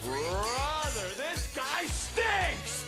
Brother, this guy stinks!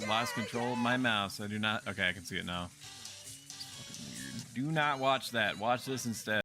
Lost control of my mouse. I do not. Okay, I can see it now. Fucking weird. Do not watch that. Watch this instead.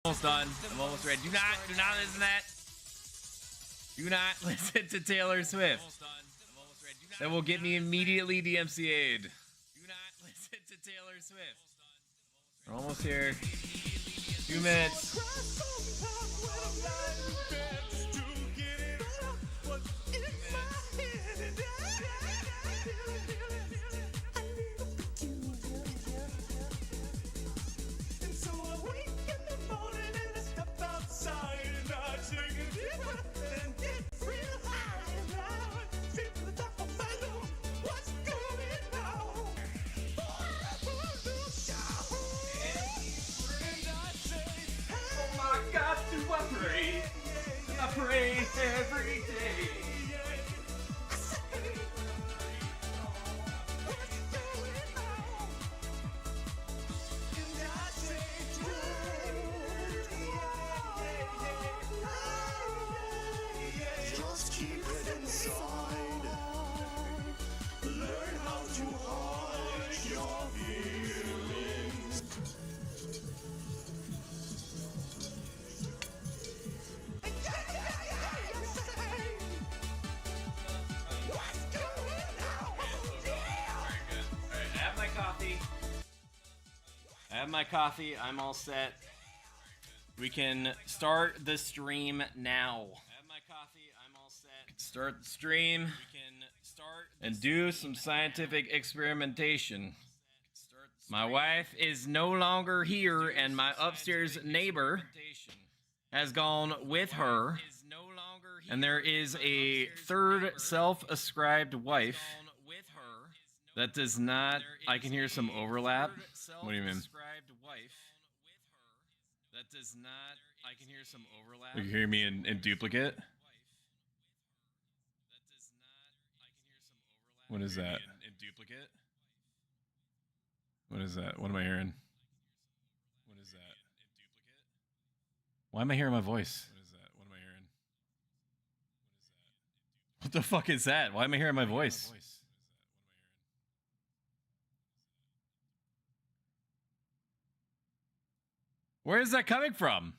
Almost done. I'm almost ready. Do not listen to that. Do not listen to Taylor Swift. That will get me immediately DMCA'd. Do not listen to Taylor Swift. We're almost here. 2 minutes. I pray every day. Just keep it inside. Learn how to hide your feelings. I have my coffee. I'm all set. We can start the stream now. I have my coffee. I'm all set. Start the stream. We can start and do some scientific experimentation. My wife is no longer here, and my upstairs neighbor has gone with her. And there is a third self-ascribed wife that does not. I can hear some overlap. What do you mean? That does not. I can hear some overlap. You can hear me in duplicate? What is that? In duplicate? What is that? What am I hearing? What is that? In duplicate? Why am I hearing my voice? What is that? What am I hearing? What the fuck is that? Why am I hearing my voice? Where is that coming from?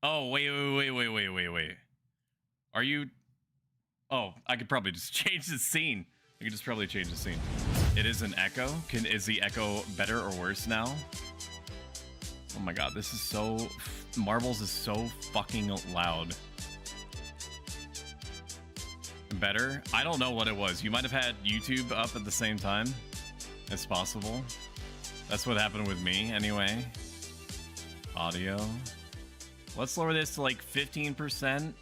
Oh, wait. Are you... Oh, I could probably just change the scene. I could just probably change the scene. It is an echo. Is the echo better or worse now? Oh my god, this is so... Marbles is so fucking loud. Better? I don't know what it was. You might have had YouTube up at the same time. It's possible. That's what happened with me, anyway. Audio. Let's lower this to like 15%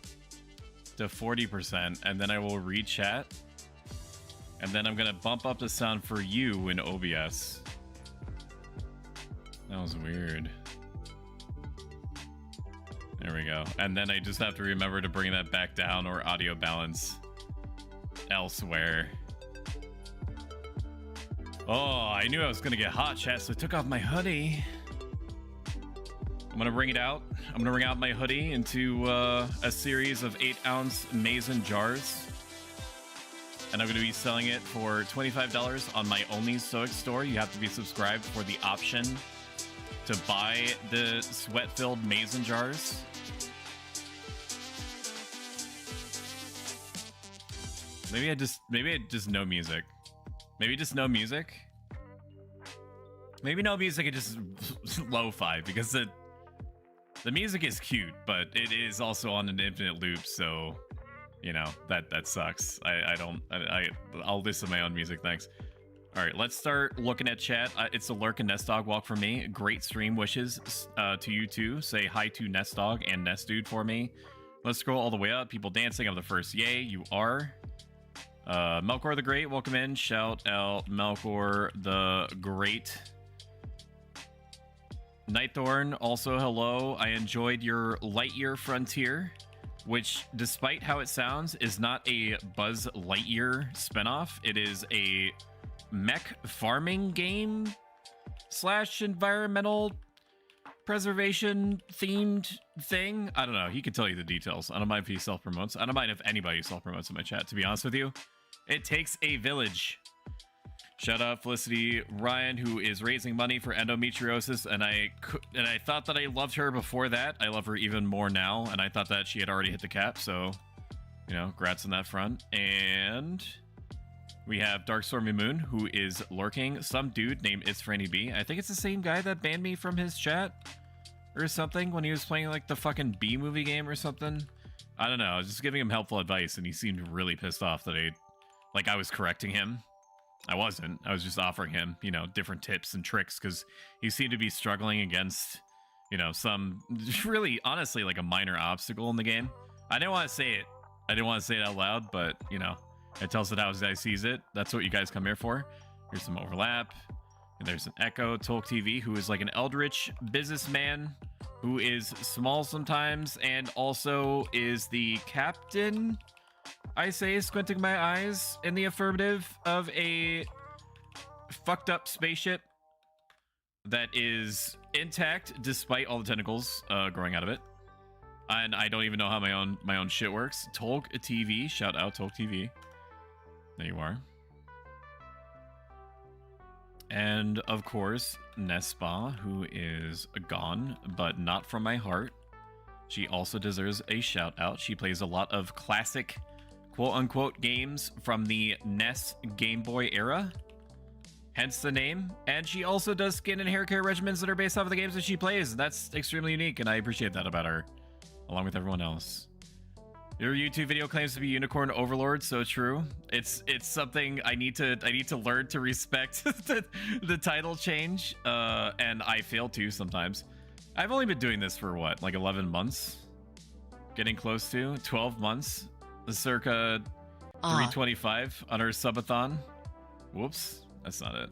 to 40%, and then I will read chat. And then I'm gonna bump up the sound for you in OBS. That was weird. There we go. And then I just have to remember to bring that back down or audio balance elsewhere. Oh, I knew I was gonna get hot, chat, so I took off my hoodie. I'm gonna bring it out. I'm gonna bring out my hoodie into a series of 8-ounce mason jars. And I'm gonna be selling it for $25 on my Only Stoic store. You have to be subscribed for the option to buy the sweat-filled mason jars. Maybe I just know music. Maybe just no music. Maybe no music and just lo-fi, because the music is cute, but it is also on an infinite loop, so you know that sucks. I'll listen to my own music, thanks. All right, let's start looking at chat. It's a Lurk and Nest Dog walk for me. Great stream wishes to you too. Say hi to Nest Dog and Nest Dude for me. Let's scroll all the way up. People dancing. I'm the first. Yay, you are. Melkor the Great, welcome in. Shout out Melkor the Great. Nightthorn, also hello. I enjoyed your Lightyear Frontier, which, despite how it sounds, is not a Buzz Lightyear spinoff. It is a mech farming game / environmental preservation themed thing. I don't know. He could tell you the details. I don't mind if he self-promotes. I don't mind if anybody self-promotes in my chat, to be honest with you. It takes a village. Shout out Felicity Ryan, who is raising money for endometriosis, and I thought that I loved her before that. I love her even more now, and I thought that she had already hit the cap, so, you know, congrats on that front. And we have Dark Stormy Moon, who is lurking. Some dude named It's Franny B. I think it's the same guy that banned me from his chat or something when he was playing like the fucking B movie game or something. I don't know. I was just giving him helpful advice, and he seemed really pissed off that I was correcting him. I wasn't. I was just offering him, you know, different tips and tricks because he seemed to be struggling against, you know, some really, honestly, like a minor obstacle in the game. I didn't want to say it. I didn't want to say it out loud, but, you know, it tells it how his guy sees it. That's what you guys come here for. Here's some overlap. And there's an Echo Tolk TV, who is like an eldritch businessman who is small sometimes and also is the captain, I say, squinting my eyes in the affirmative, of a fucked up spaceship that is intact despite all the tentacles growing out of it. And I don't even know how my own shit works. Tolk TV, shout out Tolk TV. There you are. And of course, Nespa, who is gone, but not from my heart. She also deserves a shout out. She plays a lot of classic quote-unquote games from the NES Game Boy era, hence the name. And she also does skin and hair care regimens that are based off of the games that she plays. That's extremely unique, and I appreciate that about her, along with everyone else. Your YouTube video claims to be Unicorn Overlord, so true. It's something I need to learn to respect the title change, and I fail to sometimes. I've only been doing this for what, like 11 months? Getting close to 12 months. Circa 325 on our subathon. Whoops, that's not it.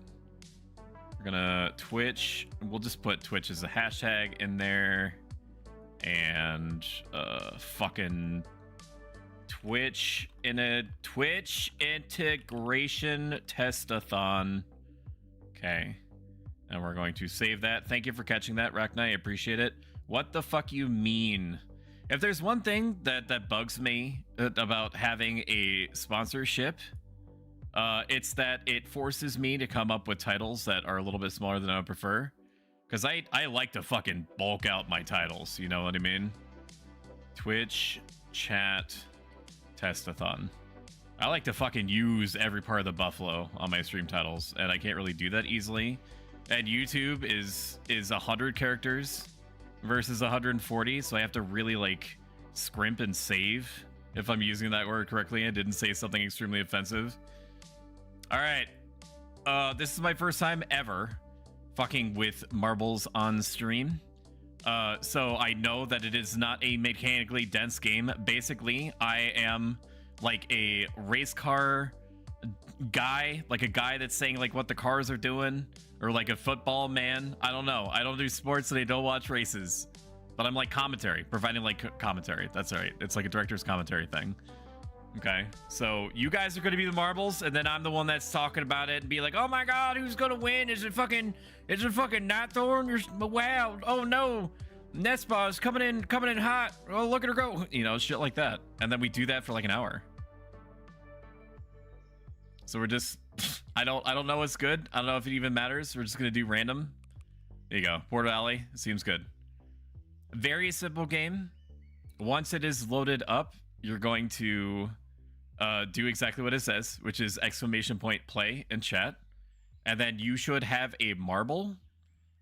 We're gonna Twitch. We'll just put Twitch as a hashtag in there, and fucking Twitch in a Twitch integration testathon. Okay, and we're going to save that. Thank you for catching that, Rackna. I appreciate it. What the fuck you mean? If there's one thing that bugs me about having a sponsorship, it's that it forces me to come up with titles that are a little bit smaller than I would prefer. Because I like to fucking bulk out my titles, you know what I mean? Twitch, Chat Testathon. I like to fucking use every part of the buffalo on my stream titles, and I can't really do that easily. And YouTube is 100 characters versus 140, so I have to really like scrimp and save if I'm using that word correctly. I didn't say something extremely offensive. All right, this is my first time ever fucking with marbles on stream, so I know that it is not a mechanically dense game. Basically, I am like a race car guy, like a guy that's saying like what the cars are doing, or like a football man. I don't know. I don't do sports and I don't watch races, but I'm like commentary, providing like commentary. That's all right. It's like a director's commentary thing. Okay, so you guys are going to be the marbles, and then I'm the one that's talking about it and be like, oh my god, who's going to win? Is it fucking Nightthorn? Wow, oh no, Nespa is coming in hot. Oh, look at her go. You know, shit like that. And then we do that for like an hour. So we're just, I don't know what's good. I don't know if it even matters. We're just going to do random. There you go. Port Valley seems good. Very simple game. Once it is loaded up, you're going to do exactly what it says, which is !play in chat. And then you should have a marble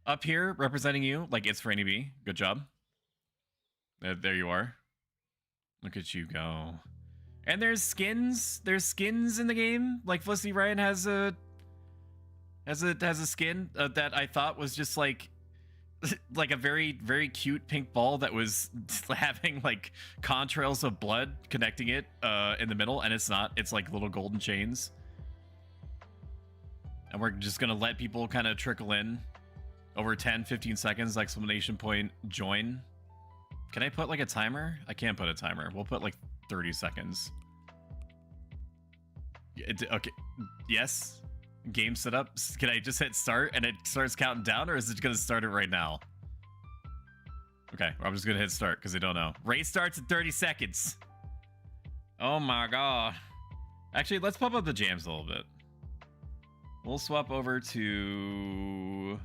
up here representing you, like it's Franny B. Good job. There you are. Look at you go. And there's skins. There's skins in the game. Like Felicity Ryan has a skin that I thought was just like a very, very cute pink ball that was having like contrails of blood connecting it in the middle, and it's not. It's like little golden chains. And we're just gonna let people kind of trickle in over 10-15 seconds. !join. Can I put like a timer? I can't put a timer. We'll put like 30 seconds. Okay. Yes. Game setup. Can I just hit start and it starts counting down, or is it gonna start it right now? Okay, I'm just gonna hit start because I don't know. Race starts in 30 seconds. Oh my god. Actually, let's pump up the jams a little bit. We'll swap over to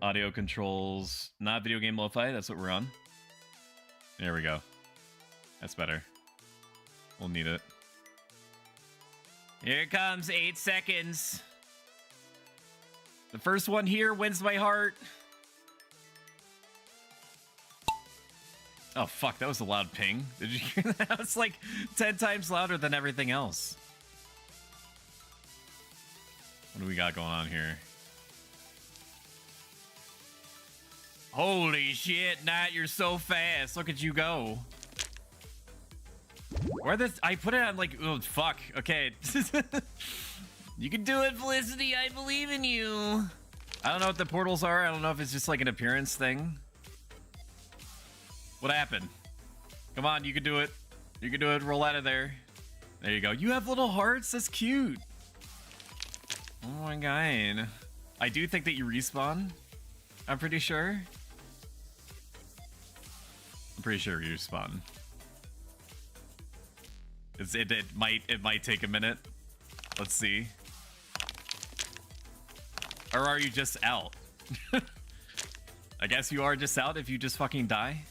audio controls, not video game lo-fi. That's what we're on. There we go. That's better. We'll need it. Here it comes, 8 seconds. The first one here wins my heart. Oh, fuck, that was a loud ping. Did you hear that? That was like 10 times louder than everything else. What do we got going on here? Holy shit, Nat, you're so fast. Look at you go. Where this? I put it on like, oh, fuck. Okay. You can do it, Felicity. I believe in you. I don't know what the portals are. I don't know if it's just like an appearance thing. What happened? Come on, you can do it. You can do it. Roll out of there. There you go. You have little hearts. That's cute. Oh my god. I do think that you respawn. I'm pretty sure. I'm pretty sure you respawn. It might take a minute. Let's see. Or are you just out? I guess you are just out if you just fucking die.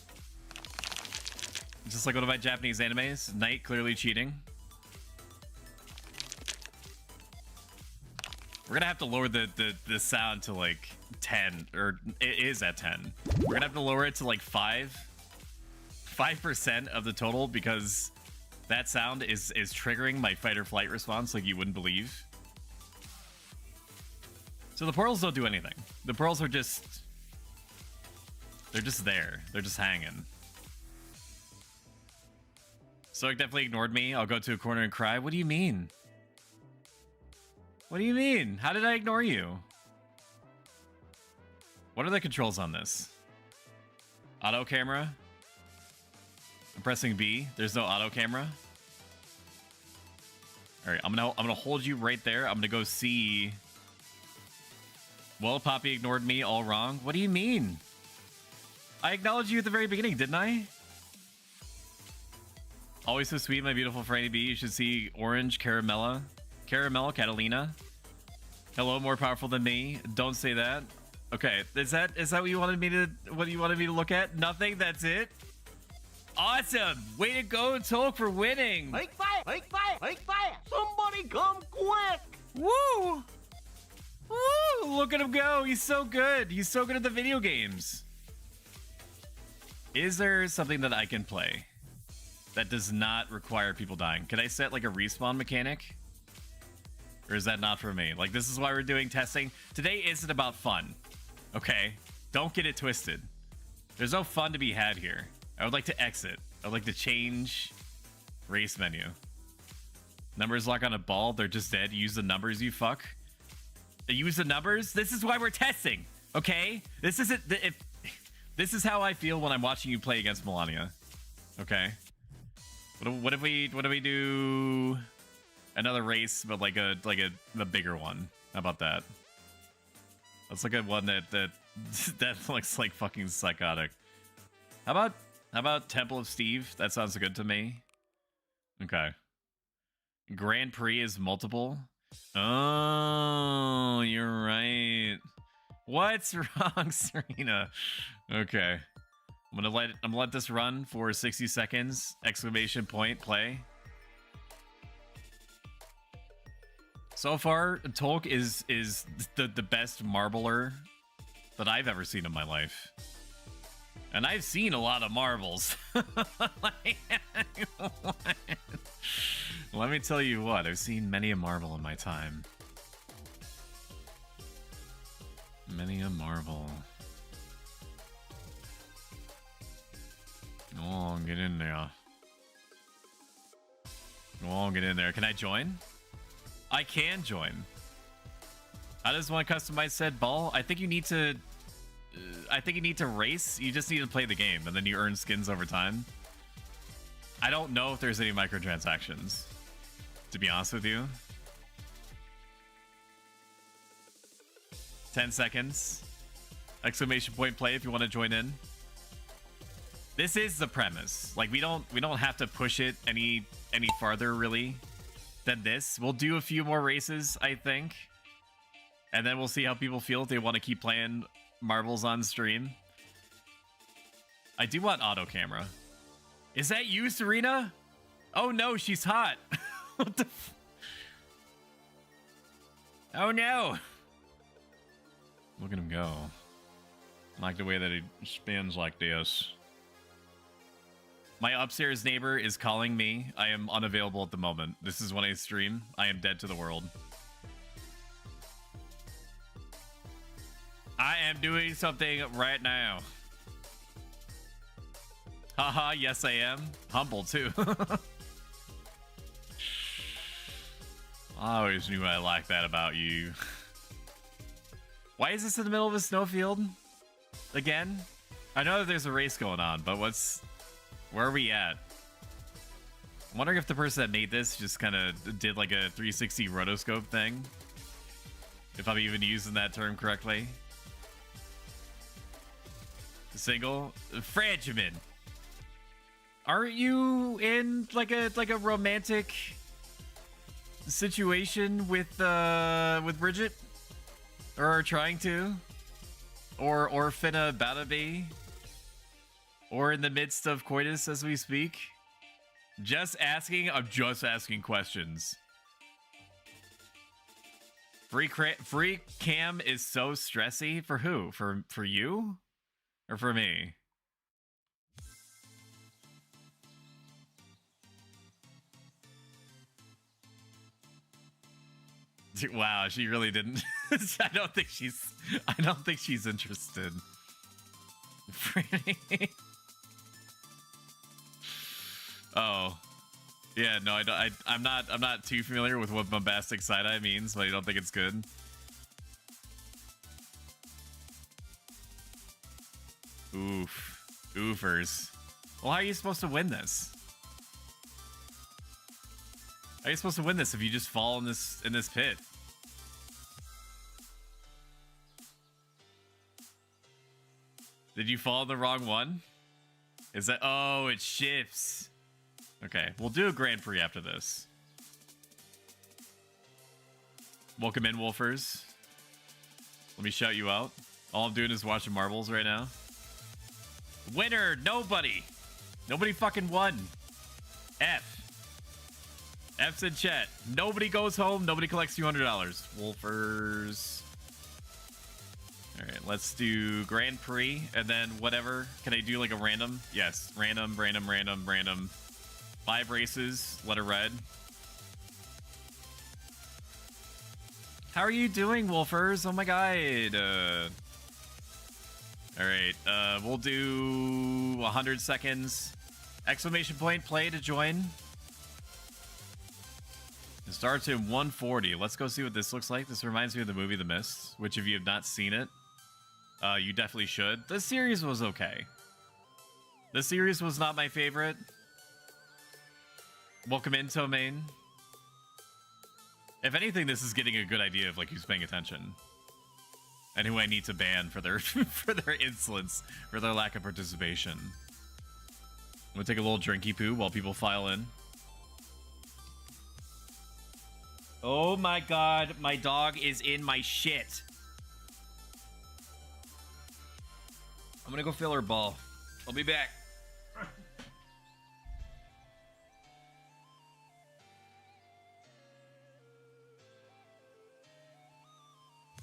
Just like one of my Japanese animes. Knight clearly cheating. We're gonna have to lower the sound to like 10, or it is at 10. We're gonna have to lower it to like 5% of the total, because that sound is triggering my fight or flight response like you wouldn't believe. So the portals don't do anything. The portals are just, they're just there. They're just hanging. So it definitely ignored me. I'll go to a corner and cry. What do you mean? What do you mean? How did I ignore you? What are the controls on this? Auto camera? I'm pressing B. There's no auto camera. All right, I'm gonna hold you right there. I'm gonna go see. Well, Poppy ignored me. All wrong. What do you mean? I acknowledged you at the very beginning, didn't I? Always so sweet, my beautiful Franny B. You should see Orange Caramella, Catalina. Hello, more powerful than me. Don't say that. Okay, is that what you wanted me to look at? Nothing. That's it. Awesome! Way to go, Tolk, for winning! Make fire! Make fire! Make fire! Somebody come quick! Woo! Woo! Look at him go! He's so good! He's so good at the video games! Is there something that I can play that does not require people dying? Can I set like a respawn mechanic? Or is that not for me? Like, this is why we're doing testing. Today isn't about fun. Okay? Don't get it twisted. There's no fun to be had here. I would like to exit. I would like to change race menu. Numbers lock on a ball. They're just dead. Use the numbers, you fuck. Use the numbers? This is why we're testing. Okay? This isn't... This is how I feel when I'm watching you play against Melania. Okay? What if we do another race, but like a bigger one? How about that? Let's look at one that looks like fucking psychotic. How about Temple of Steve? That sounds good to me. Okay. Grand Prix is multiple. Oh, you're right. What's wrong, Serena? Okay. I'm gonna let this run for 60 seconds. Exclamation point, play. So far, Tolk is the best marbler that I've ever seen in my life. And I've seen a lot of marbles. Let me tell you what, I've seen many a marble in my time. Many a marble. Go on, get in there. Go on, get in there. Can I join? I can join. How does one customize said ball? I think you need to race. You just need to play the game, and then you earn skins over time. I don't know if there's any microtransactions, to be honest with you. 10 seconds. Exclamation point play if you want to join in. This is the premise. Like, we don't have to push it any farther, really. than this. We'll do a few more races, I think. And then we'll see how people feel if they want to keep playing marbles on stream. I do want auto camera. Is that you, Serena? Oh no, she's hot. What the Oh no. Look at him go. I like the way that he spins like this. My upstairs neighbor is calling me. I am unavailable at the moment. This is when I stream. I am dead to the world. I am doing something right now. Haha, yes I am. Humble too. I always knew I liked that about you. Why is this in the middle of a snowfield? Again? I know that there's a race going on, but where are we at? I'm wondering if the person that made this just kind of did like a 360 rotoscope thing. If I'm even using that term correctly. Single? Frangiman. Aren't you in like a romantic situation with Bridget? Or trying to? Or finna about to be? Or in the midst of coitus as we speak? Just asking? I'm just asking questions. Free cam is so stressy. For who? For you? Or for me? Wow, she really didn't. I don't think she's interested. Oh, yeah, no, I'm not too familiar with what bombastic side-eye means, but I don't think it's good. Oof, oofers. Well, how are you supposed to win this? How are you supposed to win this if you just fall in this pit? Did you fall in the wrong one? Is that... Oh, it shifts. Okay, we'll do a Grand Prix after this. Welcome in, Wolfers. Let me shout you out. All I'm doing is watching marbles right now. Winner! Nobody! Nobody fucking won. F. F's in chat. Nobody goes home. Nobody collects $200. Wolfers. All right, let's do Grand Prix and then whatever. Can I do like a random? Yes, random. 5 races, letter red. How are you doing, Wolfers? Oh my god. All right, we'll do 100 seconds. Exclamation point, play to join. It starts in 140. Let's go see what this looks like. This reminds me of the movie The Mist, which if you have not seen it, you definitely should. The series was okay. The series was not my favorite. Welcome in, Tomaine. If anything, this is getting a good idea of like who's paying attention. And who I need to ban for their for their insolence, for their lack of participation. I'm gonna take a little drinky poo while people file in. Oh my god, my dog is in my shit. I'm gonna go fill her ball. I'll be back.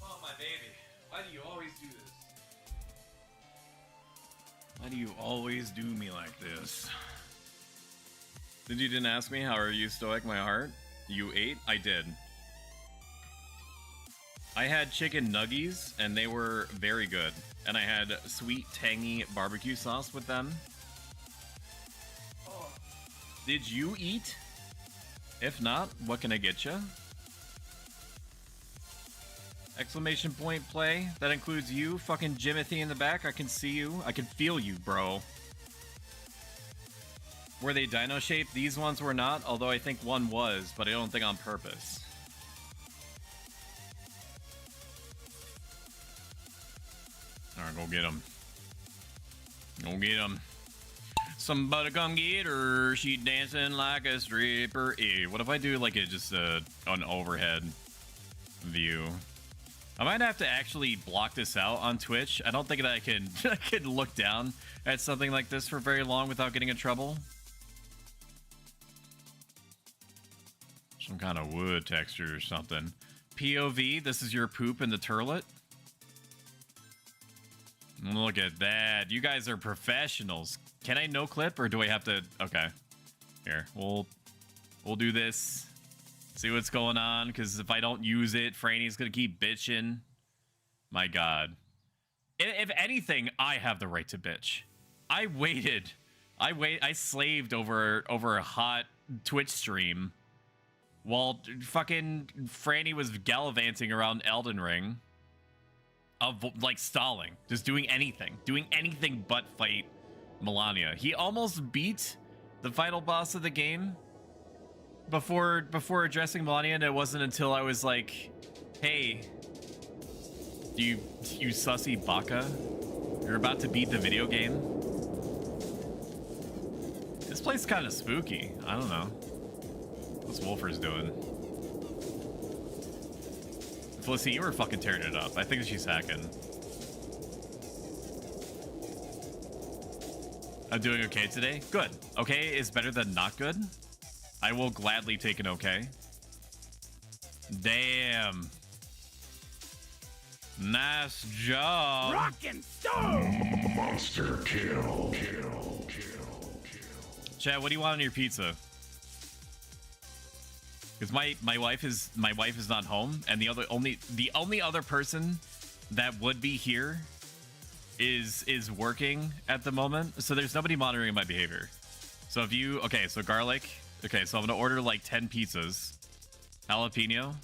Oh, my baby. Why do you always do this? Why do you always do me like this? You didn't ask me how are you, Stoic, my heart? You ate? I did. I had chicken nuggies, and they were very good. And I had sweet, tangy barbecue sauce with them. Oh. Did you eat? If not, what can I get you? Exclamation point play. That includes you, fucking Jimothy in the back. I can see you. I can feel you, bro. Were they dino shaped? These ones were not, although I think one was, but I don't think on purpose. Alright, go get him. Go get him. Somebody come get her. She dancing like a stripper. Ew. What if I do like an overhead view? I might have to actually block this out on Twitch. I don't think that I can I can look down at something like this for very long without getting in trouble. Some kind of wood texture or something. POV, this is your poop in the turlet. Look at that. You guys are professionals. Can I no clip or do I have to? Okay. Here, we'll do this. See what's going on, because if I don't use it, Franny's gonna keep bitching. My God. If anything, I have the right to bitch. I waited. I slaved over a hot Twitch stream while fucking Franny was gallivanting around Elden Ring. Of like stalling, just doing anything but fight Melania. He almost beat the final boss of the game before addressing Melania, and it wasn't until I was like, hey, you sussy baka, you're about to beat the video game. This place is kind of spooky. I don't know. What's Wolfer's doing? Felicity, you were fucking tearing it up. I think she's hacking. I'm doing okay today. Good. Okay is better than not good. I will gladly take an okay. Damn. Nice job. Rockin' stone! Monster kill. Chad, what do you want on your pizza? Because my wife is not home, and the only other person that would be here is working at the moment. So there's nobody monitoring my behavior. So if you so garlic. Okay, so I'm gonna order like 10 pizzas. Jalapeno.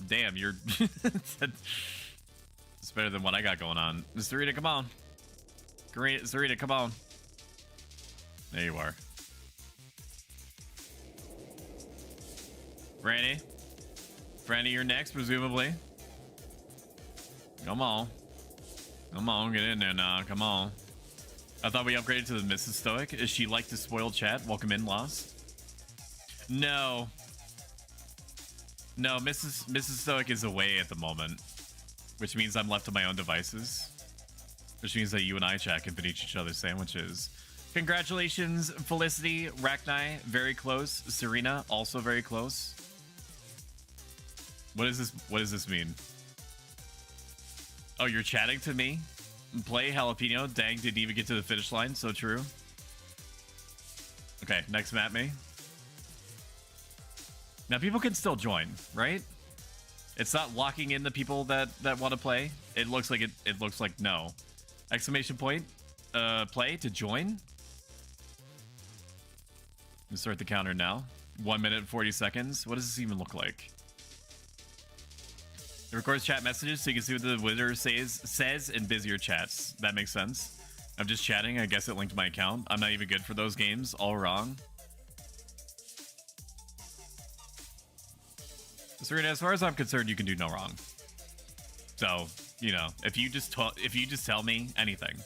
Damn, you're it's better than what I got going on. Sarita, come on. Great, Sarita, come on. There you are. Franny, you're next, presumably. Come on, get in there now. Come on. I thought we upgraded to the Mrs. Stoic. Is she like to spoil chat? Welcome in, Lost. No, Mrs. Stoic is away at the moment, which means I'm left to my own devices. Which means that you and I, chat, can finish each other's sandwiches. Congratulations, Felicity, Rachni, very close. Serena, also very close. What does this mean? Oh, you're chatting to me? Play jalapeno. Dang, didn't even get to the finish line. So true. Okay, next map me. Now people can still join, right? It's not locking in the people that want to play. It looks like it looks like no. Exclamation point. Play to join. Let's start the counter now. 1 minute and 40 seconds. What does this even look like? It records chat messages so you can see what the winner says in busier chats. That makes sense. I'm just chatting. I guess it linked my account. I'm not even good for those games. All wrong. Serena, as far as I'm concerned, you can do no wrong. So, you know, if you just tell me anything,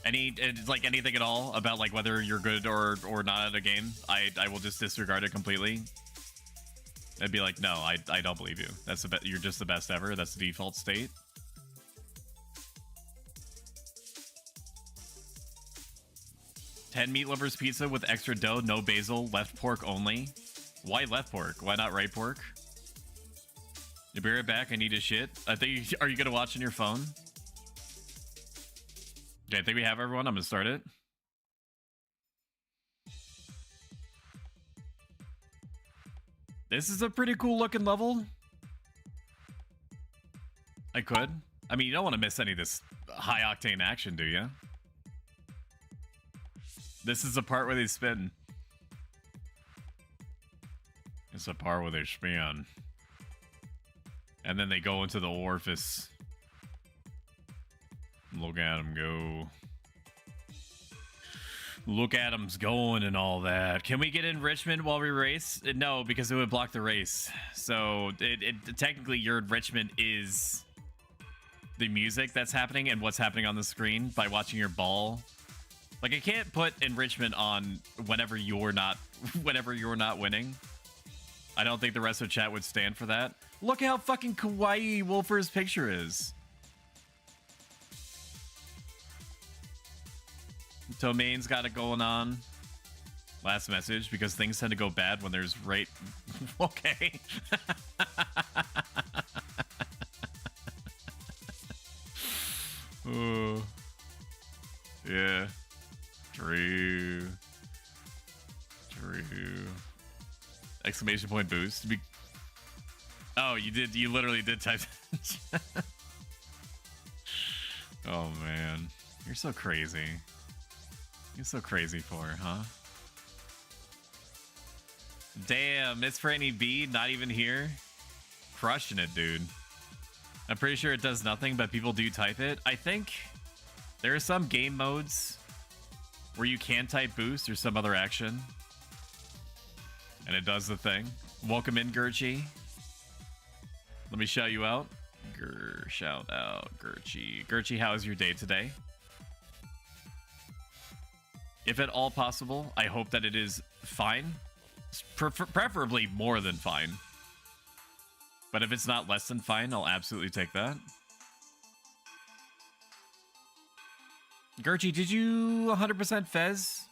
anything at all about like whether you're good or not at a game, I will just disregard it completely. I'd be like, no, I don't believe you. You're just the best ever. That's the default state. $10 meat lovers pizza with extra dough, no basil, left pork only. Why left pork? Why not right pork? You be right back. I need a shit. I think. Are you gonna watch on your phone? Okay, I think we have everyone. I'm gonna start it. This is a pretty cool looking level. I could. I mean, you don't want to miss any of this high octane action, do you? This is the part where they spin. It's the part where they spin. And then they go into the orifice. Look at them go. Look at them going and all that. Can we get enrichment while we race? No, because it would block the race. So technically your enrichment is the music that's happening and what's happening on the screen by watching your ball. Like, I can't put enrichment on whenever you're not winning. I don't think the rest of chat would stand for that. Look how fucking kawaii Wolfer's picture is. Tomaine's got it going on. Last message, because things tend to go bad when there's right... Okay. Oh. Yeah. True. Exclamation point boost. Oh, you did. You literally did type. Oh man, you're so crazy. You're so crazy for it, huh? Damn, it's Franny B, not even here. Crushing it, dude. I'm pretty sure it does nothing, but people do type it. I think there are some game modes where you can type boost or some other action, and it does the thing. Welcome in, Gurchi. Let me shout you out. Shout out, Gurchi. Gurchi, how is your day today? If at all possible, I hope that it is fine. Preferably more than fine. But if it's not less than fine, I'll absolutely take that. Gurchi, did you 100% Fez?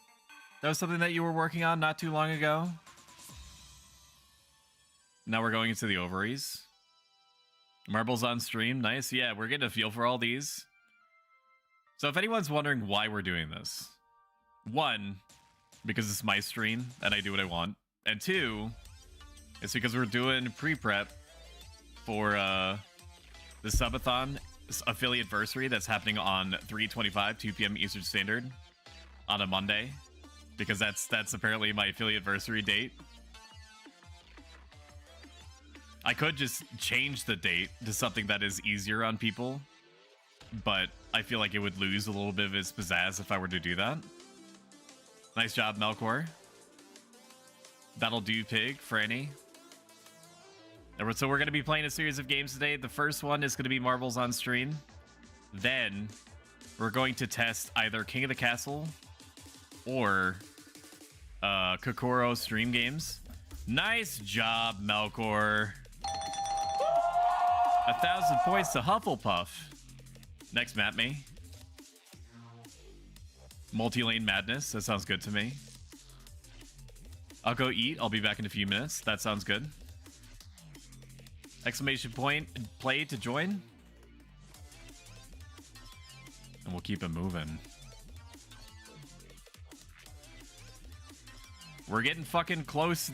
That was something that you were working on not too long ago. Now we're going into the ovaries. Marbles on stream, nice. Yeah, we're getting a feel for all these. So if anyone's wondering why we're doing this, one, because it's my stream and I do what I want. And two, it's because we're doing pre-prep for the subathon affiliate anniversary that's happening on 3/25, 2 p.m. Eastern Standard on a Monday, because that's apparently my affiliate anniversary date. I could just change the date to something that is easier on people, but I feel like it would lose a little bit of its pizzazz if I were to do that. Nice job, Melkor. That'll do, Pig, Franny. So we're going to be playing a series of games today. The first one is going to be Marbles on stream. Then we're going to test either King of the Castle or Kokoro stream games. Nice job, Melkor. 1,000 points to Hufflepuff. Next map, me. Multi-lane madness. That sounds good to me. I'll go eat. I'll be back in a few minutes. That sounds good. Exclamation point, play to join. And we'll keep it moving. We're getting fucking close to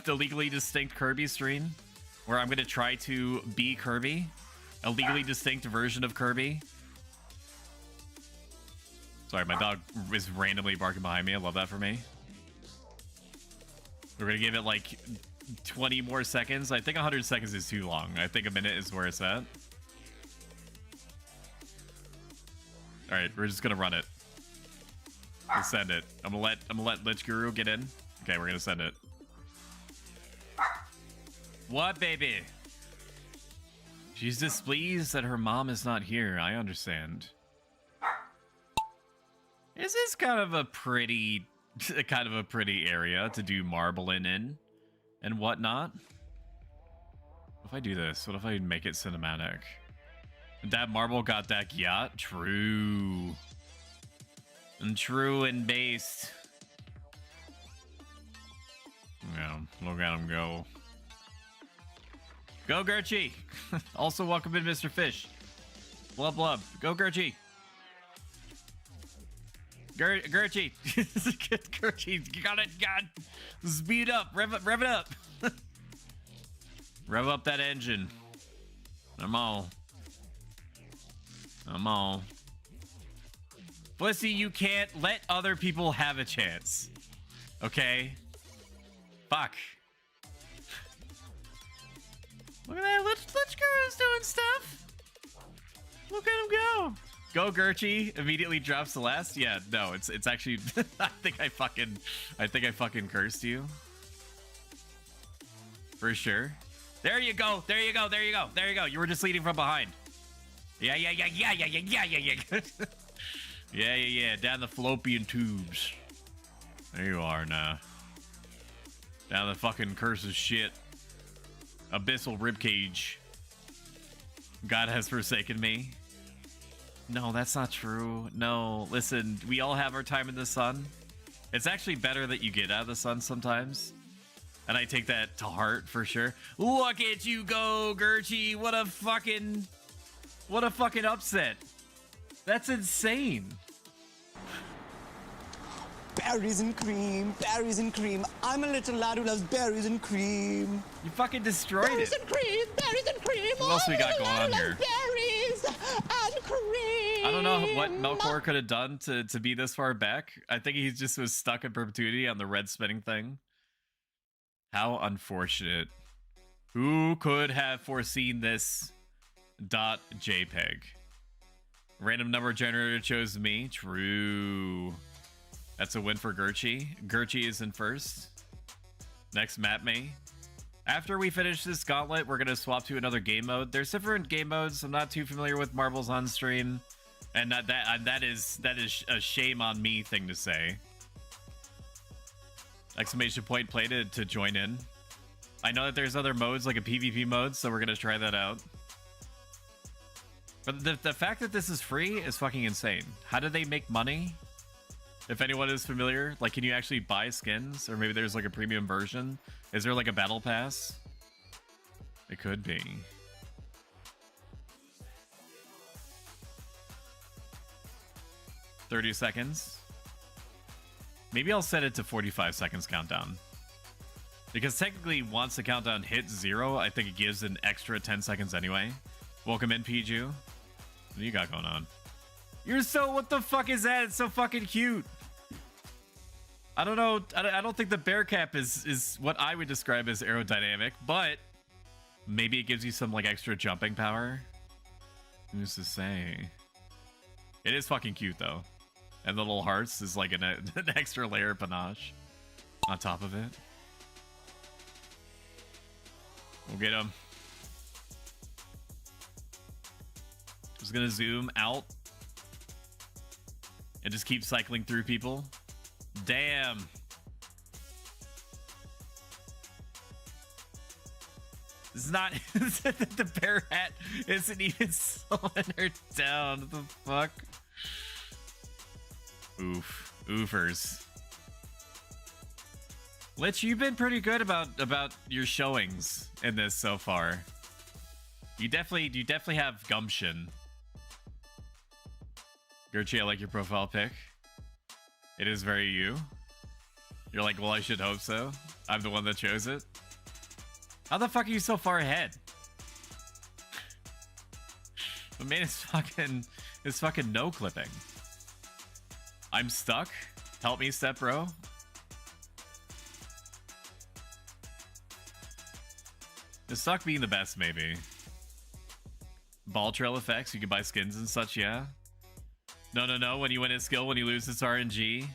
the legally distinct Kirby stream, where I'm going to try to be Kirby. A legally distinct version of Kirby. Sorry, my dog is randomly barking behind me. I love that for me. We're going to give it like 20 more seconds. I think 100 seconds is too long. I think a minute is where it's at. All right, we're just going to run it. We'll send it. I'm gonna let Lich Guru get in. Okay, we're going to send it. What, baby? She's displeased that her mom is not here. I understand. This is kind of a pretty area to do marbling in and whatnot. What if I do this? What if I make it cinematic? That marble got that yacht? True. And true and based. Yeah, look at him go. Go, Gurchi! Also, welcome in, Mr. Fish. Blub, blub. Go, Gurchi! Gurchi! Gurchi, you got it, God! Speed up! Rev it up! Rev up that engine. I'm on. Blissy, you can't let other people have a chance. Okay? Fuck. Look at that. Lich Guru's doing stuff. Look at him go. Go, Gurchi. Immediately drops the last. Yeah, no, it's actually I think I fucking cursed you. For sure. There you go. You were just leading from behind. Yeah. Yeah. Down the fallopian tubes. There you are now. Down the fucking curse of shit. Abyssal ribcage. God has forsaken me. No, that's not true. No, listen, we all have our time in the sun. It's actually better that you get out of the sun sometimes. And I take that to heart for sure. Look at you go, Gerchie. What a fucking upset. That's insane. Berries and cream, berries and cream. I'm a little lad who loves berries and cream. You fucking destroyed Berries it. and cream, berries and cream. What else we got going on here? Berries and cream. I don't know what Melkor could have done to be this far back. I think he just was stuck in perpetuity on the red spinning thing. How unfortunate. Who could have foreseen this? .jpg. Random number generator chose me. True. That's a win for Gerchie. Gerchie is in first. Next, Map Me. After we finish this gauntlet, we're going to swap to another game mode. There's different game modes. I'm not too familiar with Marbles on stream. And that is a shame on me thing to say. Exclamation point play to join in. I know that there's other modes like a PvP mode, so we're going to try that out. But the fact that this is free is fucking insane. How do they make money? If anyone is familiar, like, can you actually buy skins? Or maybe there's like a premium version? Is there like a battle pass? It could be. $30 seconds. Maybe I'll set it to 45 seconds countdown. Because technically, once the countdown hits 0, I think it gives an extra 10 seconds anyway. Welcome in, Piju. What do you got going on? You're so... What the fuck is that? It's so fucking cute. I don't know. I don't think the bear cap is what I would describe as aerodynamic, but maybe it gives you some like extra jumping power. Who's to say? It is fucking cute though. And the little hearts is like an extra layer of panache on top of it. We'll get him. Just gonna zoom out and just keep cycling through people. Damn. It's not the bear hat isn't even slowing her down. What the fuck? Oof. Oofers. Lich, you've been pretty good about your showings in this so far. You definitely have gumption. Gerchie, I like your profile pic. It is very you. You're like, well, I should hope so. I'm the one that chose it. How the fuck are you so far ahead? The man is fucking no clipping. I'm stuck. Help me, step bro. The stuck being the best, maybe. Ball trail effects. You can buy skins and such, yeah. No. When you win a skill, when you lose, it's RNG.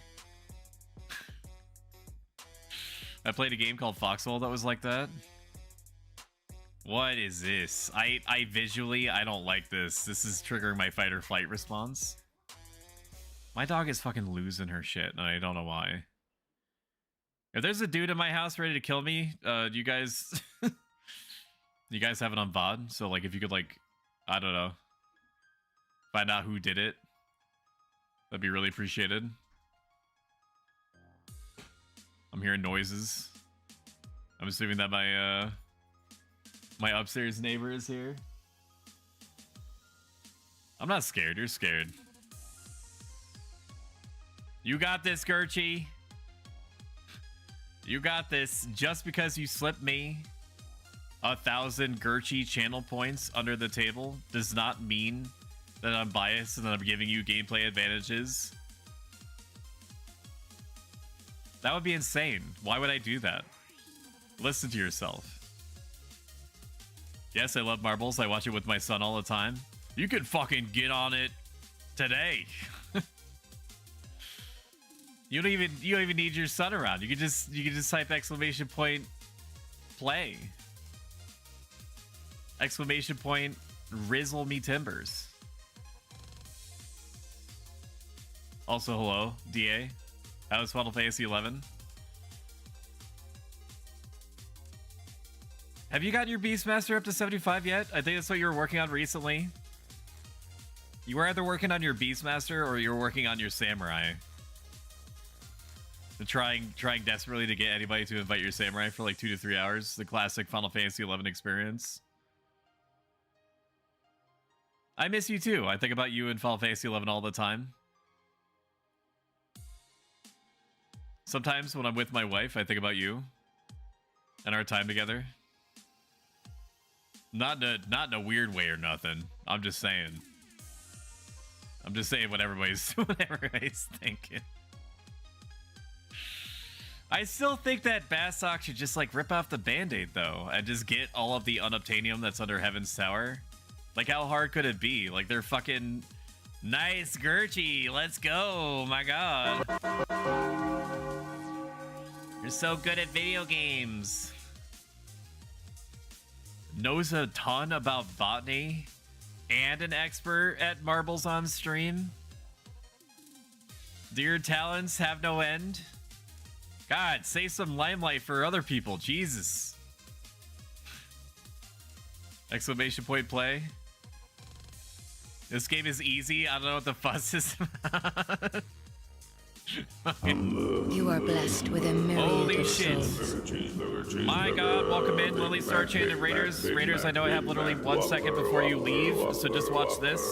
I played a game called Foxhole that was like that. What is this? I visually, I don't like this. This is triggering my fight or flight response. My dog is fucking losing her shit, and I don't know why. If there's a dude in my house ready to kill me, you guys... you guys have it on VOD? So, like, if you could, like, I don't know, find out who did it. That'd be really appreciated. I'm hearing noises. I'm assuming that my my upstairs neighbor is here. I'm not scared. You're scared. You got this, Gerchie. You got this. Just because you slipped me 1,000 Gerchie channel points under the table does not mean that I'm biased and that I'm giving you gameplay advantages. That would be insane. Why would I do that? Listen to yourself. Yes, I love marbles. I watch it with my son all the time. You could fucking get on it today. You don't even need your son around. You can just type exclamation point play. Exclamation point rizzle me timbers. Also, hello, DA. How was Final Fantasy 11? Have you gotten your Beastmaster up to 75 yet? I think that's what you were working on recently. You were either working on your Beastmaster or you were working on your Samurai. Trying desperately to get anybody to invite your Samurai for like 2 to 3 hours. The classic Final Fantasy 11 experience. I miss you too. I think about you in Final Fantasy 11 all the time. Sometimes when I'm with my wife, I think about you and our time together. Not in a weird way or nothing. I'm just saying. I'm just saying what everybody's thinking. I still think that Bassock should just like rip off the band-aid though and just get all of the unobtainium that's under Heaven's Tower. Like how hard could it be? Like they're fucking nice Gurchy. Let's go. My god. You're so good at video games. Knows a ton about botany and an expert at marbles on stream. Do your talents have no end? God, save some limelight for other people. Jesus. Exclamation point play. This game is easy. I don't know what the fuss is about. You are blessed with a myriad Holy of shit. souls. My god, welcome in, Lily Star Chain and Raiders. Raiders, I know I have literally 1 second before you leave, so just watch this.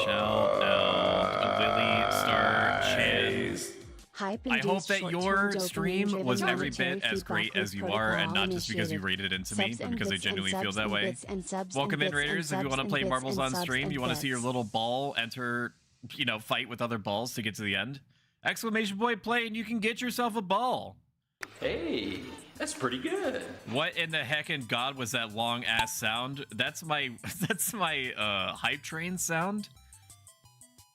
Shout out Lily Star Chain. I hope that your stream was every bit as great as you are, and not just because you rated it into me, but because I genuinely feel that way. Welcome in, Raiders. If you want to play marbles on stream, you want to see your little ball enter, you know, fight with other balls to get to the end. Exclamation point play, and you can get yourself a ball. Hey, that's pretty good. What in the heck in God was that long ass sound? That's my hype train sound.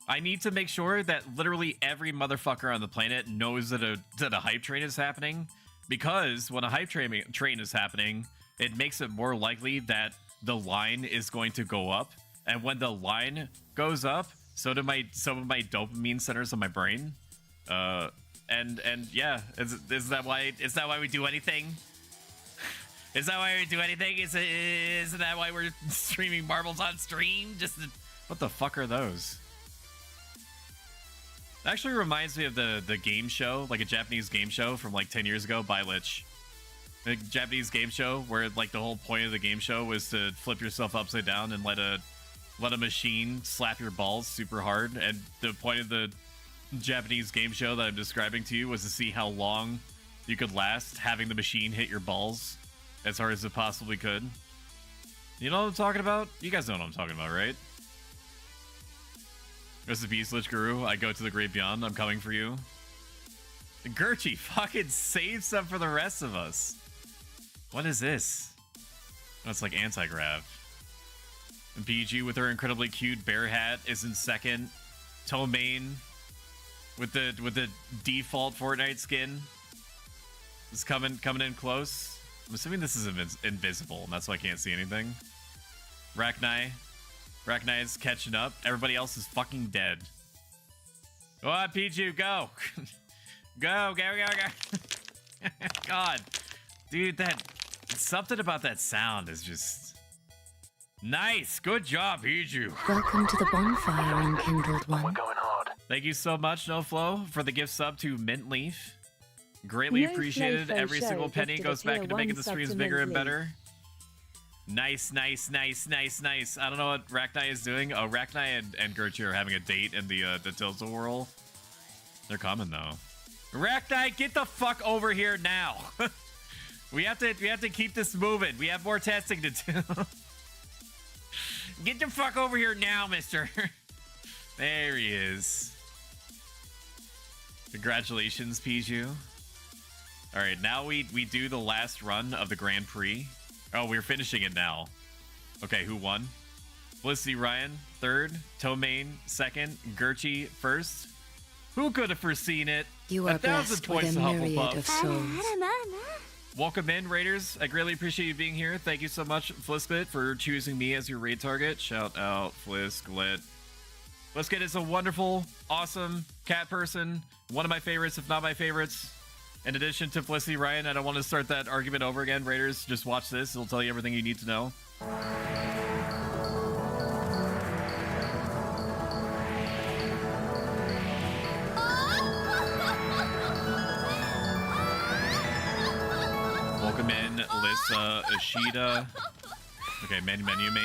I need to make sure that literally every motherfucker on the planet knows that a hype train is happening, because when a hype train is happening, it makes it more likely that the line is going to go up, and when the line goes up, so do some of my dopamine centers in my brain. And yeah, is that why we do anything? Is that why we do anything? Isn't that why we're streaming marbles on stream? What the fuck are those? It actually reminds me of the game show, like a Japanese game show from like 10 years ago, Bailich. A Japanese game show where like the whole point of the game show was to flip yourself upside down and let a machine slap your balls super hard. And the point of the Japanese game show that I'm describing to you was to see how long you could last having the machine hit your balls as hard as it possibly could. You know what I'm talking about? You guys know what I'm talking about, right? Rest in peace, Lich Guru. I go to the great beyond. I'm coming for you. Gurchy, fucking save some for the rest of us. What is this? Oh, it's like anti-grav. BG with her incredibly cute bear hat is in second. Tomain with the default Fortnite skin is coming in close. I'm assuming this is invisible, and that's why I can't see anything. Raknai is catching up. Everybody else is fucking dead. Go on, Pichu, go. Go. God. Dude, something about that sound is just nice. Good job, Pichu. Welcome to the bonfire, enkindled one. We're going hard. Thank you so much, NoFlow, for the gift sub to Mint Leaf. Greatly No appreciated. Flow Every Show single penny gifted goes a back tier into making 1 the sub streams to bigger Mint and Leaf. better. Nice. I don't know what Raknai is doing. Oh, Raknai and Gertrude are having a date in the Tilta Whirl. They're coming though. Raknai, get the fuck over here now. we have to keep this moving. We have more testing to do. Get the fuck over here now, mister. There he is. Congratulations, Piju. All right, now we do the last run of the Grand Prix. Oh, we're finishing it now. Okay, who won? Felicity Ryan, third. Tomain, second. Gurchy, first. Who could have foreseen it? You are 1,000 blessed with points a to myriad Hufflepuff. of souls. Welcome in, Raiders. I greatly appreciate you being here. Thank you so much, Flisklet, for choosing me as your raid target. Shout out, Flisklet. Flisklet is a wonderful, awesome cat person. One of my favorites, if not my favorites. In addition to Felicity Ryan, I don't want to start that argument over again. Raiders, just watch this. It'll tell you everything you need to know. Welcome in, Alyssa, Ishida. Okay, menu me.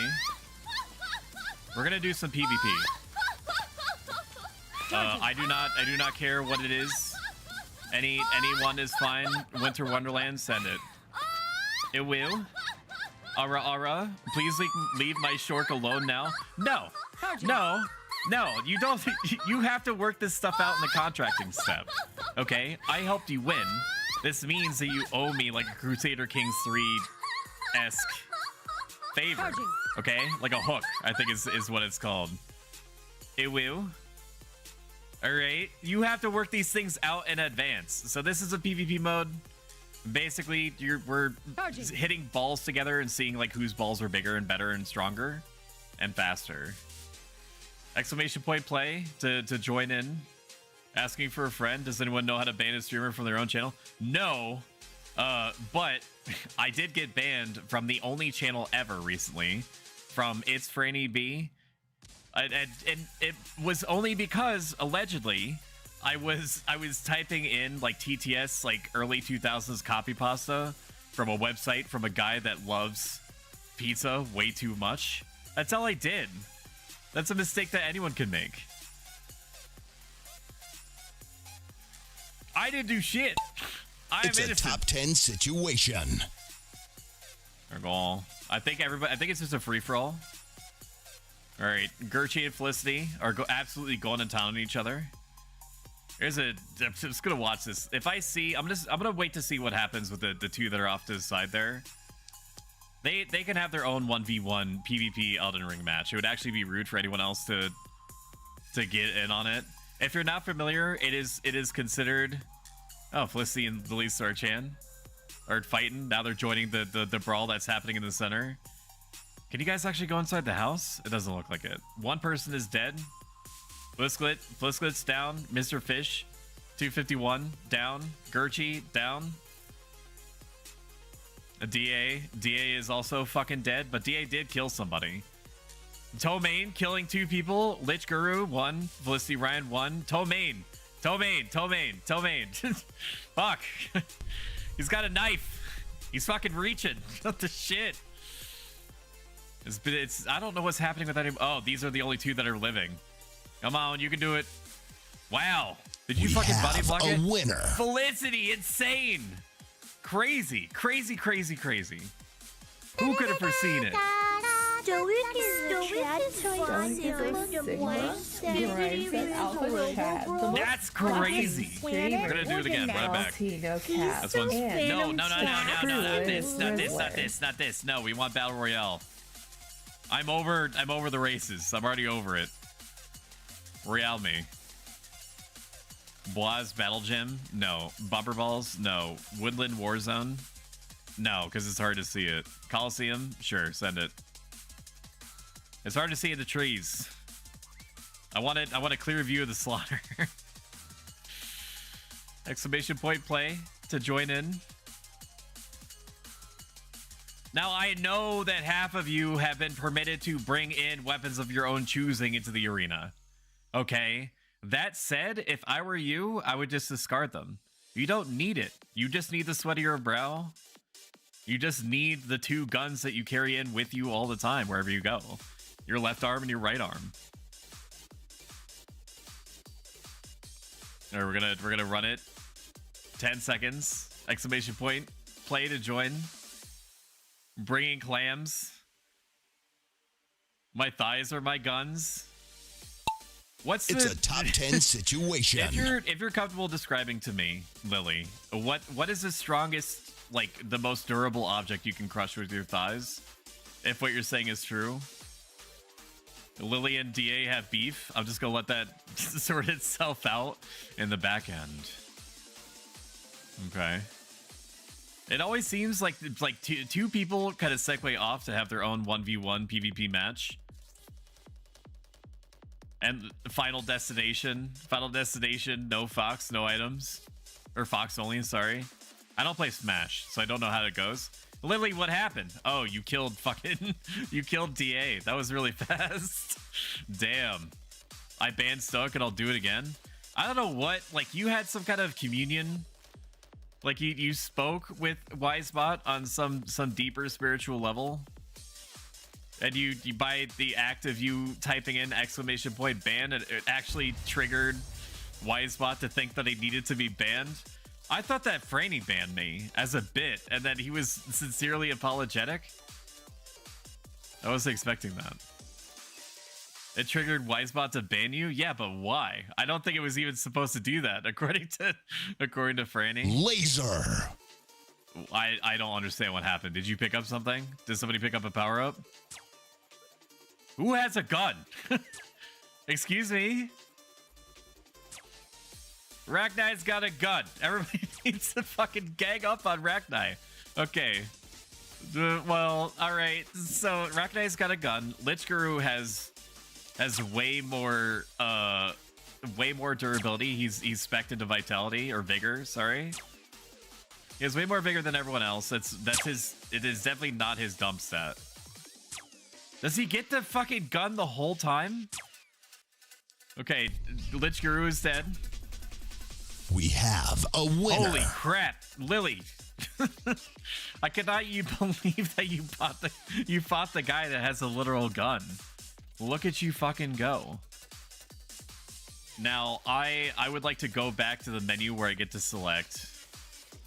We're gonna do some PvP. I do not care what it is. Anyone is fine. Winter Wonderland, send it. It will. Ara, please leave my shork alone now. No, you don't. You have to work this stuff out in the contracting step. Okay, I helped you win. This means that you owe me like a Crusader Kings 3-esque favor. Okay, like a hook, I think is what it's called. It will. All right, you have to work these things out in advance. So this is a PvP mode. Basically, we're hitting balls together and seeing like whose balls are bigger and better and stronger and faster. Exclamation point play to join in. Asking for a friend. Does anyone know how to ban a streamer from their own channel? No, but I did get banned from the only channel ever recently, from It's Franny B. And it was only because allegedly I was typing in like TTS, like early 2000s copy pasta from a website from a guy that loves pizza way too much. That's all I did. That's a mistake that anyone can make. I didn't do shit. It's a top 10 situation. I think it's just a free-for-all. All right, Gertrude and Felicity are absolutely going to town on each other. I'm just gonna watch this. If I see, I'm gonna wait to see what happens with the two that are off to the side there. They can have their own 1v1 PvP Elden Ring match. It would actually be rude for anyone else to get in on it. If you're not familiar, it is considered. Oh, Felicity and the Lee Star Chan are fighting. Now they're joining the brawl that's happening in the center. Can you guys actually go inside the house? It doesn't look like it. One person is dead. Flisklet's down. Mr. Fish, 251 down. Gurchi down. DA is also fucking dead, but DA did kill somebody. Tomain killing 2 people. Lich Guru 1. Felicity Ryan 1. Tomain. Fuck. He's got a knife. He's fucking reaching. What the shit? It's I don't know what's happening with that. Oh, these are the only 2 that are living. Come on, you can do it. Wow. Did you fucking buddy block it? Winner. Felicity, insane. Crazy. Who could have foreseen it? That's crazy. We're gonna do it again. Run it back. That's one. No. Not this. No, we want Battle Royale. I'm over the races. I'm already over it. Royale me. Boaz Battle Gym? No. Bumper Balls? No. Woodland Warzone? No, because it's hard to see it. Coliseum? Sure, send it. It's hard to see in the trees. I want a clear view of the slaughter. Exclamation point play to join in. Now, I know that half of you have been permitted to bring in weapons of your own choosing into the arena. Okay? That said, if I were you, I would just discard them. You don't need it. You just need the sweat of your brow. You just need the 2 guns that you carry in with you all the time, wherever you go. Your left arm and your right arm. All right, we're gonna run it. 10 seconds. Exclamation point. Play to join. Bringing clams. My thighs are my guns. It's a top 10 situation. If you're comfortable describing to me, Lily, what is the strongest, like the most durable object you can crush with your thighs? If what you're saying is true. Lily and DA have beef. I'm just gonna let that sort itself out in the back end. Okay. It always seems like two people kind of segue off to have their own 1v1 PvP match. And Final Destination, no Fox, no items. Or Fox only, sorry. I don't play Smash, so I don't know how it goes. Lily, what happened? Oh, you killed you killed DA. That was really fast. Damn. I banned Stoic and I'll do it again. I don't know what, like you had some kind of communion. Like you spoke with Wisebot on some deeper spiritual level. And you by the act of you typing in !ban, it actually triggered Wisebot to think that he needed to be banned. I thought that Franny banned me as a bit, and that he was sincerely apologetic. I wasn't expecting that. It triggered Wisebot to ban you? Yeah, but why? I don't think it was even supposed to do that, according to Franny. Laser. I don't understand what happened. Did you pick up something? Did somebody pick up a power-up? Who has a gun? Excuse me? Rachni's got a gun. Everybody needs to fucking gang up on Rachni. Okay. Well, all right. So Rachni's got a gun. Lich Guru has way more durability. He's spec'd into vitality or vigor. Sorry. He has way more vigor than everyone else. That's his. It is definitely not his dump stat. Does he get the fucking gun the whole time? Okay, Lich Guru is dead. We have a winner. Holy crap, Lily! I cannot believe that you fought the guy that has a literal gun. Look at you fucking go. Now I would like to go back to the menu where I get to select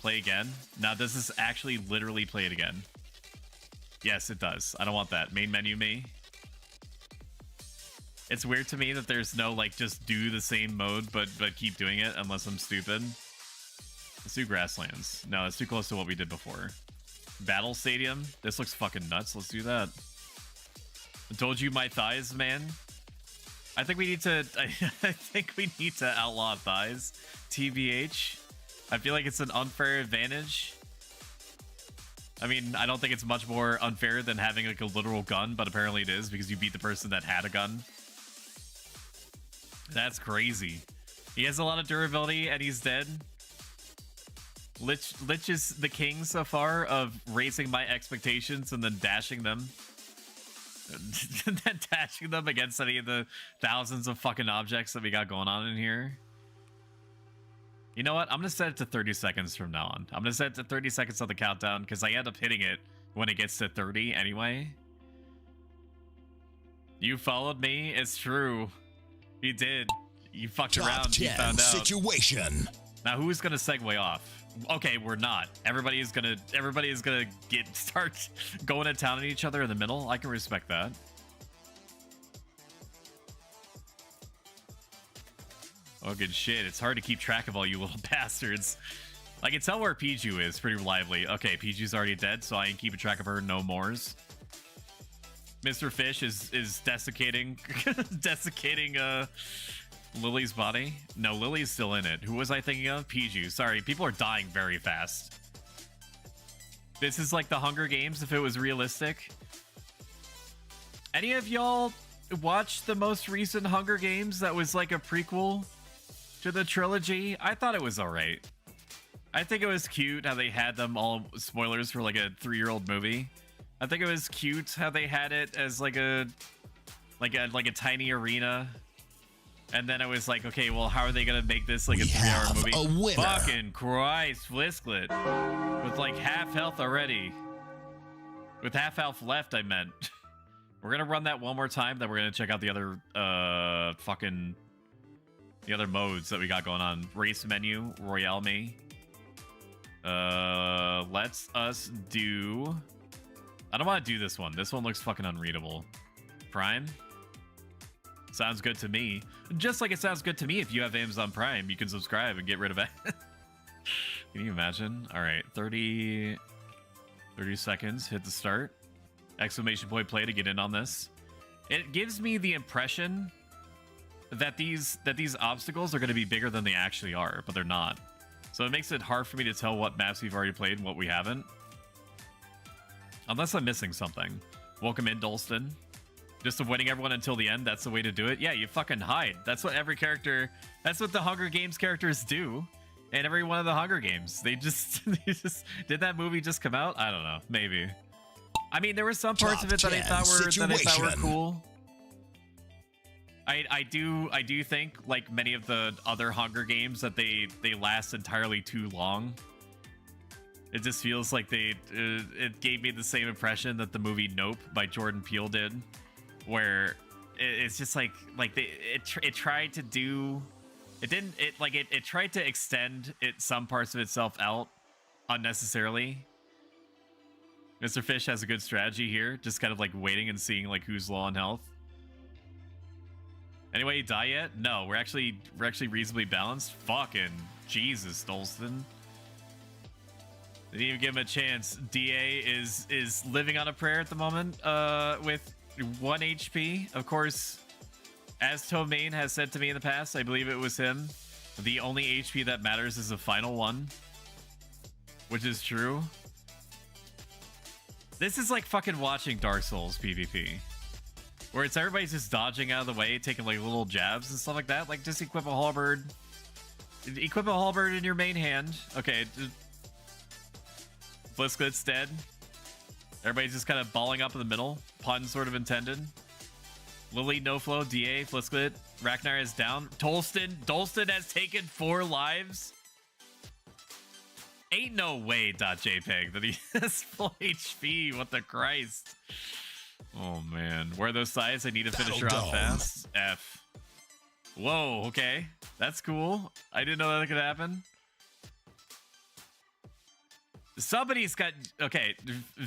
play again. Now does this actually literally play it again? Yes, it does. I don't want that. Main menu me. It's weird to me that there's no like just do the same mode but keep doing it unless I'm stupid. Let's do Grasslands. No, it's too close to what we did before. Battle Stadium. This looks fucking nuts. Let's do that. I told you my thighs, man. I think we need to I think we need to outlaw thighs. TBH. I feel like it's an unfair advantage. I mean, I don't think it's much more unfair than having like a literal gun, but apparently it is because you beat the person that had a gun. That's crazy. He has a lot of durability and he's dead. Lich is the king so far of raising my expectations and then dashing them. Then dashing them against any of the thousands of fucking objects that we got going on in here. You know what? I'm going to set it to 30 seconds from now on. I'm going to set it to 30 seconds on the countdown because I end up hitting it when it gets to 30 anyway. You followed me. It's true. You did. You fucked around. You found out. Situation. Now, who's going to segue off? Okay, we're not. Everybody is gonna start going to town on each other in the middle. I can respect that. Oh, good shit. It's hard to keep track of all you little bastards. I can tell where Piju is pretty lively. Okay, Piju's already dead, so I ain't keeping track of her no mores. Mr. Fish is desiccating Lily's body. No, Lily's still in it. Who was I thinking of? Piju. Sorry, people are dying very fast. This is like the Hunger Games if it was realistic. Any of y'all watched the most recent Hunger Games that was like a prequel to the trilogy? I thought it was alright. I think it was cute how they had them all, spoilers for like a 3-year-old movie. I think it was cute how they had it as like a tiny arena. And then I was like, okay, well, how are they gonna make this like a 3-hour movie? A winner. Fucking Christ, Flisklet. With like half health already. With half health left, I meant. We're gonna run that one more time, then we're gonna check out the other the other modes that we got going on. Race menu, Royale me. Let's us do. I don't want to do this one. This one looks fucking unreadable. Prime. Sounds good to me. Just like it sounds good to me if you have Amazon Prime, you can subscribe and get rid of it. Can you imagine? All right, 30 seconds. Hit the start. Exclamation point play to get in on this. it gives me the impression that these obstacles are going to be bigger than they actually are, but they're not. So it makes it hard for me to tell what maps we've already played and what we haven't. Unless I'm missing something. Welcome in, Dolston. Just avoiding everyone until the end, that's the way to do it? Yeah, you fucking hide. That's what every character... That's what the Hunger Games characters do. And every one of the Hunger Games. They just... Did that movie just come out? I don't know. Maybe. I mean, there were some parts of it that I thought were cool. I do think, like many of the other Hunger Games, that they last entirely too long. It just feels like it gave me the same impression that the movie Nope by Jordan Peele did, where it's just like it tried to do, it tried to extend some parts of itself out unnecessarily. Mr. Fish has a good strategy here, just kind of like waiting and seeing like who's low on health. Anyway, you die yet? No, we're actually reasonably balanced. Fucking Jesus, Dolston. Didn't even give him a chance. DA is living on a prayer at the moment, with 1 HP. Of course, as Tomaine has said to me in the past, I believe it was him, the only HP that matters is the final one. Which is true. This is like fucking watching Dark Souls PvP. Where it's everybody's just dodging out of the way, taking like little jabs and stuff like that. Like, just equip a halberd. Equip a halberd in your main hand. Okay. Blitzklit's dead. Everybody's just kind of balling up in the middle. Pun sort of intended. Lily, no flow, DA, Blitzklit. Ragnar is down. Dolston has taken 4 lives. Ain't no way, .jpg, that he has full HP. What the Christ. Oh, man. Where are those sides? I need to finish her off fast. F. Whoa, okay. That's cool. I didn't know that could happen. Somebody's got... Okay,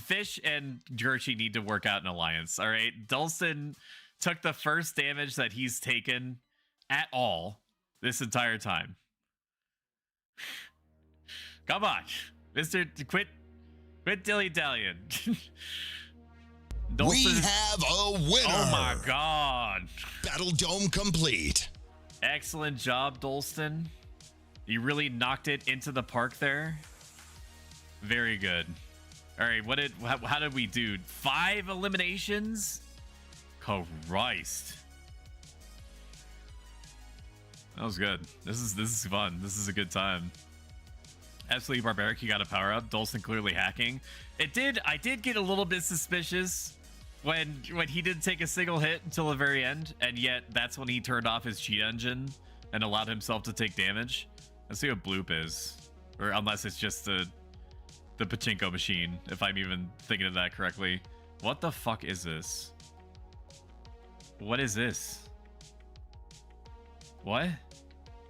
Fish and Gurchi need to work out an alliance, all right? Dolston took the first damage that he's taken at all this entire time. Come on. Mr. Quit dilly-dallying. We have a winner. Oh my god. Battle Dome complete. Excellent job, Dolston. You really knocked it into the park there. Very good. All right, how did we do? 5 eliminations? Christ. That was good. This is fun. This is a good time. Absolutely barbaric. He got a power up. Dolston clearly hacking. I did get a little bit suspicious when he didn't take a single hit until the very end, and yet that's when he turned off his cheat engine and allowed himself to take damage. Let's see what bloop is, or unless it's just the pachinko machine, if I'm even thinking of that correctly. What the fuck is this? What is this? What?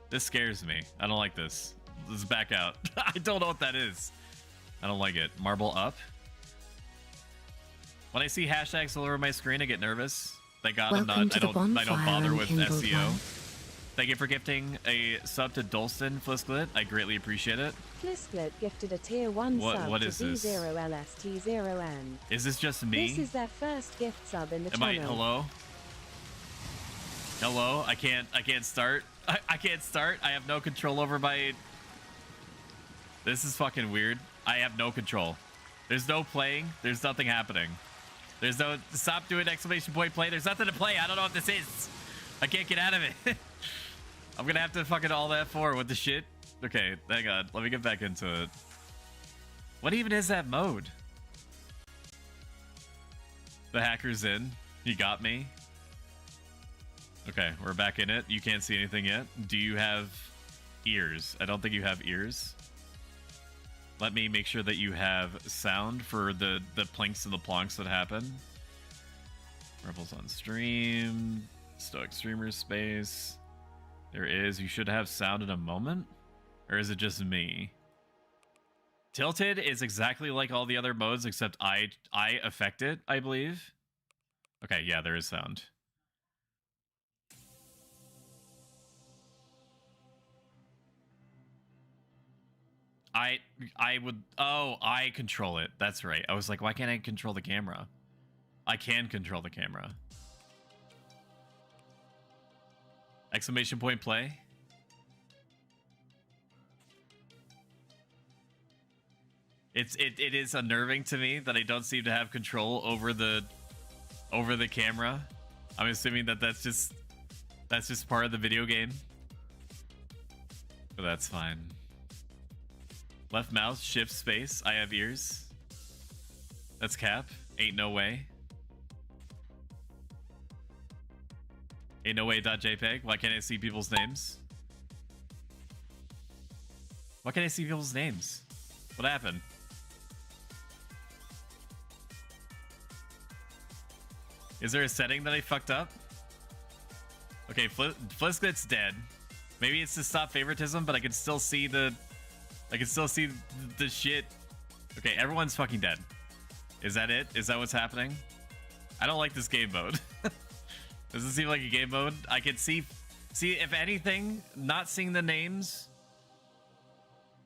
This scares me. I don't like this. Let's back out. I don't know what that is. I don't like it. Marble up. When I see hashtags all over my screen, I get nervous. Thank God I don't bother with SEO. Thank you for gifting a sub to Dolston, Flisklet. I greatly appreciate it. Flisklet gifted a tier 1 sub what is to this? V0LST0N. Is this just me? This is their first gift sub in the channel. Hello? Hello? I can't start. I can't start. I have no control over my... This is fucking weird. I have no control. There's no playing. There's nothing happening. There's no... Stop doing exclamation point play. There's nothing to play. I don't know what this is. I can't get out of it. I'm gonna have to fucking all that for what the shit. Okay, hang on. Let me get back into it. What even is that mode? The hacker's in. He got me. Okay, we're back in it. You can't see anything yet. Do you have ears? I don't think you have ears. Let me make sure that you have sound for the plinks and the plonks that happen. Rebels on stream. Stoic streamer space. There is. You should have sound in a moment. Or is it just me? Tilted is exactly like all the other modes, except I affect it, I believe. Okay, yeah, there is sound. I would... Oh, I control it. That's right. I was like, why can't I control the camera? I can control the camera. Exclamation point play. It is unnerving to me that I don't seem to have control over the camera. I'm assuming that that's just part of the video game. But that's fine. Left mouse, shift space. I have ears. That's cap. Ain't no way. Ain't no way.jpg. Why can't I see people's names? Why can't I see people's names? What happened? Is there a setting that I fucked up? Okay, Flisklet's dead. Maybe it's to stop favoritism, but I can still see the shit. Okay, everyone's fucking dead. Is that it? Is that what's happening? I don't like this game mode. Does it seem like a game mode? I can see if anything, not seeing the names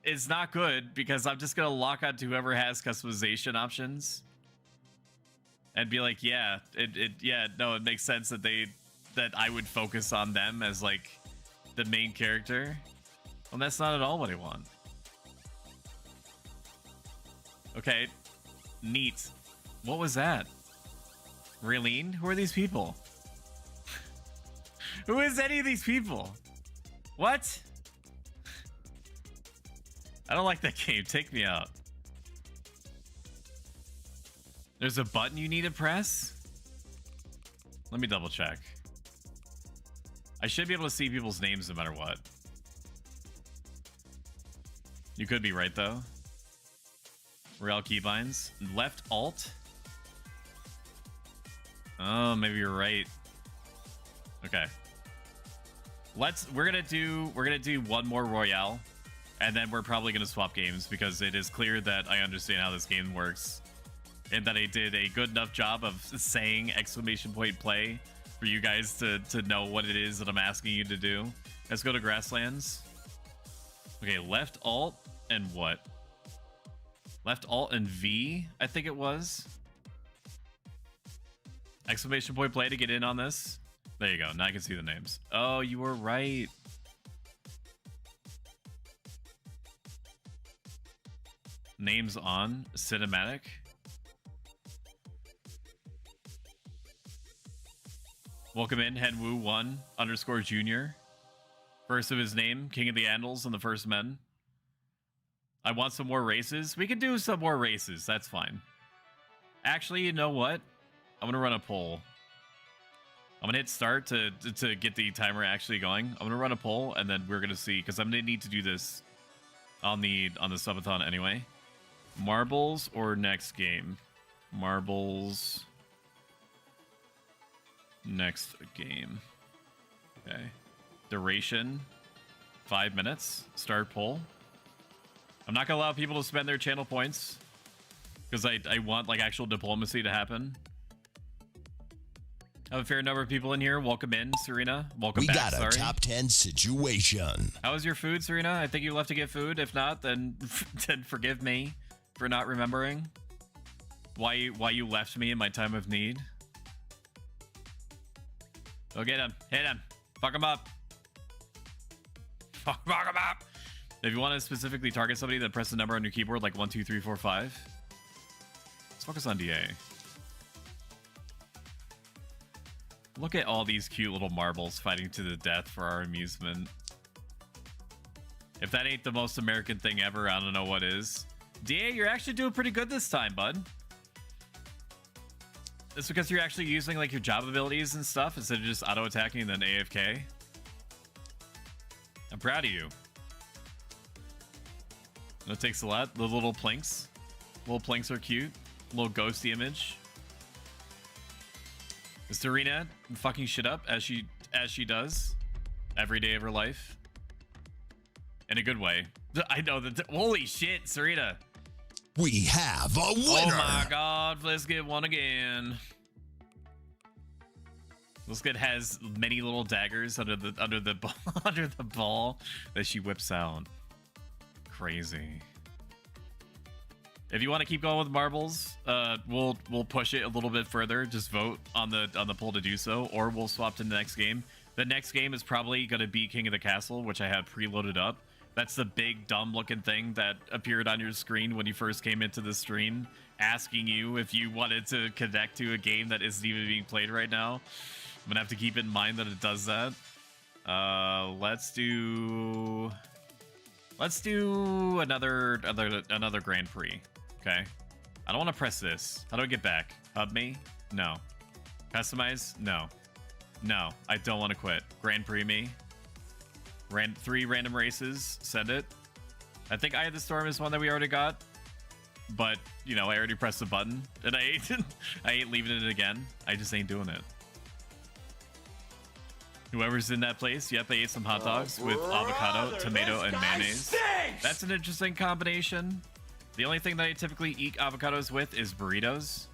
is not good because I'm just gonna lock on to whoever has customization options and be like, yeah, it makes sense that I would focus on them as like the main character. Well, that's not at all what I want. Okay, neat. What was that? Raylene? Who are these people? Who is any of these people? What? I don't like that game. Take me out. There's a button you need to press? Let me double check. I should be able to see people's names no matter what. You could be right, though. Real keybinds. Left alt? Oh, maybe you're right. Okay. We're gonna do one more Royale, and then we're probably gonna swap games because it is clear that I understand how this game works. And that I did a good enough job of saying exclamation point play for you guys to know what it is that I'm asking you to do. Let's go to Grasslands. Okay, left alt and what? Left alt and V, I think it was. Exclamation point play to get in on this. There you go. Now I can see the names. Oh, you were right. Names on cinematic. Welcome in, Henwu1 _ Junior. First of his name, King of the Andals and the First Men. I want some more races. We can do some more races. That's fine. Actually, you know what? I'm going to run a poll. I'm going to hit start to get the timer actually going. I'm going to run a poll, and then we're going to see, because I'm going to need to do this on the subathon anyway. Marbles or next game? Marbles... next game. Okay. Duration 5 minutes. Start poll. I'm not gonna allow people to spend their channel points because I want like actual diplomacy to happen. I have a fair number of people in here. Welcome in, Serena. Welcome back. We got a top 10 situation. How was your food, Serena? I think you left to get food. If not, then then forgive me for not remembering why you left me in my time of need. Go get him. Hit him. Fuck him up. Fuck him up. If you want to specifically target somebody, then press the number on your keyboard like 1, 2, 3, 4, 5. Let's focus on DA. Look at all these cute little marbles fighting to the death for our amusement. If that ain't the most American thing ever, I don't know what is. DA, you're actually doing pretty good this time, bud. It's because you're actually using like your job abilities and stuff instead of just auto attacking and then AFK. I'm proud of you. That takes a lot. The little plinks. Little plinks are cute. Little ghosty image. Is Serena fucking shit up as she does every day of her life? In a good way. I know that. Holy shit, Serena. We have a winner. Oh my god, let's get one again. Let's has many little daggers under the ball that she whips out. Crazy. If you want to keep going with marbles, we'll push it a little bit further. Just vote on the poll to do so, or we'll swap to the next game. The next game is probably going to be King of the Castle, which I have preloaded up. That's the big, dumb-looking thing that appeared on your screen when you first came into the stream, asking you if you wanted to connect to a game that isn't even being played right now. I'm going to have to keep in mind that it does that. Let's do another Grand Prix. Okay. I don't want to press this. How do I get back? Hub me? No. Customize? No. No, I don't want to quit. Grand Prix me. 3 random races. Send it. I think Eye of the Storm is one that we already got. But, you know, I already pressed the button. And I ain't leaving it again. I just ain't doing it. Whoever's in that place, yep, I ate some hot dogs with avocado, tomato, and mayonnaise. Stinks! That's an interesting combination. The only thing that I typically eat avocados with is burritos.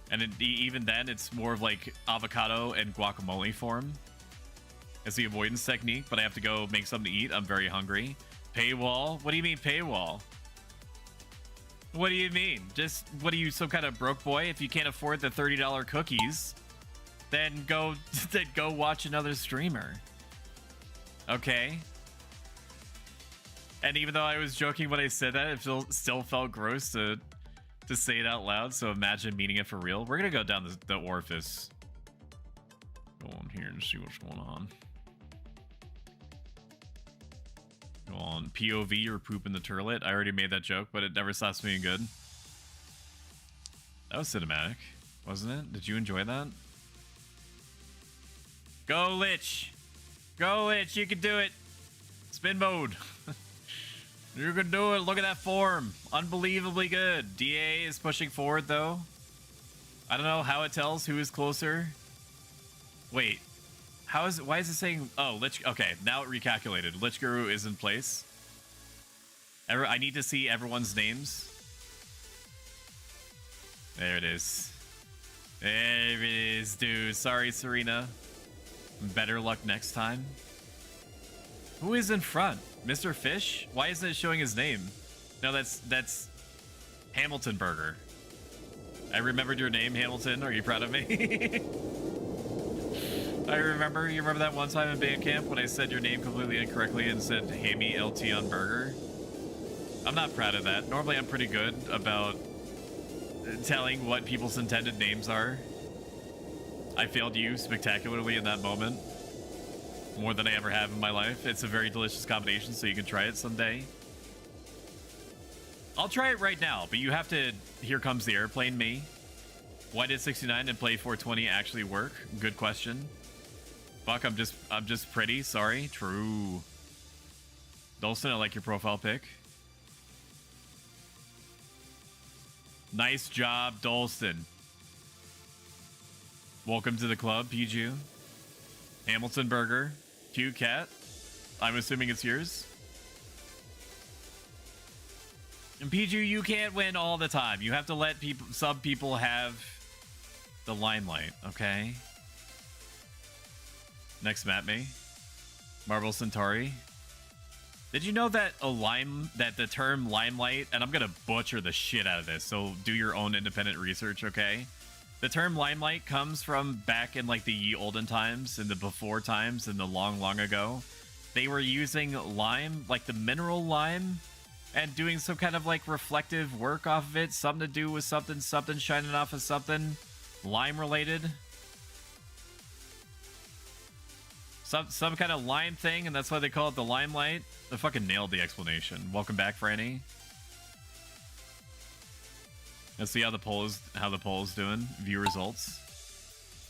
And even then, it's more of like avocado and guacamole form as the avoidance technique, but I have to go make something to eat. I'm very hungry. Paywall? What do you mean paywall? What do you mean? Just, what are you, some kind of broke boy? If you can't afford the $30 cookies, then go watch another streamer. Okay. And even though I was joking when I said that, it still felt gross to say it out loud, so imagine meaning it for real. We're gonna go down the orifice. Go on here and see what's going on. Go on, POV or poop in the turlet. I already made that joke, but it never stops being good. That was cinematic, wasn't it? Did you enjoy that? Go Lich! Go Lich, you can do it! Spin mode! You can do it. Look at that form. Unbelievably good. DA is pushing forward, though. I don't know how it tells who is closer. Wait. How is it? Why is it saying... Oh, Lich... Okay, now it recalculated. Lich Guru is in place. I need to see everyone's names. There it is. There it is, dude. Sorry, Serena. Better luck next time. Who is in front? Mr. Fish? Why isn't it showing his name? No, that's Hamilton Burger. I remembered your name, Hamilton. Are you proud of me? You remember that one time in band camp when I said your name completely incorrectly and said Hammy LT on Burger? I'm not proud of that. Normally I'm pretty good about telling what people's intended names are. I failed you spectacularly in that moment. More than I ever have in my life. It's a very delicious combination, so you can try it someday. I'll try it right now, but you have to... Here comes the airplane, me. Why did 69 and play 420 actually work? Good question. Fuck, I'm just pretty. Sorry. True. Dolson, I like your profile pic. Nice job, Dolston. Welcome to the club, PG. Hamilton Burger. Q Cat. I'm assuming it's yours. And PG, you can't win all the time. You have to let some people have the limelight, okay? Next map me. Marvel Centauri. Did you know that the term limelight, and I'm gonna butcher the shit out of this, so do your own independent research, okay? The term limelight comes from back in like the ye olden times, in the before times, in the long, long ago. They were using lime, like the mineral lime, and doing some kind of like reflective work off of it. Something to do with something shining off of something. Lime related. Some kind of lime thing, and that's why they call it the limelight. They fucking nailed the explanation. Welcome back, Franny. Let's see how the poll is doing. View results.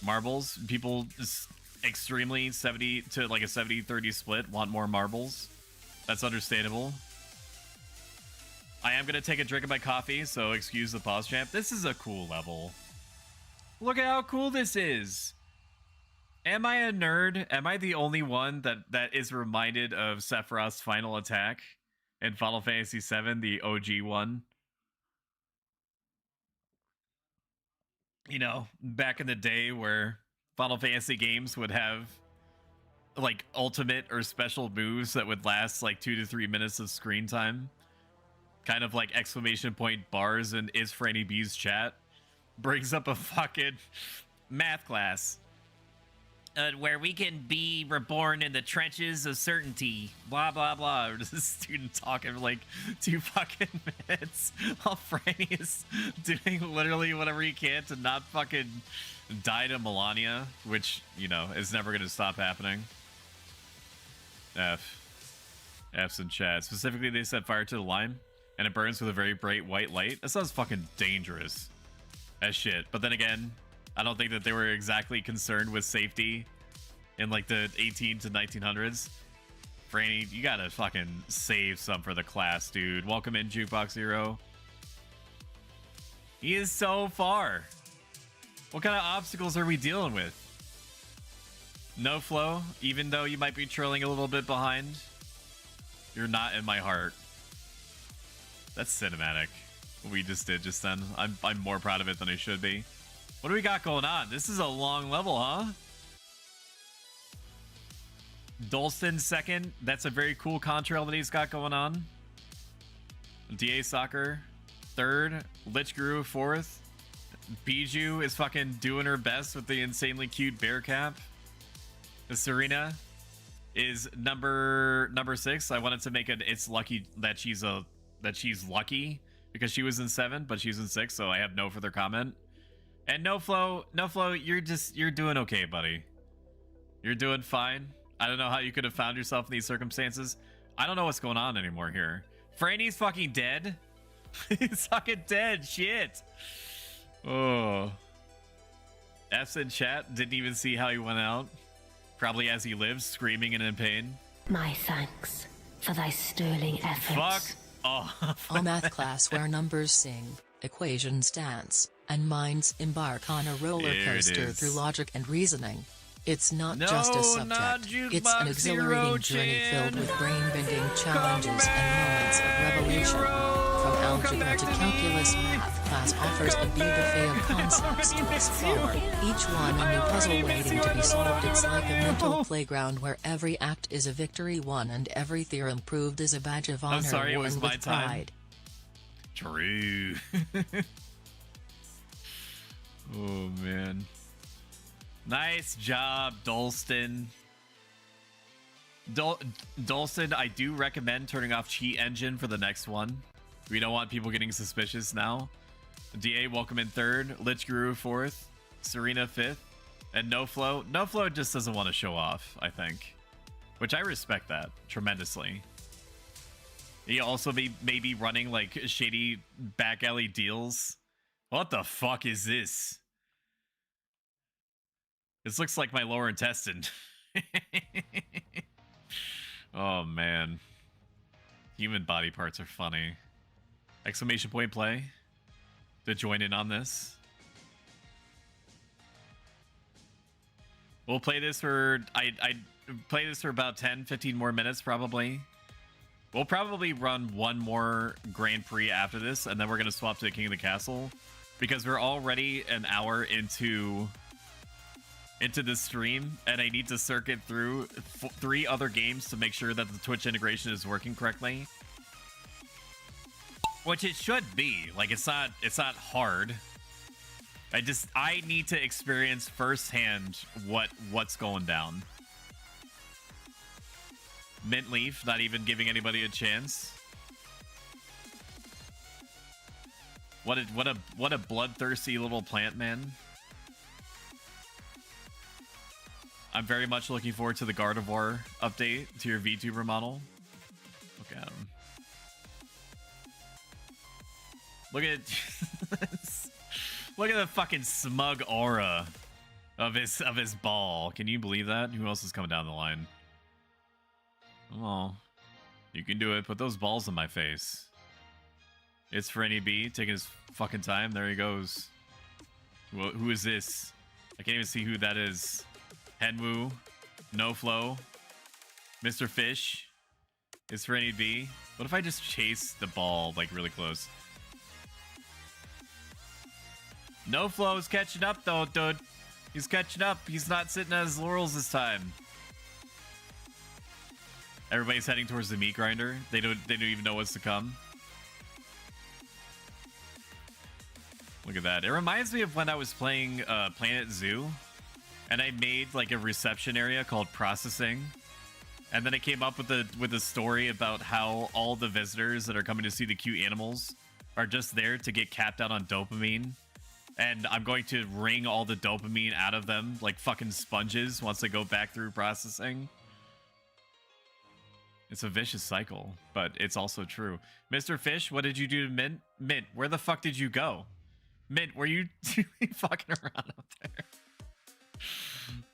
Marbles. People extremely 70 to like a 70-30 split want more marbles. That's understandable. I am gonna take a drink of my coffee, so excuse the pause champ. This is a cool level. Look at how cool this is. Am I a nerd? Am I the only one that is reminded of Sephiroth's final attack in Final Fantasy VII, the OG one? You know, back in the day where Final Fantasy games would have like ultimate or special moves that would last like 2 to 3 minutes of screen time. Kind of like exclamation point bars in Is Franny B's chat. Brings up a fucking math class. where we can be reborn in the trenches of certainty. Blah blah blah. This student talking for like 2 fucking minutes while Franny is doing literally whatever he can to not fucking die to Melania, which, you know, is never gonna stop happening. F's in chat. Specifically, they set fire to the lime, and it burns with a very bright white light. That sounds fucking dangerous as shit. But then again, I don't think that they were exactly concerned with safety in like the 18 to 1900s. Franny, you gotta fucking save some for the class, dude. Welcome in, Jukebox Hero. He is so far. What kind of obstacles are we dealing with? No flow, even though you might be trailing a little bit behind. You're not in my heart. That's cinematic. What we just did just then. I'm more proud of it than I should be. What do we got going on? This is a long level, huh? Dolston second. That's a very cool contrail that he's got going on. DA Soccer third. Lich Guru fourth. Bijou is fucking doing her best with the insanely cute bear cap. Serena is number 6. I wanted to make it it's lucky that she's lucky because she was in 7, but she's in 6, so I have no further comment. And no flow, you're doing okay, buddy. You're doing fine. I don't know how you could have found yourself in these circumstances. I don't know what's going on anymore here. Franny's fucking dead. He's fucking dead. Shit. Oh. F's in chat. Didn't even see how he went out. Probably as he lives, screaming and in pain. My thanks for thy sterling efforts. Fuck off. A math class where numbers sing, equations dance, and minds embark on a roller coaster through logic and reasoning. It's not just a subject, it's an exhilarating journey filled with brain-bending challenges and moments of revolution. From algebra to calculus, math class offers a bouquet of concepts to explore, each one a new puzzle waiting to be solved. It's like a mental playground where every act is a victory won and every theorem proved is a badge of honor worn with pride. True. Oh, man. Nice job, Dolston. Dolston, I do recommend turning off Cheat Engine for the next one. We don't want people getting suspicious now. DA, welcome in 3rd. Lich Guru 4th. Serena 5th. And No Flow. No Flow just doesn't want to show off, I think. Which I respect that tremendously. He also may be running like shady back alley deals. What the fuck is this? This looks like my lower intestine. Oh, man. Human body parts are funny. Exclamation point play to join in on this. We'll play this for... I'd play this for about 10-15 more minutes, probably. We'll probably run one more Grand Prix after this, and then we're going to swap to the King of the Castle. Because we're already an hour into the stream, and I need to circuit through 3 other games to make sure that the Twitch integration is working correctly. Which it should be. Like, it's not hard. I need to experience firsthand what's going down. Mint Leaf, not even giving anybody a chance. What a bloodthirsty little plant, man. I'm very much looking forward to the Gardevoir update to your VTuber model. Look at him. Look at look at the fucking smug aura of his ball. Can you believe that? Who else is coming down the line? Oh, you can do it. Put those balls in my face. It's Franny B taking his fucking time. There he goes. Who is this? I can't even see who that is. Henwu, No Flow, Mr. Fish. It's Franny B. What if I just chase the ball like really close? No Flow's catching up though, dude. He's catching up. He's not sitting on his laurels this time. Everybody's heading towards the meat grinder. They don't even know what's to come. Look at that. It reminds me of when I was playing Planet Zoo and I made like a reception area called processing. And then it came up with a story about how all the visitors that are coming to see the cute animals are just there to get capped out on dopamine. And I'm going to wring all the dopamine out of them like fucking sponges once they go back through processing. It's a vicious cycle, but it's also true. Mr. Fish, what did you do to Mint? Mint, where the fuck did you go? Mint, were you fucking around up there?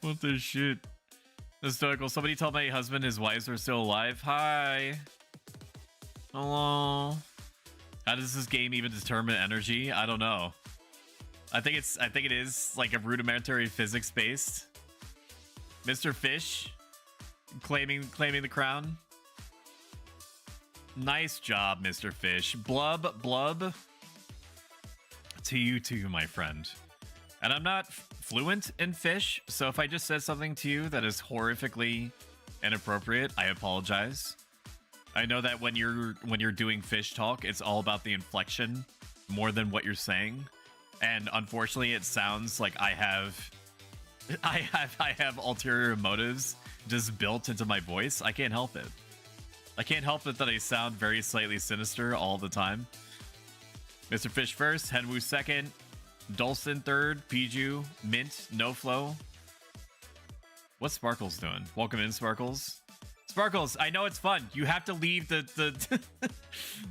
What the shit? Historical. Somebody told my husband his wives are still alive. Hi. Hello. How does this game even determine energy? I don't know. I think it is like a rudimentary physics based. Mr. Fish claiming the crown. Nice job, Mr. Fish. Blub, blub. To you too, my friend. And I'm not fluent in fish, so if I just said something to you that is horrifically inappropriate, I apologize. I know that when you're doing fish talk, it's all about the inflection more than what you're saying. And unfortunately, it sounds like I have ulterior motives just built into my voice. I can't help it. I can't help it that I sound very slightly sinister all the time. Mr. Fish first, Henwu second, Dulcin third, Piju, Mint, No Flow. What's Sparkles doing? Welcome in, Sparkles. Sparkles, I know it's fun. You have to leave the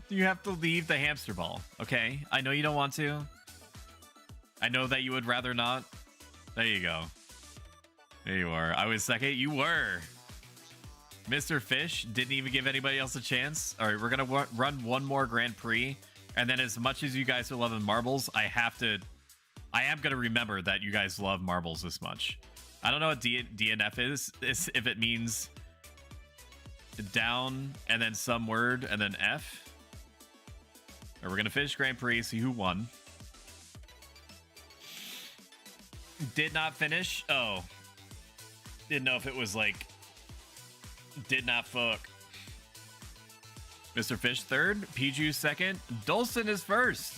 you have to leave the hamster ball, okay? I know you don't want to. I know that you would rather not. There you go. There you are. I was second. You were. Mr. Fish didn't even give anybody else a chance. All right, we're going to run one more Grand Prix. And then as much as you guys are loving marbles, I am going to remember that you guys love marbles this much. I don't know what DNF is if it means down and then some word and then F. Or we're going to finish Grand Prix, see who won. Did not finish. Oh. Didn't know if it was like did not fuck. Mr. Fish third, Piju second, Dulcin is first.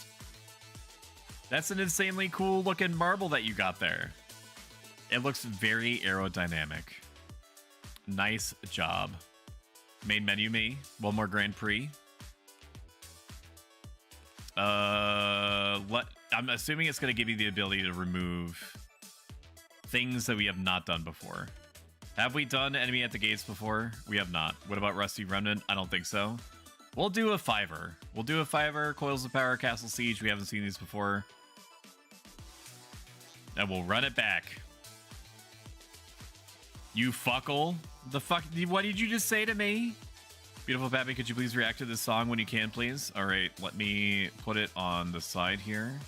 That's an insanely cool looking marble that you got there. It looks very aerodynamic. Nice job. Main menu me. One more Grand Prix. I'm assuming it's going to give you the ability to remove things that we have not done before. Have we done Enemy at the Gates before? We have not. What about Rusty Remnant? I don't think so. We'll do a 5er. We'll do a 5er. Coils of Power, Castle Siege. We haven't seen these before. And we'll run it back. You fuckle. The fuck? What did you just say to me? Beautiful Pappy, could you please react to this song when you can, please? All right, let me put it on the side here.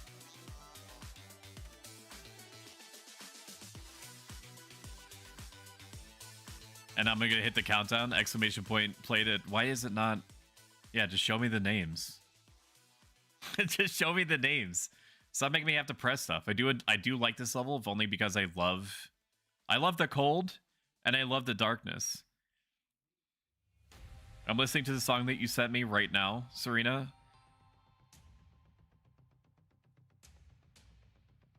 And I'm going to hit the countdown. Exclamation point. Played it. Why is it not? Yeah, just show me the names. Just show me the names. Stop making me have to press stuff. I do like this level, if only because I love the cold and I love the darkness. I'm listening to the song that you sent me right now, Serena.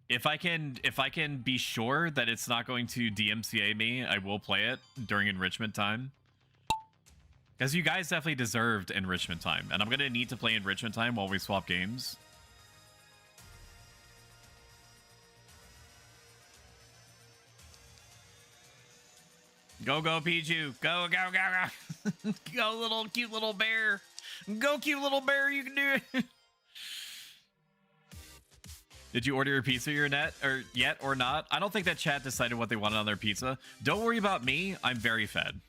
If I can be sure that it's not going to DMCA me, I will play it during enrichment time. Because you guys definitely deserved enrichment time. And I'm going to need to play enrichment time while we swap games. Go, go, Piju. Go, go, go, go. Go, little cute little bear. Go, cute little bear. You can do it. Did you order your pizza yet or not? I don't think that chat decided what they wanted on their pizza. Don't worry about me. I'm very fed.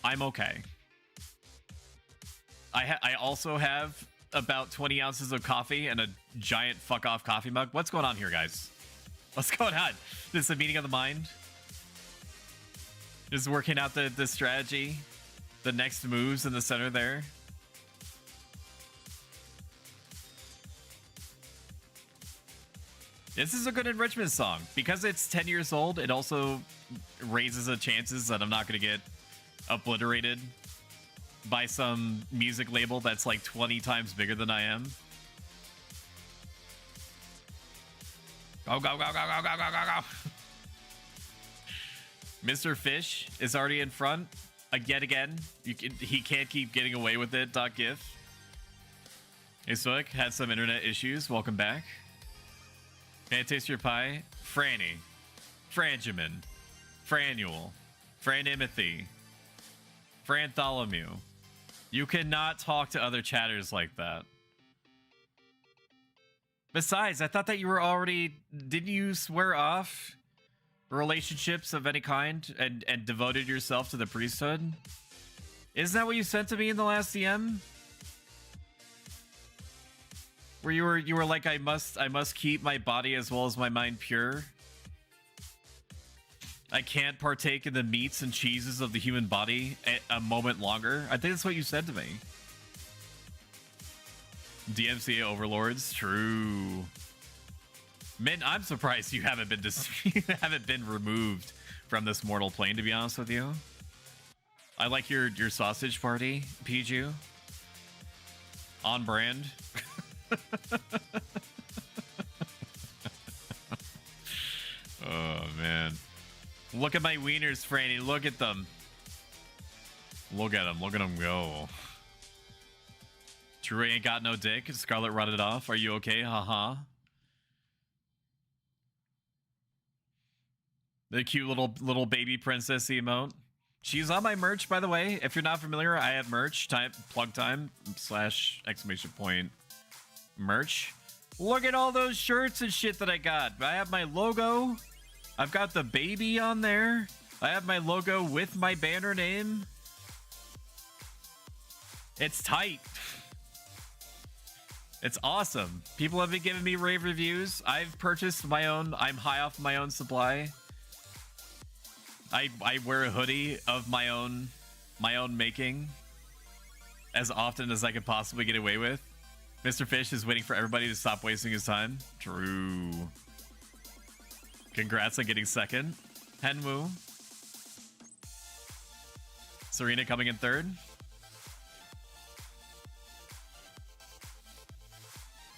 I'm okay. I also have about 20 ounces of coffee and a giant fuck off coffee mug. What's going on here, guys? What's going on? This is a meeting of the mind. Just working out the strategy, the next moves in the center there. This is a good enrichment song. Because it's 10 years old, it also raises the chances that I'm not going to get obliterated by some music label that's like 20 times bigger than I am. Go, go, go, go, go, go, go, go, go. Mr. Fish is already in front. Yet again. He can't keep getting away with it. .gif. Hey, Stoic, had some internet issues. Welcome back. Can I taste your pie? Franny. Franjamin. Franuel. Franimothy. Frantholomew. You cannot talk to other chatters like that. Besides, I thought that you were already... Didn't you swear off relationships of any kind and devoted yourself to the priesthood? Isn't that what you sent to me in the last DM? Where you were like, I must keep my body as well as my mind pure. I can't partake in the meats and cheeses of the human body a moment longer. I think that's what you said to me. DMCA overlords, true. Min, I'm surprised you haven't been you haven't been removed from this mortal plane. To be honest with you, I like your sausage party, Piju. On brand. Oh man. Look at my wieners, Franny. Look at them. Look at them. Look at them go. True ain't got no dick. Scarlet rotted off. Are you okay? Haha. The cute little baby princess emote. She's on my merch, by the way. If you're not familiar, I have merch. Plug time / merch. Look at all those shirts and shit that I got. I have my logo. I've got the baby on there. I have my logo with my banner name. It's tight. It's awesome. People have been giving me rave reviews. I've purchased my own. I'm high off my own supply. I wear a hoodie of my own making as often as I could possibly get away with. Mr. Fish is waiting for everybody to stop wasting his time. True. Congrats on getting second. Henwu. Serena coming in third.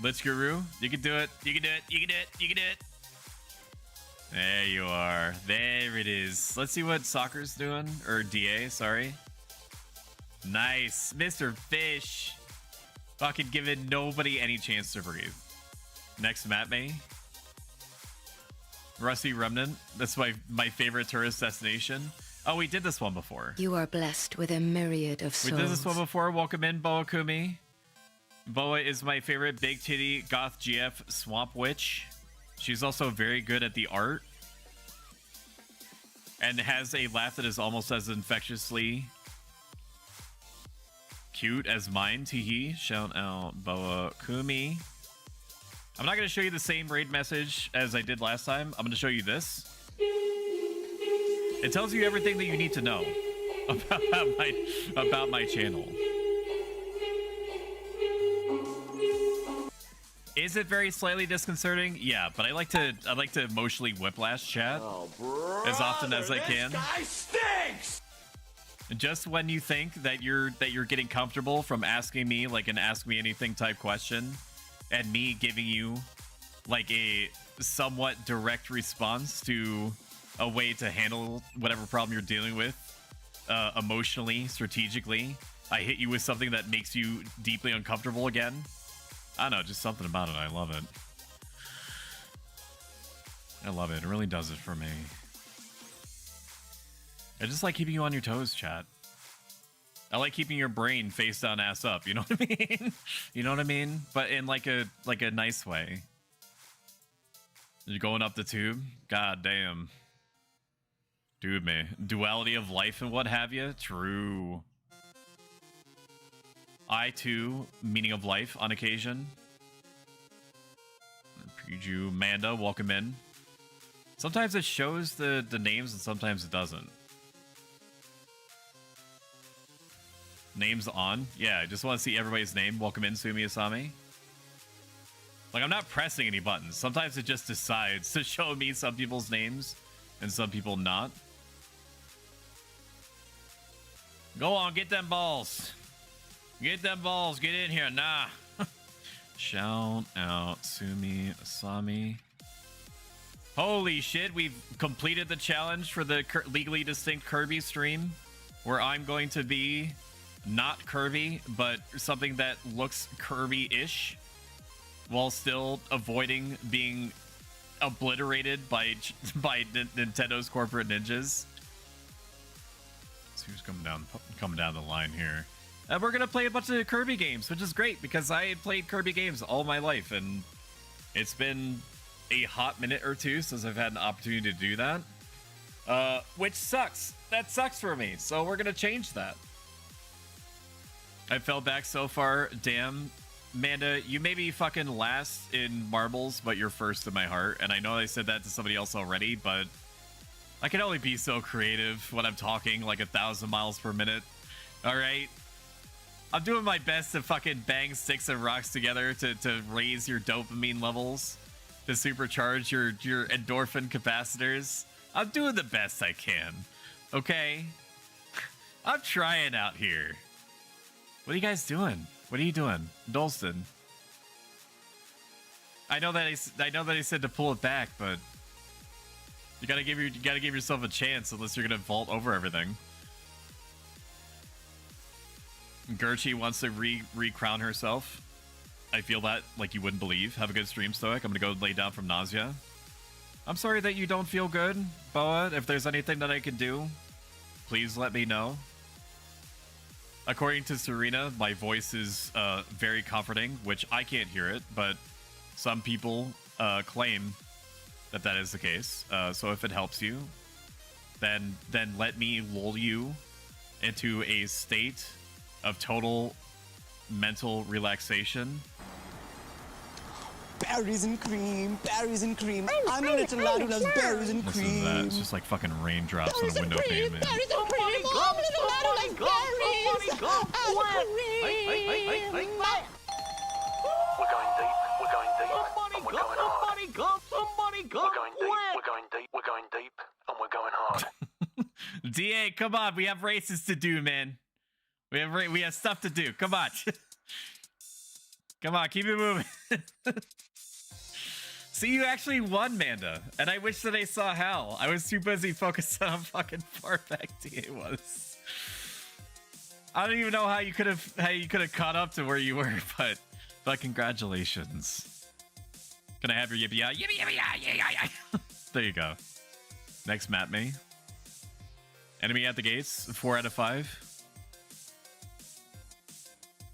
Lich Guru, you can do it. You can do it. You can do it. You can do it. There you are. There it is. Let's see what soccer's doing. Or DA, sorry. Nice. Mr. Fish. Fucking giving nobody any chance to breathe. Next, Matt May. Rusty Remnant. That's my favorite tourist destination. Oh, we did this one before. You are blessed with a myriad of souls. We did this one before. Welcome in, Boa Kumi. Boa is my favorite big titty goth GF swamp witch. She's also very good at the art. And has a laugh that is almost as infectiously cute as mine. Teehee. Shout out Boa Kumi. I'm not going to show you the same raid message as I did last time. I'm going to show you this. It tells you everything that you need to know about my channel. Is it very slightly disconcerting? Yeah, but I like to emotionally whiplash chat as often as I can. This guy stinks! Just when you think that you're getting comfortable from asking me like an ask me anything type question, and me giving you like a somewhat direct response to a way to handle whatever problem you're dealing with emotionally, strategically, I hit you with something that makes you deeply uncomfortable again. I don't know, just something about it. I love it. I love it. It really does it for me. I just like keeping you on your toes, chat. I like keeping your brain face down, ass up. You know what I mean? You know what I mean? But in like a nice way. You're going up the tube? God damn. Dude, man. Duality of life and what have you? True. I too, meaning of life on occasion. Preview Manda, welcome in. Sometimes it shows the names and sometimes it doesn't. Names on? Yeah, I just want to see everybody's name. Welcome in, Sumi Asami. Like, I'm not pressing any buttons. Sometimes it just decides to show me some people's names and some people not. Go on, get them balls. Get them balls. Get in here. Nah. Shout out Sumi Asami. Holy shit, we've completed the challenge for the legally distinct Kirby stream, where I'm going to be not Kirby, but something that looks Kirby-ish, while still avoiding being obliterated by Nintendo's corporate ninjas. Let's see who's coming down the line here. We're gonna play a bunch of Kirby games, which is great because I played Kirby games all my life, and it's been a hot minute or two since I've had an opportunity to do that, which sucks. That sucks for me, so we're gonna change that. I fell back so far. Damn, Amanda, you may be fucking last in marbles, but you're first in my heart. And I know I said that to somebody else already, but I can only be so creative when I'm talking like 1,000 miles per minute. All right, I'm doing my best to fucking bang sticks and rocks together to raise your dopamine levels, to supercharge your endorphin capacitors. I'm doing the best I can, okay? I'm trying out here. What are you guys doing? What are you doing, Dolston? I know that he said to pull it back, but you gotta give yourself a chance unless you're gonna vault over everything. Gertrude wants to re-crown herself. I feel that like you wouldn't believe. Have a good stream, Stoic. I'm gonna go lay down from nausea. I'm sorry that you don't feel good, Boa. If there's anything that I can do, please let me know. According to Serena, my voice is very comforting, which I can't hear it, but some people claim that that is the case. So if it helps you, then let me lull you into a state of total mental relaxation. Berries and cream, berries and cream. I'm a little lad who loves berries and cream. Listen to that. It's just like fucking raindrops on a window pane, man. Berries and cream. I'm a little lad who likes berries. We're going deep, we're going deep, and we're going hard. Somebody come We're going deep, we're going deep, we're going deep, and we're going hard. DA, come on. We have races to do, man. We have stuff to do. Come on. Come on, keep it moving. See, you actually won, Manda, and I wish that I saw how. I was too busy focused on how fucking far back DA was. I don't even know how you could have caught up to where you were, but congratulations. Can I have your yippee yippee yippee yeah. There you go. Next map me. Enemy at the gates. 4 out of 5.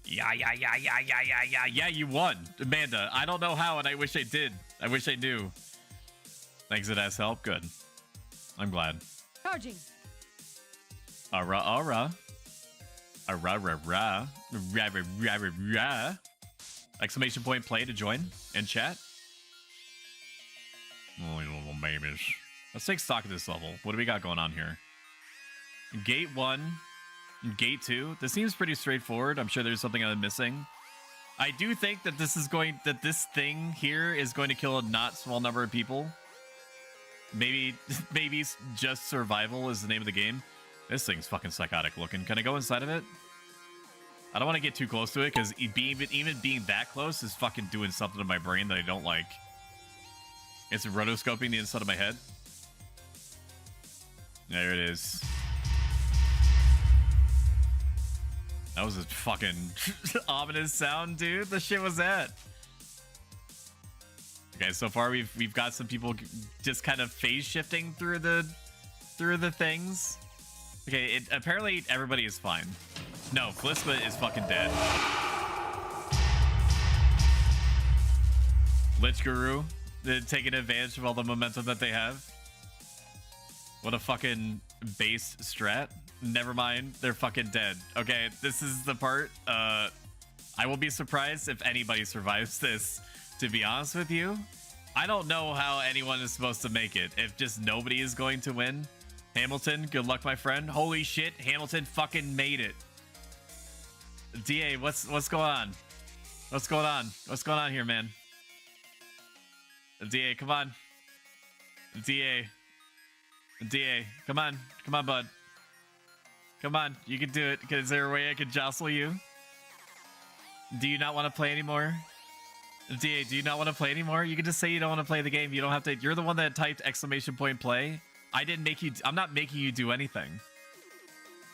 Yeah, you won, Amanda. I don't know how, and I wish I did. I wish I knew. Thanks, it has helped. Good. I'm glad. Charging. Ara. Exclamation point play to join in chat. Oh, you little babies. Let's take stock of this level. What do we got going on here? Gate 1. Gate 2. This seems pretty straightforward. I'm sure there's something I'm missing. I do think that this thing here is going to kill a not small number of people. Maybe just survival is the name of the game. This thing's fucking psychotic looking. Can I go inside of it? I don't want to get too close to it because even being that close is fucking doing something to my brain that I don't like. It's rotoscoping the inside of my head. There it is. That was a fucking ominous sound, dude. The shit was that. Okay, so far we've got some people just kind of phase shifting through the things. Okay, apparently everybody is fine. No, Flispa is fucking dead. Lich Guru, they're taking advantage of all the momentum that they have. What a fucking base strat. Never mind, they're fucking dead. Okay, this is the part. I will be surprised if anybody survives this, to be honest with you. I don't know how anyone is supposed to make it. If just nobody is going to win. Hamilton, good luck, my friend. Holy shit, Hamilton fucking made it. DA, what's going on? What's going on? What's going on here, man? DA, come on. DA, come on. Come on, bud. Come on, you can do it. Is there a way I can jostle you? Do you not want to play anymore? DA, do you not want to play anymore? You can just say you don't want to play the game. You don't have to. You're the one that typed !play. I didn't make you. I'm not making you do anything.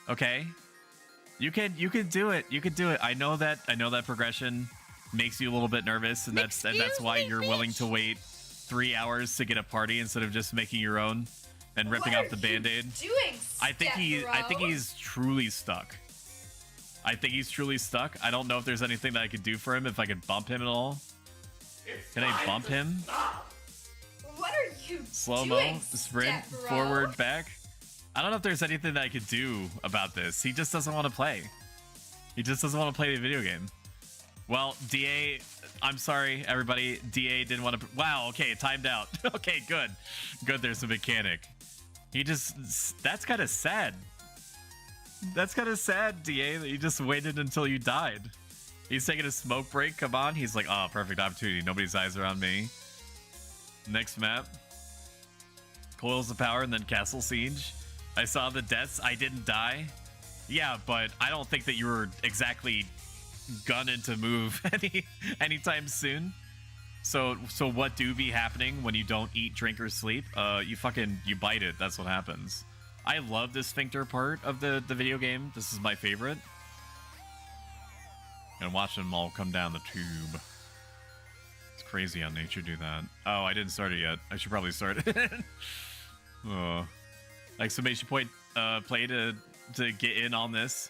Okay? You can do it. You can do it. I know that progression makes you a little bit nervous, and that's why you're willing to wait 3 hours to get a party instead of just making your own and ripping off the band-aid. I think he's truly stuck. I don't know if there's anything that I could do for him, if I could bump him at all. Can I bump him? What are you Slow-mo, sprint, forward, back. I don't know if there's anything that I could do about this. He just doesn't want to play. He just doesn't want to play the video game. Well, DA, I'm sorry, everybody. DA didn't want to... Wow, okay, it timed out. Okay, good. Good, there's a mechanic. He just... That's kind of sad. That's kind of sad, DA, that you just waited until you died. He's taking a smoke break. Come on. He's like, oh, perfect opportunity. Nobody's eyes are on me. Next map. Coils of Power and then Castle Siege. I saw the deaths. I didn't die. Yeah, but I don't think that you were exactly gunning to move anytime soon. So what do be happening when you don't eat, drink, or sleep? You bite it. That's what happens. I love the sphincter part of the video game. This is my favorite. And watching them all come down the tube. It's crazy how nature do that. Oh, I didn't start it yet. I should probably start it. Oh. Exclamation point play to get in on this.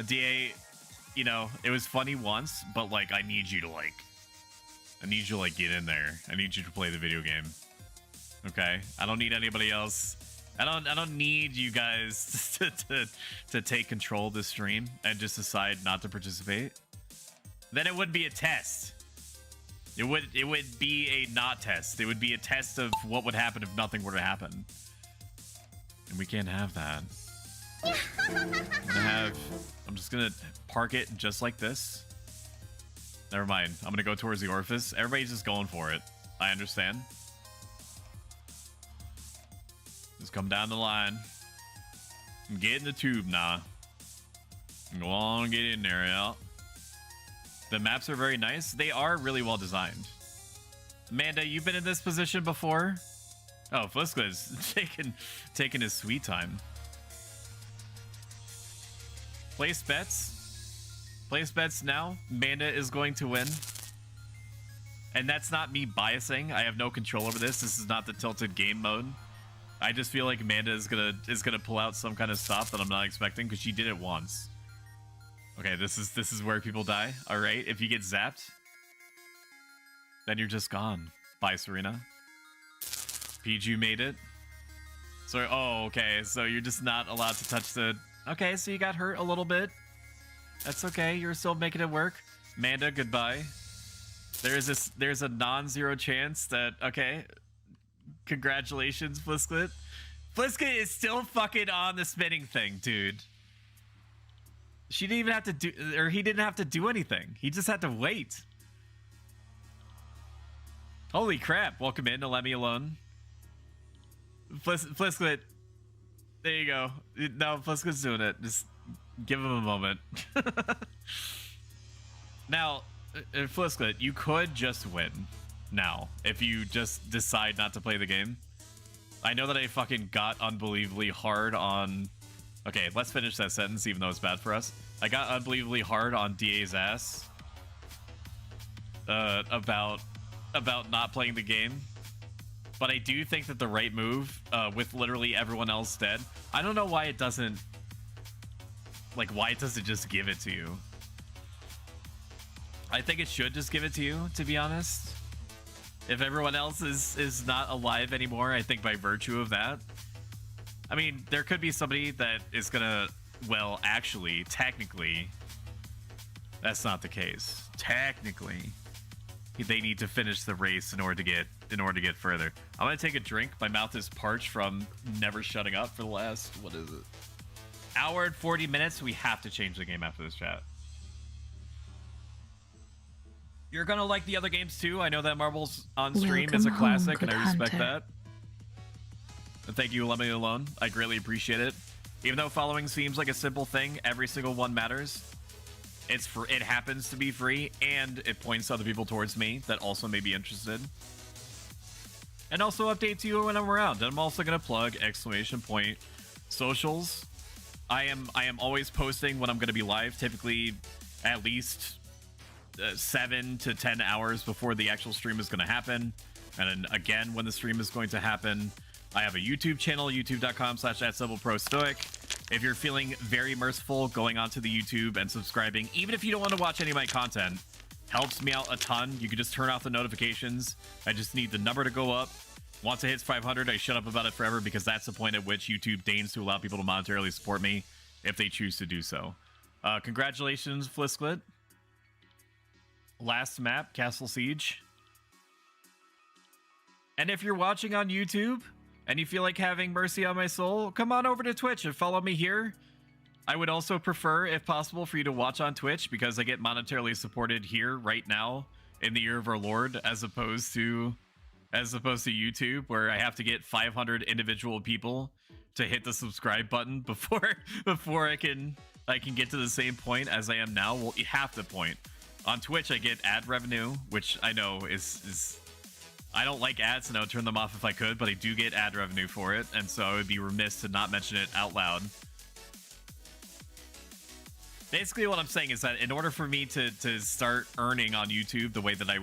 DA, you know, it was funny once, but like I need you to get in there. I need you to play the video game. Okay? I don't need anybody else. I don't need you guys to take control of this stream and just decide not to participate. Then it would be a test. It would be a not test. It would be a test of what would happen if nothing were to happen. And we can't have that. I'm just gonna park it just like this. Never mind. I'm gonna go towards the orifice. Everybody's just going for it. I understand. Just come down the line. Get in the tube now. Go on, get in there, yeah. The maps are very nice. They are really well designed. Amanda, you've been in this position before? Oh, Fliska is taking his sweet time. Place bets. Place bets now. Amanda is going to win. And that's not me biasing. I have no control over this. This is not the tilted game mode. I just feel like Amanda is gonna pull out some kind of stop that I'm not expecting because she did it once. Okay, this is where people die. All right, if you get zapped, then you're just gone. Bye, Serena. PG made it. So, oh, okay. So you're just not allowed to touch the... Okay, so you got hurt a little bit. That's okay. You're still making it work. Amanda, goodbye. There's a non-zero chance that... Okay. Congratulations, Flisklet. Flisklet is still fucking on the spinning thing, dude. She didn't even have to do... Or he didn't have to do anything. He just had to wait. Holy crap. Welcome in to Let Me Alone. Flisklet. There you go. No, Flisklet's doing it. Just give him a moment. Now, Flisklet, you could just win now if you just decide not to play the game. I know that I fucking got unbelievably hard on... Okay, let's finish that sentence even though it's bad for us. I got unbelievably hard on DA's ass about not playing the game. But I do think that the right move, with literally everyone else dead, I don't know why it doesn't... Like, why it doesn't just give it to you. I think it should just give it to you, to be honest. If everyone else is not alive anymore, I think by virtue of that. I mean, there could be somebody that is gonna... Well, actually, technically, that's not the case. Technically, they need to finish the race in order to get further. I'm gonna take a drink. My mouth is parched from never shutting up for the last, what is it? Hour and 40 minutes. We have to change the game after this chat. You're gonna like the other games too. I know that Marbles on stream is a classic, and I respect that. And thank you, Let Me Alone. I greatly appreciate it. Even though following seems like a simple thing, every single one matters. It happens to be free, and it points other people towards me that also may be interested. And also updates you when I'm around. And I'm also gonna plug ! Socials. I am always posting when I'm gonna be live, typically at least 7 to 10 hours before the actual stream is gonna happen. And then again when the stream is going to happen. I have a YouTube channel, youtube.com/@SimpleProStoic. If you're feeling very merciful, going onto the YouTube and subscribing, even if you don't want to watch any of my content, helps me out a ton. You can just turn off the notifications. I just need the number to go up. Once it hits 500, I shut up about it forever because that's the point at which YouTube deigns to allow people to monetarily support me if they choose to do so. Congratulations, Flisklet. Last map, Castle Siege. And if you're watching on YouTube and you feel like having mercy on my soul, come on over to Twitch and follow me here. I would also prefer, if possible, for you to watch on Twitch because I get monetarily supported here right now in the year of our Lord, as opposed to YouTube, where I have to get 500 individual people to hit the subscribe button before I can get to the same point as I am now. Well, half the point. On Twitch, I get ad revenue, which I know is I don't like ads, and I would turn them off if I could, but I do get ad revenue for it, and so I would be remiss to not mention it out loud. Basically, what I'm saying is that in order for me to start earning on YouTube the way that I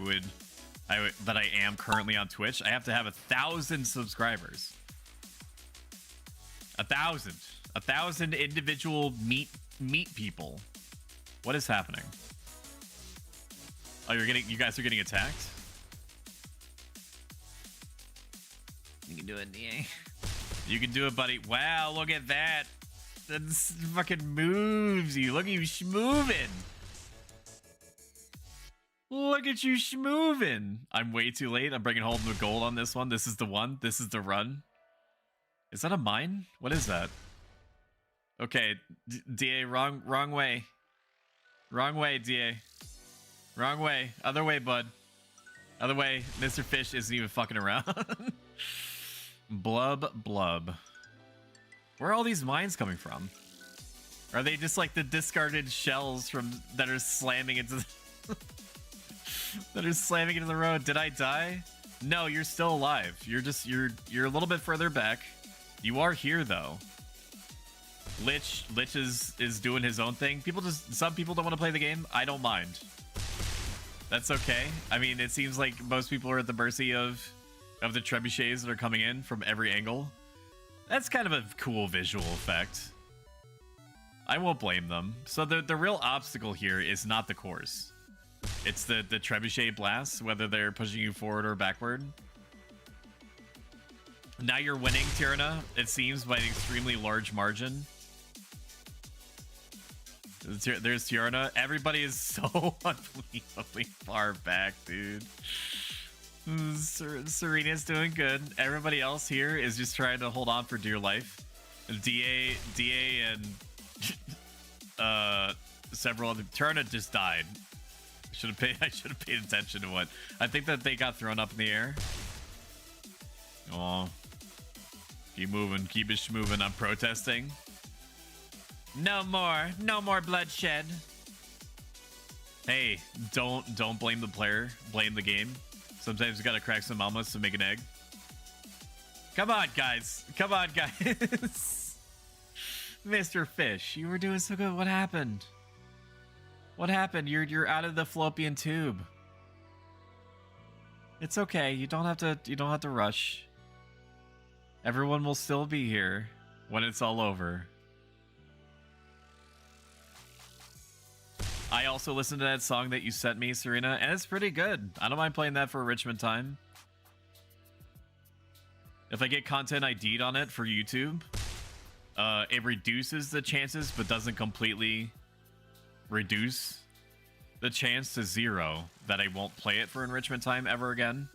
am currently on Twitch, I have to have 1,000 subscribers. 1,000 individual meat people. What is happening? Oh, you guys are getting attacked? You can do it, DA. You can do it, buddy. Wow, look at that. That's fucking moves you. Look at you schmoovin'. Look at you schmoovin'. I'm way too late. I'm bringing home the gold on this one. This is the one. This is the run. Is that a mine? What is that? Okay, DA, wrong way. Wrong way, DA. Wrong way. Other way, bud. Other way. Mr. Fish isn't even fucking around. Blub. Where are all these mines coming from? Are they just like the discarded shells that are slamming into the the road? Did I die? No, you're still alive. You're a little bit further back. You are here though. Lich is doing his own thing. Some people don't want to play the game. I don't mind. That's okay. I mean, it seems like most people are at the mercy of the trebuchets that are coming in from every angle. That's kind of a cool visual effect. I won't blame them. So the real obstacle here is not the course. It's the trebuchet blasts, whether they're pushing you forward or backward. Now you're winning, Tyrna, it seems, by an extremely large margin. There's Tyrna. Everybody is so unbelievably far back, dude. Serena's doing good. Everybody else here is just trying to hold on for dear life. DA and several other. Tyrna just died. I should have paid attention to what. I think that they got thrown up in the air. Oh, keep moving, keep it moving. I'm protesting. No more bloodshed. Hey, don't blame the player, blame the game. Sometimes you gotta crack some omelets to make an egg. Come on, guys. Mr. Fish, you were doing so good. What happened? You're out of the fallopian tube. It's okay. You don't have to rush. Everyone will still be here when it's all over. I also listened to that song that you sent me, Serena, and it's pretty good. I don't mind playing that for enrichment time. If I get content ID'd on it for YouTube, it reduces the chances, but doesn't completely reduce the chance to 0 that I won't play it for enrichment time ever again.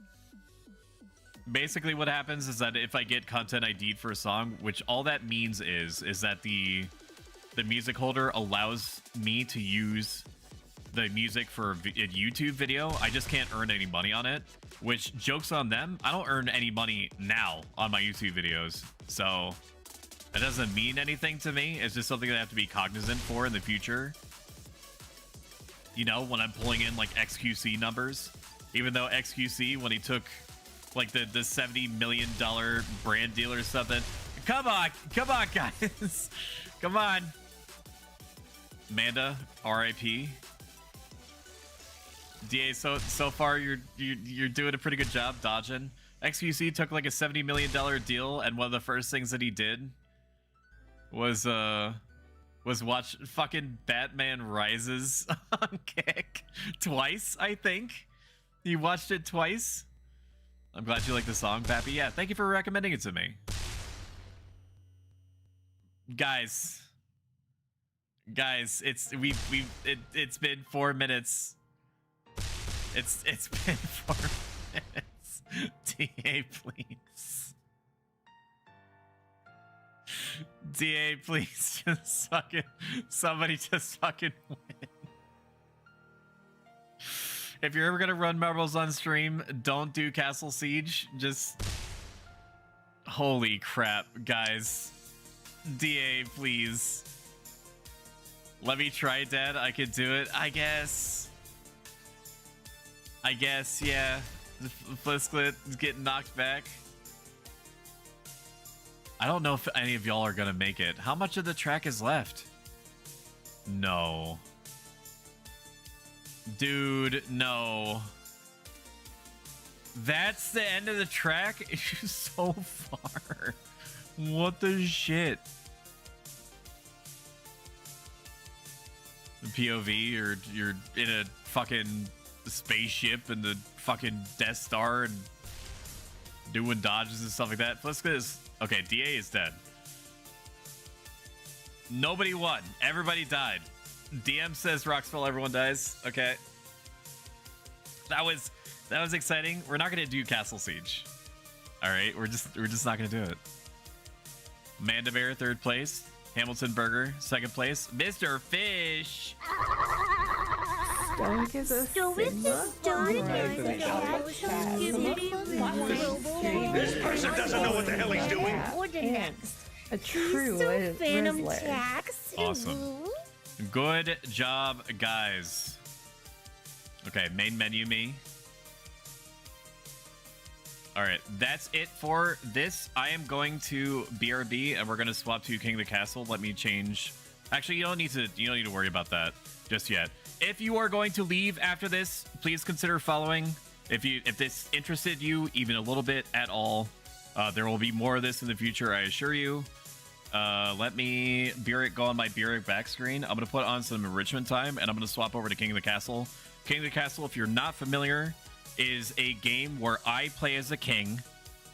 Basically what happens is that if I get content ID'd for a song, which all that means is that the music holder allows me to use the music for a YouTube video. I just can't earn any money on it, which, joke's on them, I don't earn any money now on my YouTube videos. So it doesn't mean anything to me. It's just something that I have to be cognizant for in the future. You know, when I'm pulling in like XQC numbers, even though XQC, when he took like the $70 million brand deal or something. Come on, guys. Come on. Amanda, RIP. DA, so far you're doing a pretty good job dodging. XQC took like a $70 million deal, and one of the first things that he did was watch fucking Batman Rises on Kick twice, I think. He watched it twice. I'm glad you like the song, Pappy. Yeah, thank you for recommending it to me. Guys, it's been 4 minutes. It's been 4 minutes. DA, please. DA, please just fucking somebody just fucking win. If you're ever gonna run marbles on stream, don't do Castle Siege. Just holy crap, guys. DA, please. Let me try, Dad. I could do it. I guess, yeah. The Flisklet is getting knocked back. I don't know if any of y'all are gonna make it. How much of the track is left? No. Dude, no. That's the end of the track? It's so far. What the shit? The POV, you're in a fucking spaceship in the fucking Death Star and doing dodges and stuff like that. Fliska is... Okay, DA is dead. Nobody won. Everybody died. DM says Roxville, everyone dies. Okay. That was exciting. We're not gonna do Castle Siege. Alright, we're just not gonna do it. Amanda Bear, 3rd place. Hamilton Burger, 2nd place. Mr. Fish. Stoic is a This person doesn't know what the hell he's doing. a true Phantom Rizzler. Jax. Awesome. Good job, guys. Okay, main menu me. All right, that's it for this. I am going to BRB, and we're going to swap to King of the Castle. Let me change. Actually, you don't need to worry about that just yet. If you are going to leave after this, please consider following. If this interested you even a little bit at all, there will be more of this in the future, I assure you. Let me go on my Burek back screen. I'm going to put on some enrichment time, and I'm going to swap over to King of the Castle. King of the Castle, if you're not familiar, is a game where I play as a king,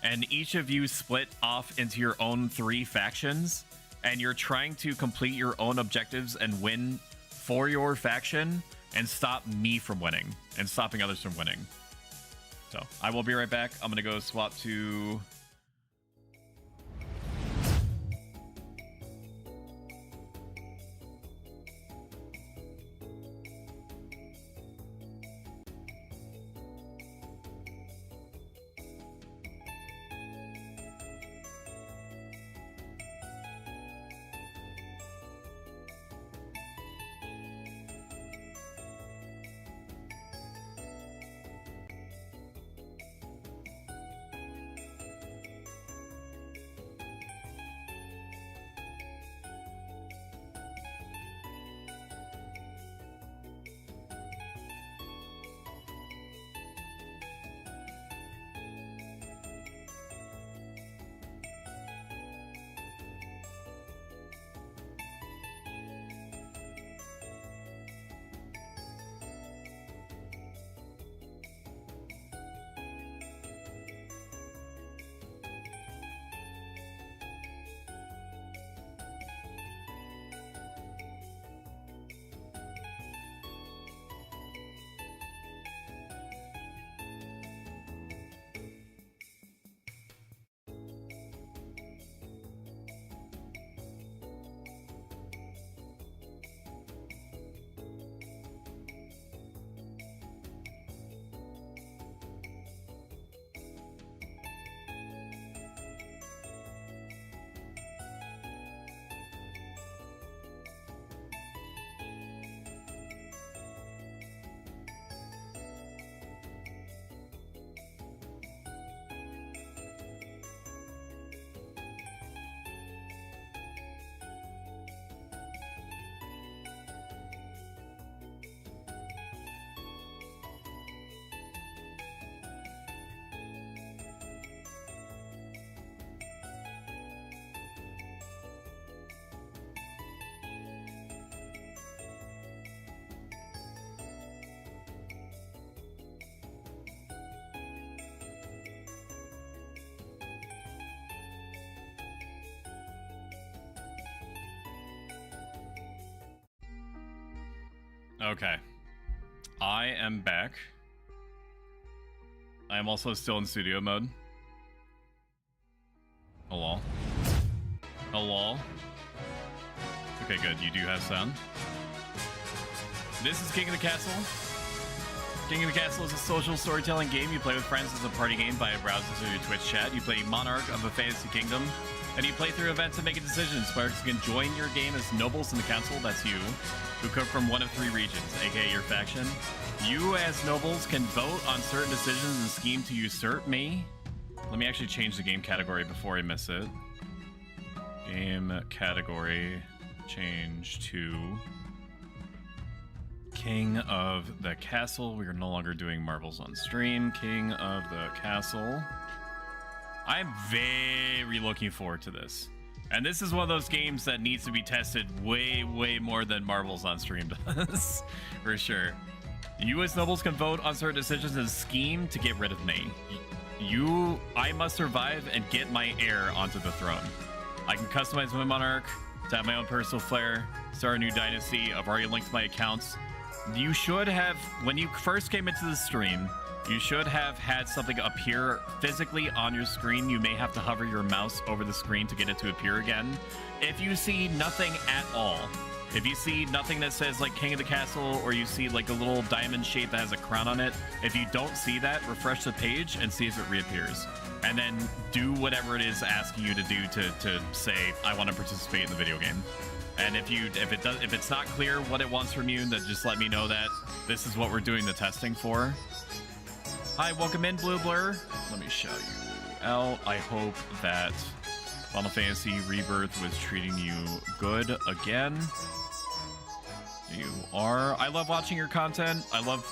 and each of you split off into your own 3 factions, and you're trying to complete your own objectives and win for your faction and stop me from winning and stopping others from winning. So I will be right back. I'm going to go swap to... Okay. I am back. I am also still in studio mode. Hello. Hello. Okay, good. You do have sound. This is King of the Castle. King of the Castle is a social storytelling game you play with friends as a party game via browsers through your Twitch chat. You play Monarch of a fantasy kingdom, and you play through events and make decisions. Players can join your game as nobles in the council, that's you, who come from one of 3 regions, aka your faction. You, as nobles, can vote on certain decisions and scheme to usurp me. Let me actually change the game category before I miss it. Game category, change to King of the Castle. We are no longer doing marbles on stream. King of the Castle. I'm very looking forward to this. And this is one of those games that needs to be tested way, way more than marbles on stream does. For sure. You as nobles can vote on certain decisions and scheme to get rid of me. I must survive and get my heir onto the throne. I can customize my monarch to have my own personal flair, start a new dynasty. I've already linked my accounts. You should have, when you first came into the stream, you should have had something appear physically on your screen. You may have to hover your mouse over the screen to get it to appear again. If you see nothing at all, if you see nothing that says like King of the Castle, or you see like a little diamond shape that has a crown on it, if you don't see that, refresh the page and see if it reappears. And then do whatever it is asking you to do to say, I want to participate in the video game. And if it's not clear what it wants from you, then just let me know that this is what we're doing the testing for. Hi, welcome in, Blue Blur. Let me shout you out. I hope that Final Fantasy Rebirth was treating you good again. You are. I love watching your content. I love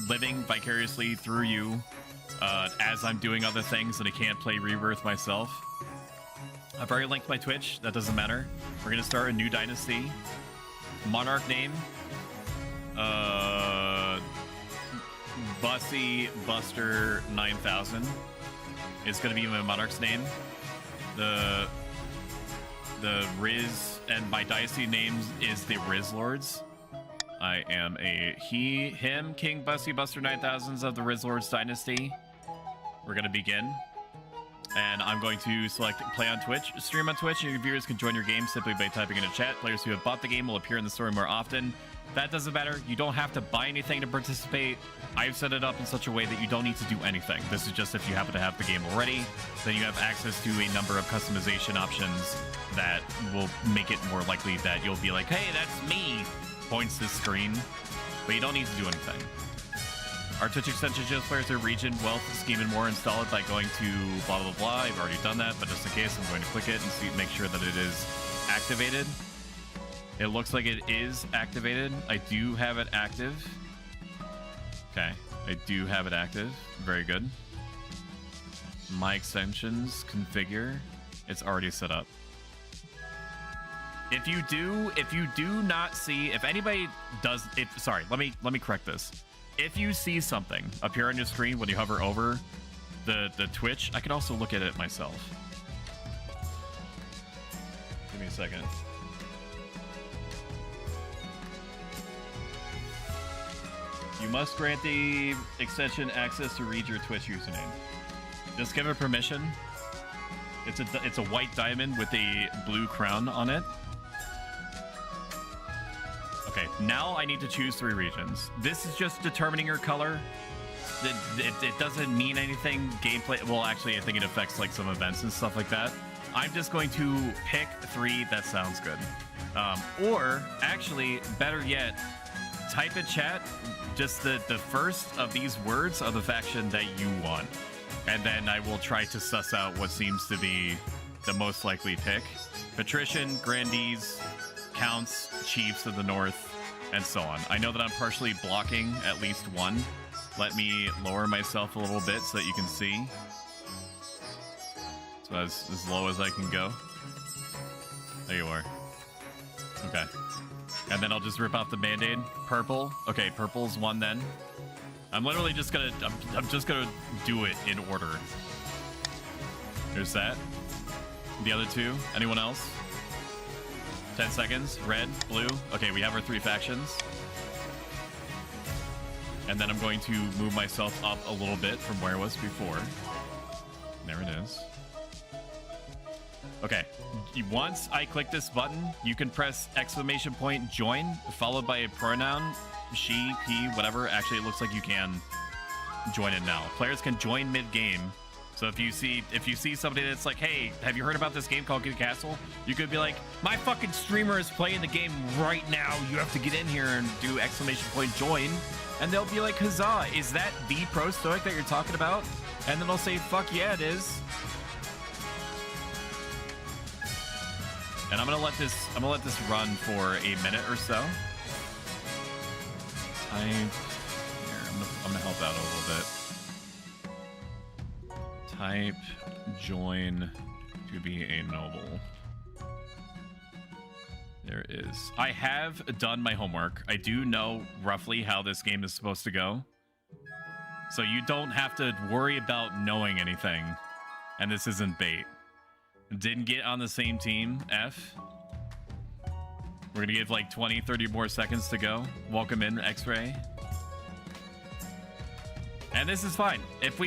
living vicariously through you as I'm doing other things and I can't play Rebirth myself. I've already linked my Twitch. That doesn't matter. We're gonna start a new dynasty. Monarch name. Bussy Buster 9000 is gonna be my monarch's name. The Riz, and my dynasty name is the Riz Lords. I am a him, King Bussy Buster 9000s of the Riz Lords dynasty. We're gonna begin. And I'm going to select play on Twitch, stream on Twitch, and your viewers can join your game simply by typing in a chat. Players who have bought the game will appear in the story more often. That doesn't matter. You don't have to buy anything to participate. I've set it up in such a way that you don't need to do anything. This is just if you happen to have the game already, then you have access to a number of customization options that will make it more likely that you'll be like, hey, that's me, points to the screen. But you don't need to do anything. Our Twitch extension shows players their region, wealth, scheme, and more. Install it by going to blah, blah, blah. I've already done that, but just in case, I'm going to click it and make sure that it is activated. It looks like it is activated. I do have it active. Okay, I do have it active. Very good. My extensions, configure. It's already set up. If you do not see, if anybody does, sorry, let me correct this. If you see something appear on your screen when you hover over the Twitch, I can also look at it myself. Give me a second. You must grant the extension access to read your Twitch username. Just give it permission. It's a white diamond with a blue crown on it. Okay, now I need to choose 3 regions. This is just determining your color. It doesn't mean anything gameplay. Well, actually, I think it affects like some events and stuff like that. I'm just going to pick 3 that sounds good. Or actually, better yet, type in chat just the first of these words of the faction that you want. And then I will try to suss out what seems to be the most likely pick. Patrician, Grandees, Counts, Chiefs of the North, and so on. I know that I'm partially blocking at least one. Let me lower myself a little bit so that you can see. So as low as I can go. There you are. Okay. And then I'll just rip out the Band-Aid. Purple. Okay, purple's one then. I'm literally just gonna, I'm just gonna do it in order. There's that. The other 2. Anyone else? 10 seconds. Red, blue. Okay, we have our 3 factions. And then I'm going to move myself up a little bit from where I was before. There it is. Okay, once I click this button, you can press / join, followed by a pronoun, she, he, whatever. Actually, it looks like you can join it now. Players can join mid-game. So if you see somebody that's like, hey, have you heard about this game called Get Castle? You could be like, my fucking streamer is playing the game right now. You have to get in here and do / join. And they'll be like, huzzah, is that the pro stoic that you're talking about? And then they'll say, fuck yeah, it is. And I'm gonna let this run for a minute or so. I'm gonna help out a little bit. Type join to be a noble. There is. I have done my homework. I do know roughly how this game is supposed to go. So you don't have to worry about knowing anything. And this isn't bait. Didn't get on the same team, F. We're gonna give like 20, 30 more seconds to go. Welcome in, X-Ray. And this is fine. If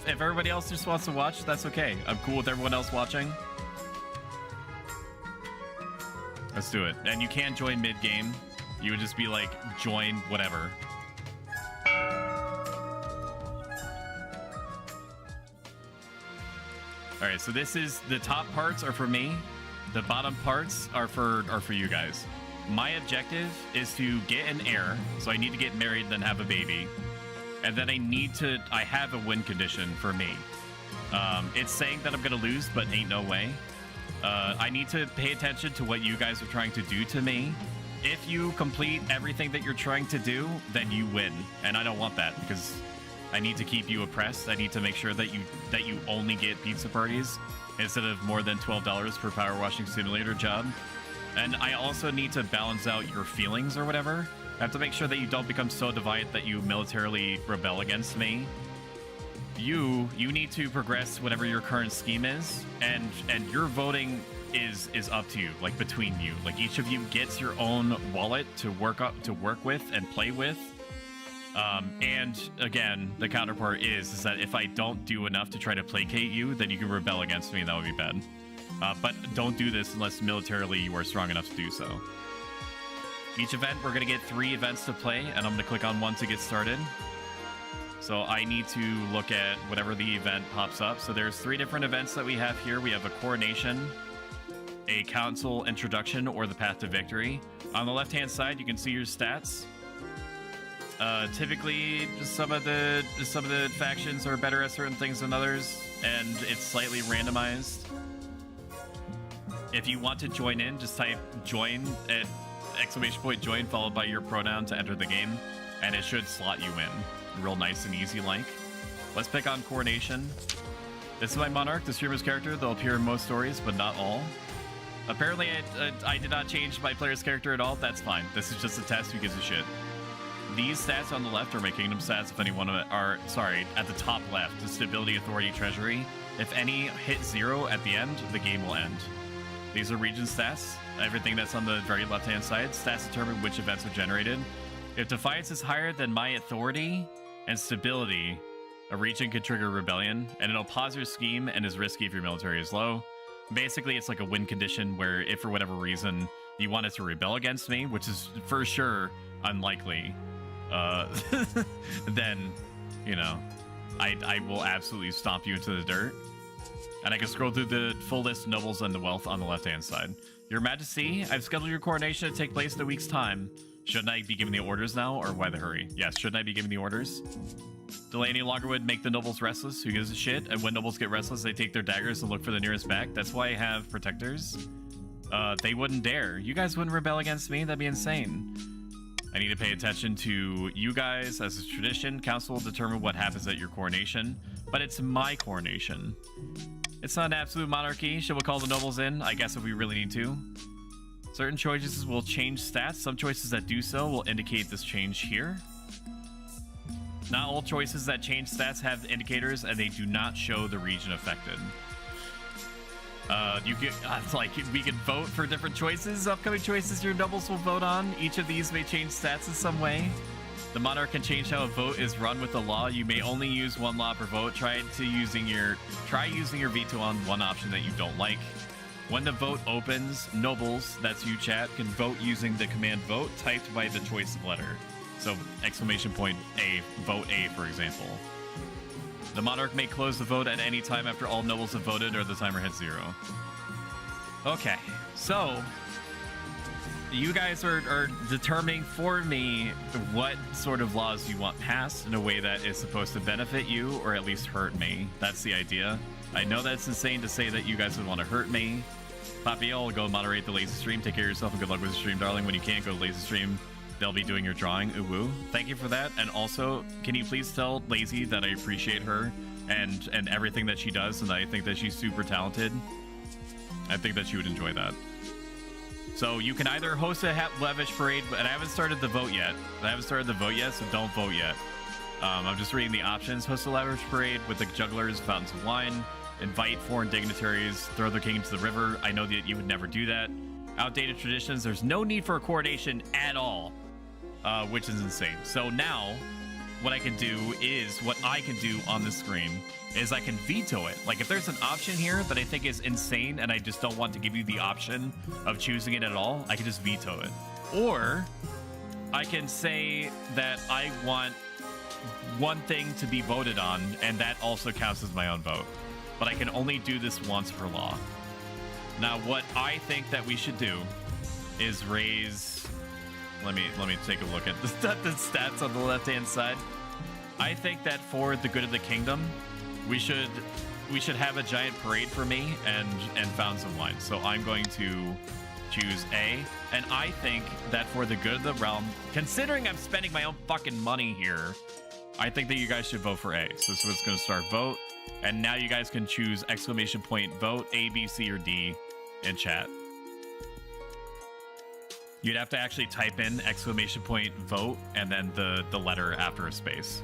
everybody else just wants to watch, that's okay. I'm cool with everyone else watching. Let's do it. And you can't join mid-game. You would just be like, join whatever. All right, so this is, the top parts are for me. The bottom parts are for you guys. My objective is to get an heir, so I need to get married, then have a baby. And then I have a win condition for me. It's saying that I'm gonna lose, but ain't no way. I need to pay attention to what you guys are trying to do to me. If you complete everything that you're trying to do, then you win. And I don't want that, because I need to keep you oppressed. I need to make sure that you only get pizza parties instead of more than $12 per power washing simulator job. And I also need to balance out your feelings or whatever. I have to make sure that you don't become so divided that you militarily rebel against me. You need to progress whatever your current scheme is, and your voting is up to you, like between you. Like each of you gets your own wallet to work with and play with. And again, the counterpart is that if I don't do enough to try to placate you, then you can rebel against me, and that would be bad. But don't do this unless militarily you are strong enough to do so. Each event, we're going to get 3 events to play, and I'm going to click on one to get started. So I need to look at whatever the event pops up. So there's 3 different events that we have here. We have a coronation, a council introduction, or the path to victory. On the left-hand side, you can see your stats. Typically, some of the factions are better at certain things than others, and it's slightly randomized. If you want to join in, just type join at ! join followed by your pronoun to enter the game, and it should slot you in. Real nice and easy like. Let's pick on coronation. This is my monarch, the streamer's character. They'll appear in most stories, but not all. Apparently, I did not change my player's character at all. That's fine. This is just a test. Who gives a shit? These stats on the left are my kingdom stats. If any one of it are, sorry, at the top left, the stability, authority, treasury. If any hit 0 at the end, the game will end. These are region stats. Everything that's on the very left-hand side. Stats determine which events are generated. If defiance is higher than my authority and stability, a region could trigger rebellion, and it'll pause your scheme and is risky if your military is low. Basically, it's like a win condition where if for whatever reason you wanted to rebel against me, which is for sure unlikely, then, you know, I will absolutely stomp you into the dirt. And I can scroll through the full list of nobles and the wealth on the left-hand side. Your Majesty, I've scheduled your coronation to take place in a week's time. Shouldn't I be giving the orders now, or why the hurry? Yes, shouldn't I be giving the orders? Delay any longer would make the nobles restless. Who gives a shit? And when nobles get restless, they take their daggers and look for the nearest back. That's why I have protectors. They wouldn't dare. You guys wouldn't rebel against me? That'd be insane. I need to pay attention to you guys. As a tradition, council will determine what happens at your coronation. But it's my coronation. It's not an absolute monarchy. Should we call the nobles in? I guess if we really need to. Certain choices will change stats. Some choices that do so will indicate this change here. Not all choices that change stats have indicators, and they do not show the region affected. You get like we can vote for different choices. Upcoming choices your nobles will vote on. Each of these may change stats in some way. The monarch can change how a vote is run with the law. You may only use one law per vote. Try using your veto on one option that you don't like. When the vote opens, nobles, that's you chat, can vote using the command vote typed by the choice of letter. So exclamation point A, vote A, for example. The monarch may close the vote at any time after all nobles have voted or the timer hits 0. Okay, so you guys are determining for me what sort of laws you want passed in a way that is supposed to benefit you or at least hurt me. That's the idea. I know that's insane to say that you guys would want to hurt me. Poppy, I'll go moderate the lazy stream. Take care of yourself and good luck with the stream, darling. When you can't go to lazy stream, they'll be doing your drawing. Ooh woo. Thank you for that. And also, can you please tell Lazy that I appreciate her and everything that she does, and I think that she's super talented. I think that she would enjoy that. So you can either host a lavish parade, and I haven't started the vote yet. So don't vote yet. I'm just reading the options. Host a lavish parade with the jugglers, fountains of wine, invite foreign dignitaries, throw their king into the river. I know that you would never do that. Outdated traditions. There's no need for a coronation at all, which is insane. So now what I can do is what I can do on the screen is I can veto it. Like if there's an option here that I think is insane and I just don't want to give you the option of choosing it at all, I can just veto it. Or I can say that I want one thing to be voted on and that also counts as my own vote. But I can only do this once per law. Now what I think that we should do is raise, let me take a look at the stats on the left hand side. I think that for the good of the kingdom, we should have a giant parade for me and fountains of wine. So I'm going to choose A, and I think that for the good of the realm, considering I'm spending my own fucking money here, I think that you guys should vote for A. So it's going to start vote, and now you guys can choose exclamation point vote A, B, C, or D in chat. You'd have to actually type in exclamation point vote and then the letter after a space.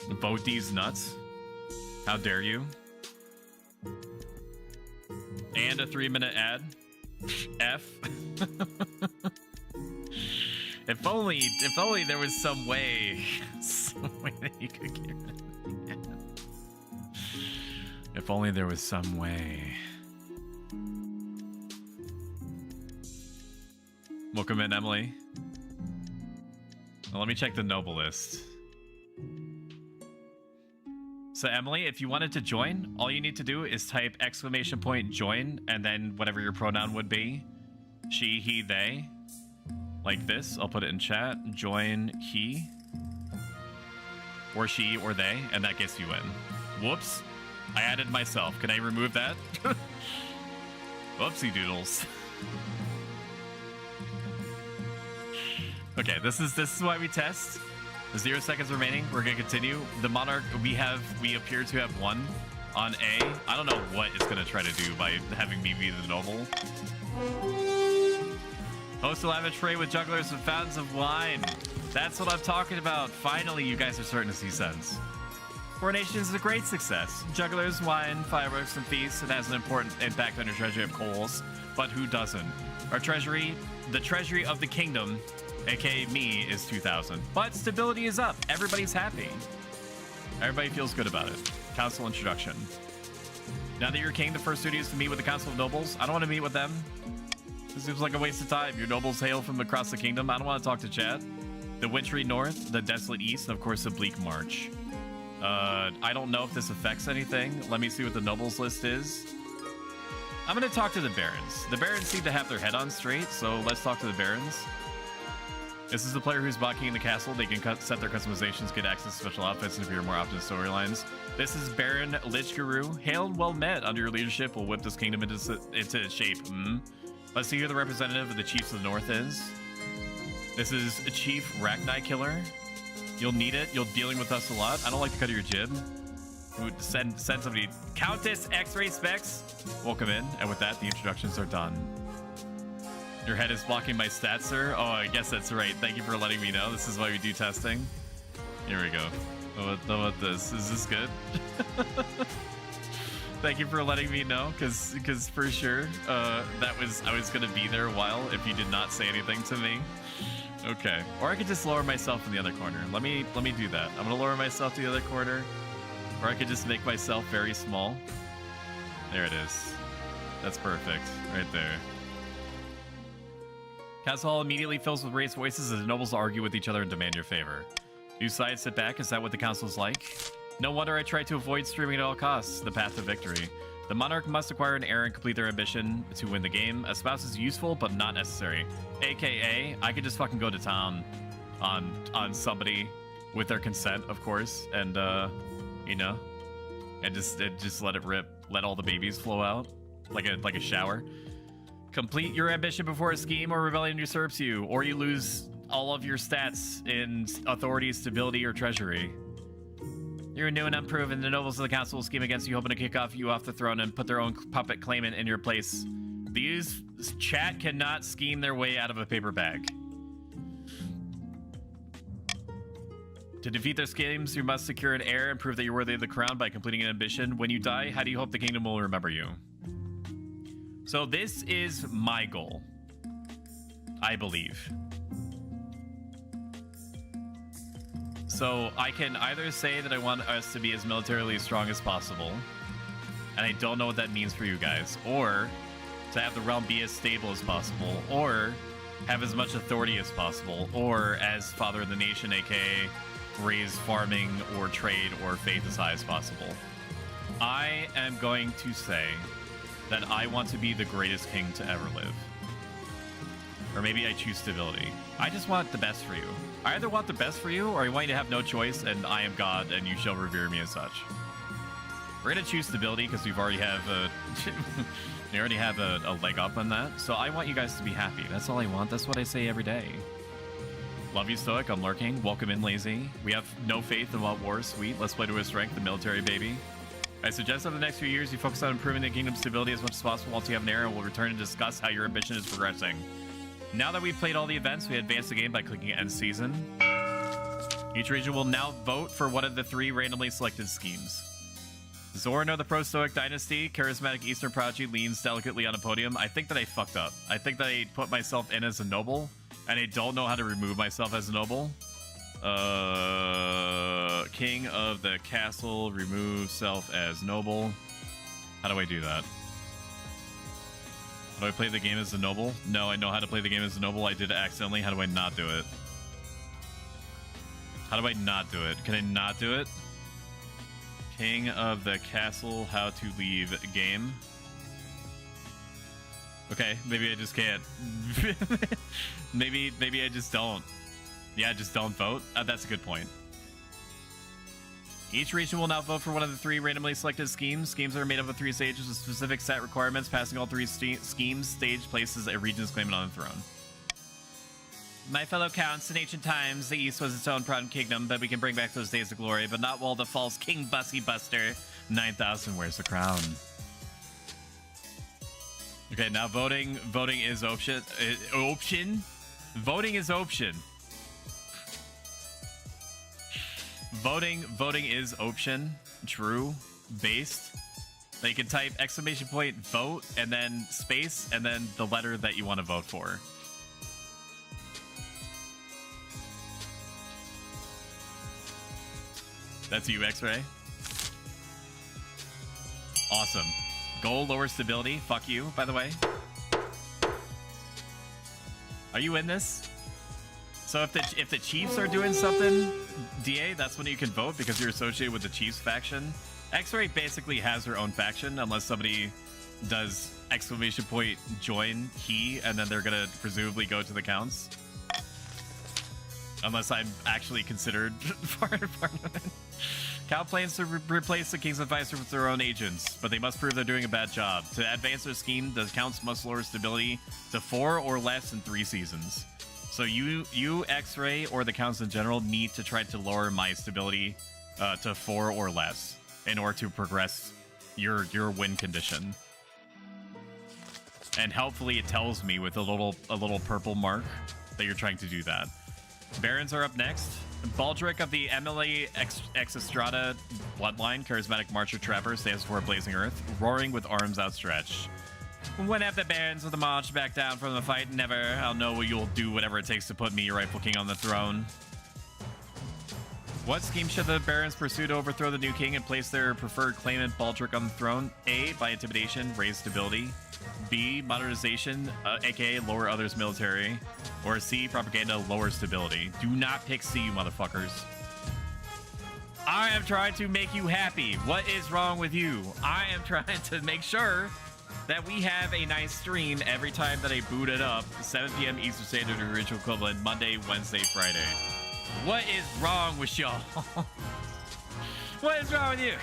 Vote D's nuts. How dare you? And a 3-minute ad. F. If only there was some way that you could get rid of the ad. If only there was some way. Welcome in, Emily. Well, let me check the noble list. So Emily, if you wanted to join, all you need to do is type exclamation point join and then whatever your pronoun would be. She, he, they. Like this. I'll put it in chat. Join he. Or she or they. And that gets you in. Whoops. I added myself. Can I remove that? Whoopsie doodles. Okay, this is why we test. 0 seconds remaining. We're gonna continue. The monarch we appear to have won on A. I don't know what it's gonna try to do by having me be the noble. Host a lavish parade with jugglers and fountains of wine. That's what I'm talking about. Finally, you guys are starting to see sense. Coronation is a great success. Jugglers, wine, fireworks, and feasts. It has an important impact on your treasury of coals. But who doesn't? Our treasury, the treasury of the kingdom, aka me, is 2,000. But stability is up. Everybody's happy. Everybody feels good about it. Council introduction. Now that you're king, the first duty is to meet with the Council of Nobles. I don't want to meet with them. This seems like a waste of time. Your nobles hail from across the kingdom. I don't want to talk to Chad. The wintry north, the desolate east, and of course the bleak march. I don't know if this affects anything. Let me see what the nobles list is. I'm going to talk to the barons. The barons seem to have their head on straight, so let's talk to the barons. This is the player who's blocking in the castle. They can set their customizations, get access to special outfits, and appear more often in storylines. This is Baron Lichguru. Hail and well met. Under your leadership, we'll whip this kingdom into shape. Let's see who the representative of the Chiefs of the North is. This is Chief Rachni Killer. You'll need it. You're dealing with us a lot. I don't like the cut of your jib. Send somebody. Countess X-Ray Specs. Welcome in. And with that, the introductions are done. Your head is blocking my stats, sir. Oh, I guess that's right. Thank you for letting me know. This is why we do testing. Here we go. How about this? Is this good? Thank you for letting me know, because for sure, I was gonna be there a while if you did not say anything to me. Okay, or I could just lower myself in the other corner. Let me do that. I'm gonna lower myself to the other corner, or I could just make myself very small. There it is. That's perfect, right there. Castle Hall immediately fills with raised voices as the nobles argue with each other and demand your favor. You sides sit back. Is that what the council's like? No wonder I try to avoid streaming at all costs. The path to victory. The monarch must acquire an heir and complete their ambition to win the game. A spouse is useful, but not necessary. AKA, I could just fucking go to town on somebody with their consent, of course, and you know, and just let it rip. Let all the babies flow out like a shower. Complete your ambition before a scheme or rebellion usurps you, or you lose all of your stats in authority, stability, or treasury. You're new and unproven. The nobles of the council will scheme against you, hoping to kick you off the throne and put their own puppet claimant in your place. These chat cannot scheme their way out of a paper bag. To defeat their schemes, you must secure an heir and prove that you're worthy of the crown by completing an ambition. When you die, how do you hope the kingdom will remember you? So this is my goal, I believe. So I can either say that I want us to be as militarily strong as possible, and I don't know what that means for you guys, or to have the realm be as stable as possible, or have as much authority as possible, or as father of the nation, aka raise farming or trade or faith as high as possible. I am going to say that I want to be the greatest king to ever live. Or maybe I choose stability. I just want the best for you. I either want the best for you, or I want you to have no choice, and I am God, and you shall revere me as such. We're gonna choose stability because we already have a leg up on that. So I want you guys to be happy. That's all I want. That's what I say every day. Love you, Stoic. I'm lurking. Welcome in, Lazy. We have no faith in what war. Sweet. Let's play to his strength, the military baby. I suggest over the next few years you focus on improving the kingdom's stability as much as possible. Once you have an heir, we'll return and discuss how your ambition is progressing. Now that we've played all the events, we advance the game by clicking End Season. Each region will now vote for one of the 3 randomly selected schemes. Zoran of the Pro-Stoic Dynasty, charismatic Eastern prodigy, leans delicately on a podium. I think that I fucked up. I think that I put myself in as a noble, and I don't know how to remove myself as a noble. King of the castle, remove self as noble. How do I do that? How do I play the game as a noble? No, I know how to play the game as a noble. I did it accidentally. How do I not do it? How do I not do it? Can I not do it? King of the castle, how to leave game. Okay, maybe I just can't. maybe I just don't. Yeah, just don't vote. That's a good point. Each region will now vote for one of the 3 randomly selected schemes. Schemes are made up of 3 stages with specific set requirements. Passing all 3 schemes stage places a region's claimant on the throne. My fellow counts, in ancient times, the East was its own proud kingdom, but we can bring back those days of glory, but not while the false King Bussy Buster 9000 wears the crown. Okay, now voting is option. Voting is option. Voting is option. True. Based. Now you can type exclamation point vote and then space and then the letter that you want to vote for. That's you, X-Ray. Awesome. Goal, lower stability. Fuck you, by the way. Are you in this? So if the Chiefs are doing something, DA, that's when you can vote because you're associated with the Chiefs faction. X-Ray basically has her own faction unless somebody does exclamation point join he, and then they're gonna presumably go to the counts. Unless I'm actually considered part of Parliament. Count plans to replace the King's Advisor with their own agents, but they must prove they're doing a bad job. To advance their scheme, the counts must lower stability to 4 or less in 3 seasons. So you X-Ray, or the counts in general, need to try to lower my stability to 4 or less in order to progress your win condition. And hopefully it tells me with a little purple mark that you're trying to do that. Barons are up next. Baldric of the Emily Estrada bloodline, charismatic marcher trapper, stands for Blazing Earth, roaring with arms outstretched. When have the barons of the march back down from the fight? Never. I'll know what you'll do, whatever it takes to put me, your rightful king, on the throne. What scheme should the barons pursue to overthrow the new king and place their preferred claimant Baldric on the throne? A, by intimidation, raise stability. B, modernization, aka lower others' military. Or C, propaganda, lower stability. Do not pick C, you motherfuckers. I am trying to make you happy. What is wrong with you? I am trying to make sure that we have a nice stream every time that I boot it up. 7 p.m. Eastern Standard original equivalent, Monday, Wednesday, Friday. What is wrong with y'all? What is wrong with you?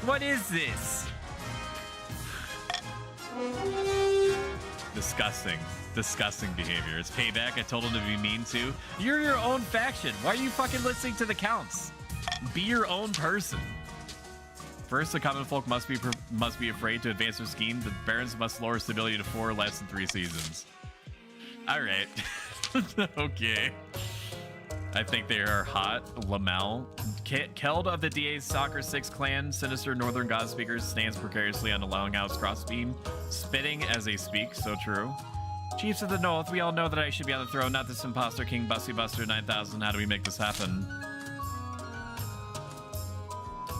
What is this? Disgusting. Disgusting behavior. It's payback. I told him to be mean to. You're your own faction. Why are you fucking listening to the counts? Be your own person. First, the common folk must be afraid to advance their scheme. The barons must lower stability to 4 or less than 3 seasons. All right. Okay. I think they are hot. Lamel. Keld of the DA's Soccer 6 clan, sinister northern god speakers, stands precariously on the Longhouse crossbeam, spitting as they speak. So true. Chiefs of the North, we all know that I should be on the throne, not this imposter king Bussy Buster 9000. How do we make this happen?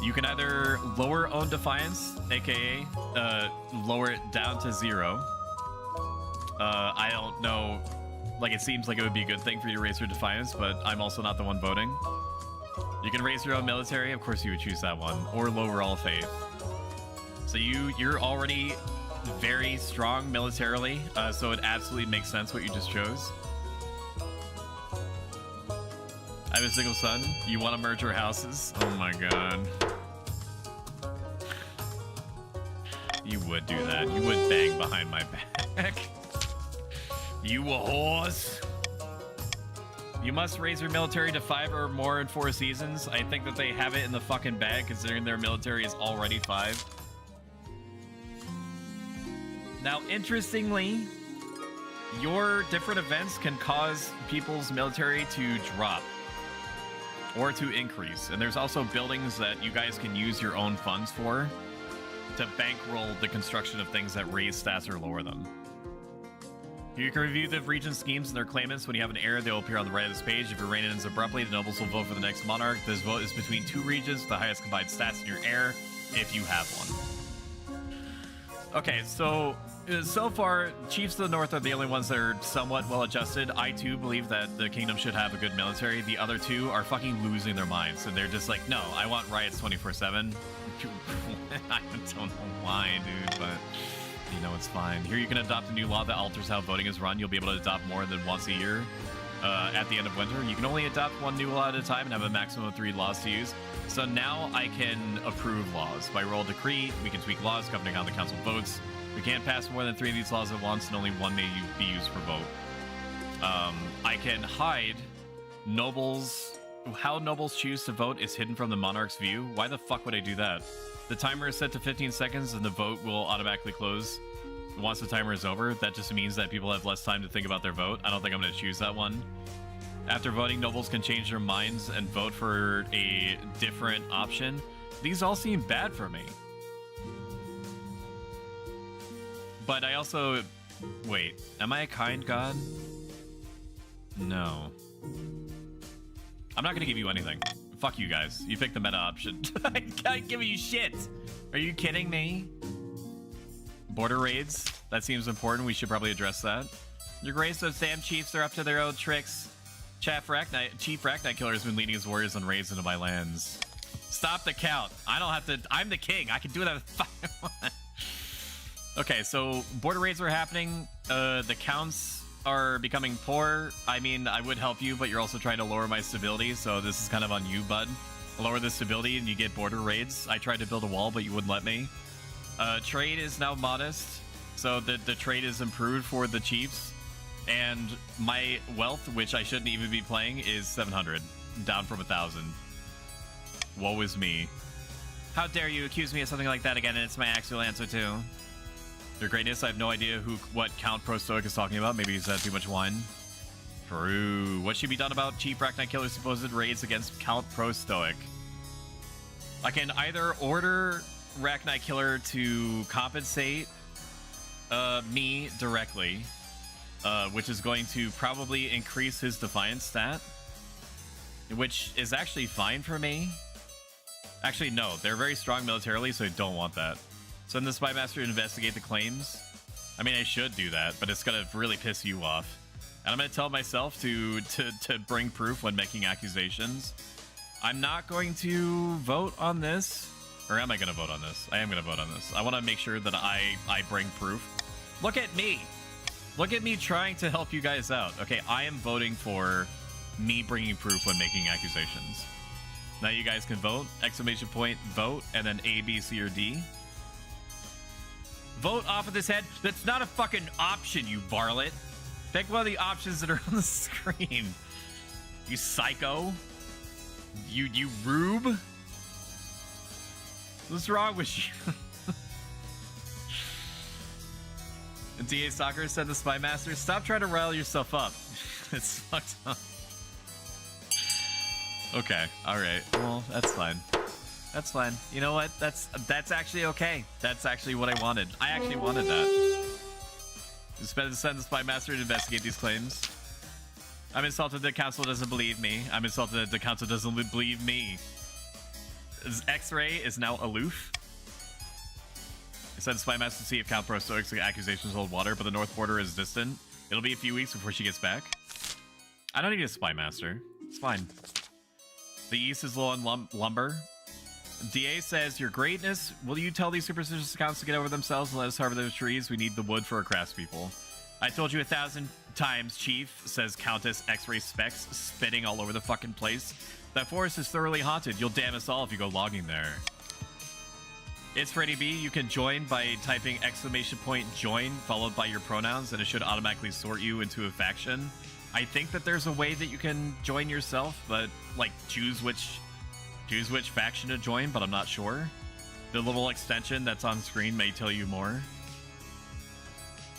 You can either lower own defiance, aka lower it down to 0. I don't know. Like, it seems like it would be a good thing for you to raise your defiance, but I'm also not the one voting. You can raise your own military. Of course you would choose that one. Or lower all faith. So you're already very strong militarily, so it absolutely makes sense what you just chose. I have a single son. You want to merge our houses? Oh my god. You would do that. You would bang behind my back. You a horse. You must raise your military to 5 or more in 4 seasons. I think that they have it in the fucking bag, considering their military is already 5. Now, interestingly, your different events can cause people's military to drop or to increase. And there's also buildings that you guys can use your own funds for to bankroll the construction of things that raise stats or lower them. You can review the region schemes and their claimants. When you have an heir, they will appear on the right of this page. If your reign ends abruptly, the nobles will vote for the next monarch. This vote is between 2 regions with the highest combined stats in your heir, if you have one. Okay, so far, Chiefs of the North are the only ones that are somewhat well-adjusted. I, too, believe that the kingdom should have a good military. The other 2 are fucking losing their minds, and they're just like, no, I want riots 24/7. I don't know why, dude, but... you know, it's fine. Here you can adopt a new law that alters how voting is run. You'll be able to adopt more than once a year at the end of winter. You can only adopt 1 new law at a time and have a maximum of 3 laws to use. So now I can approve laws. By royal decree, we can tweak laws governing how the council votes. We can't pass more than 3 of these laws at once, and only 1 may be used for vote. I can hide nobles. How nobles choose to vote is hidden from the monarch's view. Why the fuck would I do that? The timer is set to 15 seconds and the vote will automatically close once the timer is over. That just means that people have less time to think about their vote. I don't think I'm going to choose that one. After voting, nobles can change their minds and vote for a different option. These all seem bad for me. But I also... wait, am I a kind god? No. I'm not going to give you anything. Fuck you guys. You picked the meta option. I can't give you shit. Are you kidding me? Border raids. That seems important. We should probably address that. Your grace, those damn chiefs are up to their own tricks. Chief Racknight Killer has been leading his warriors on raids into my lands. Stop the count. I don't have to. I'm the king. I can do that if I want. Okay, so border raids are happening. The counts are becoming poor. I mean, I would help you, but you're also trying to lower my stability, so this is kind of on you, bud. Lower the stability and you get border raids. I tried to build a wall, but you wouldn't let me. Trade is now modest, so the trade is improved for the chiefs. And my wealth, which I shouldn't even be playing, is 700, down from 1,000. Woe is me. How dare you accuse me of something like that again, and it's my actual answer too. Your greatness, I have no idea what Count Pro Stoic is talking about. Maybe he's had too much wine. True. What should be done about Chief Arachnite Killer's supposed raids against Count Pro Stoic? I can either order Arachnite Killer to compensate me directly, which is going to probably increase his Defiance stat, which is actually fine for me. Actually, no, they're very strong militarily, so I don't want that. Send the Spy Master to investigate the claims. I mean, I should do that, but it's gonna really piss you off. And I'm gonna tell myself to bring proof when making accusations. I'm not going to vote on this. Or am I gonna vote on this? I am gonna vote on this. I wanna make sure that I bring proof. Look at me! Look at me trying to help you guys out. Okay, I am voting for me bringing proof when making accusations. Now you guys can vote. Exclamation point, vote, and then A, B, C, or D. Vote off of this head. That's not a fucking option, you varlet. Pick one of the options that are on the screen. You psycho. You rube. What's wrong with you? And DA Soccer said the Spy Master, stop trying to rile yourself up. It's fucked up. Okay, alright. Well, that's fine. That's fine. You know what? That's actually okay. That's actually what I wanted. I actually wanted that. It's better to send the Spy Master to investigate these claims. I'm insulted that Council doesn't believe me. I'm insulted that the Council doesn't believe me. X-Ray is now aloof. I sent the Spy Master to see if Count Pro Stoic's accusations hold water, but the North Border is distant. It'll be a few weeks before she gets back. I don't need a Spy Master. It's fine. The East is low on lumber. DA says, your greatness, will you tell these superstitious accounts to get over themselves and let us harvest those trees? We need the wood for our craftspeople. I told you 1,000 times, Chief, says Countess X-Ray Specs, spitting all over the fucking place. That forest is thoroughly haunted. You'll damn us all if you go logging there. It's Freddy B. You can join by typing exclamation point join followed by your pronouns, and it should automatically sort you into a faction. I think that there's a way that you can join yourself, but like choose which faction to join, but I'm not sure. The little extension that's on screen may tell you more.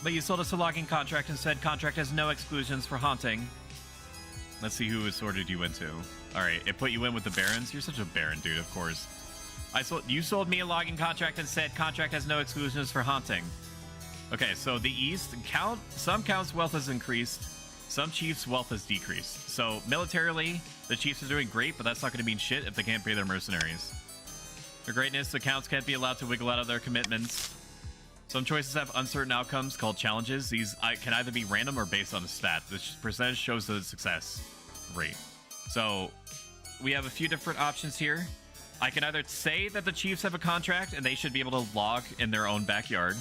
But you sold us a logging contract and said contract has no exclusions for haunting. Let's see who it sorted you into. Alright, it put you in with the Barons. You're such a Baron, dude, of course. You sold me a logging contract and said contract has no exclusions for haunting. Okay, so the East, some counts' wealth has increased, some chiefs' wealth has decreased. So militarily, the chiefs are doing great, but that's not going to mean shit if they can't pay their mercenaries. For greatness, the counts can't be allowed to wiggle out of their commitments. Some choices have uncertain outcomes called challenges. These can either be random or based on a stat. The percentage shows the success rate. So we have a few different options here. I can either say that the chiefs have a contract and they should be able to log in their own backyard.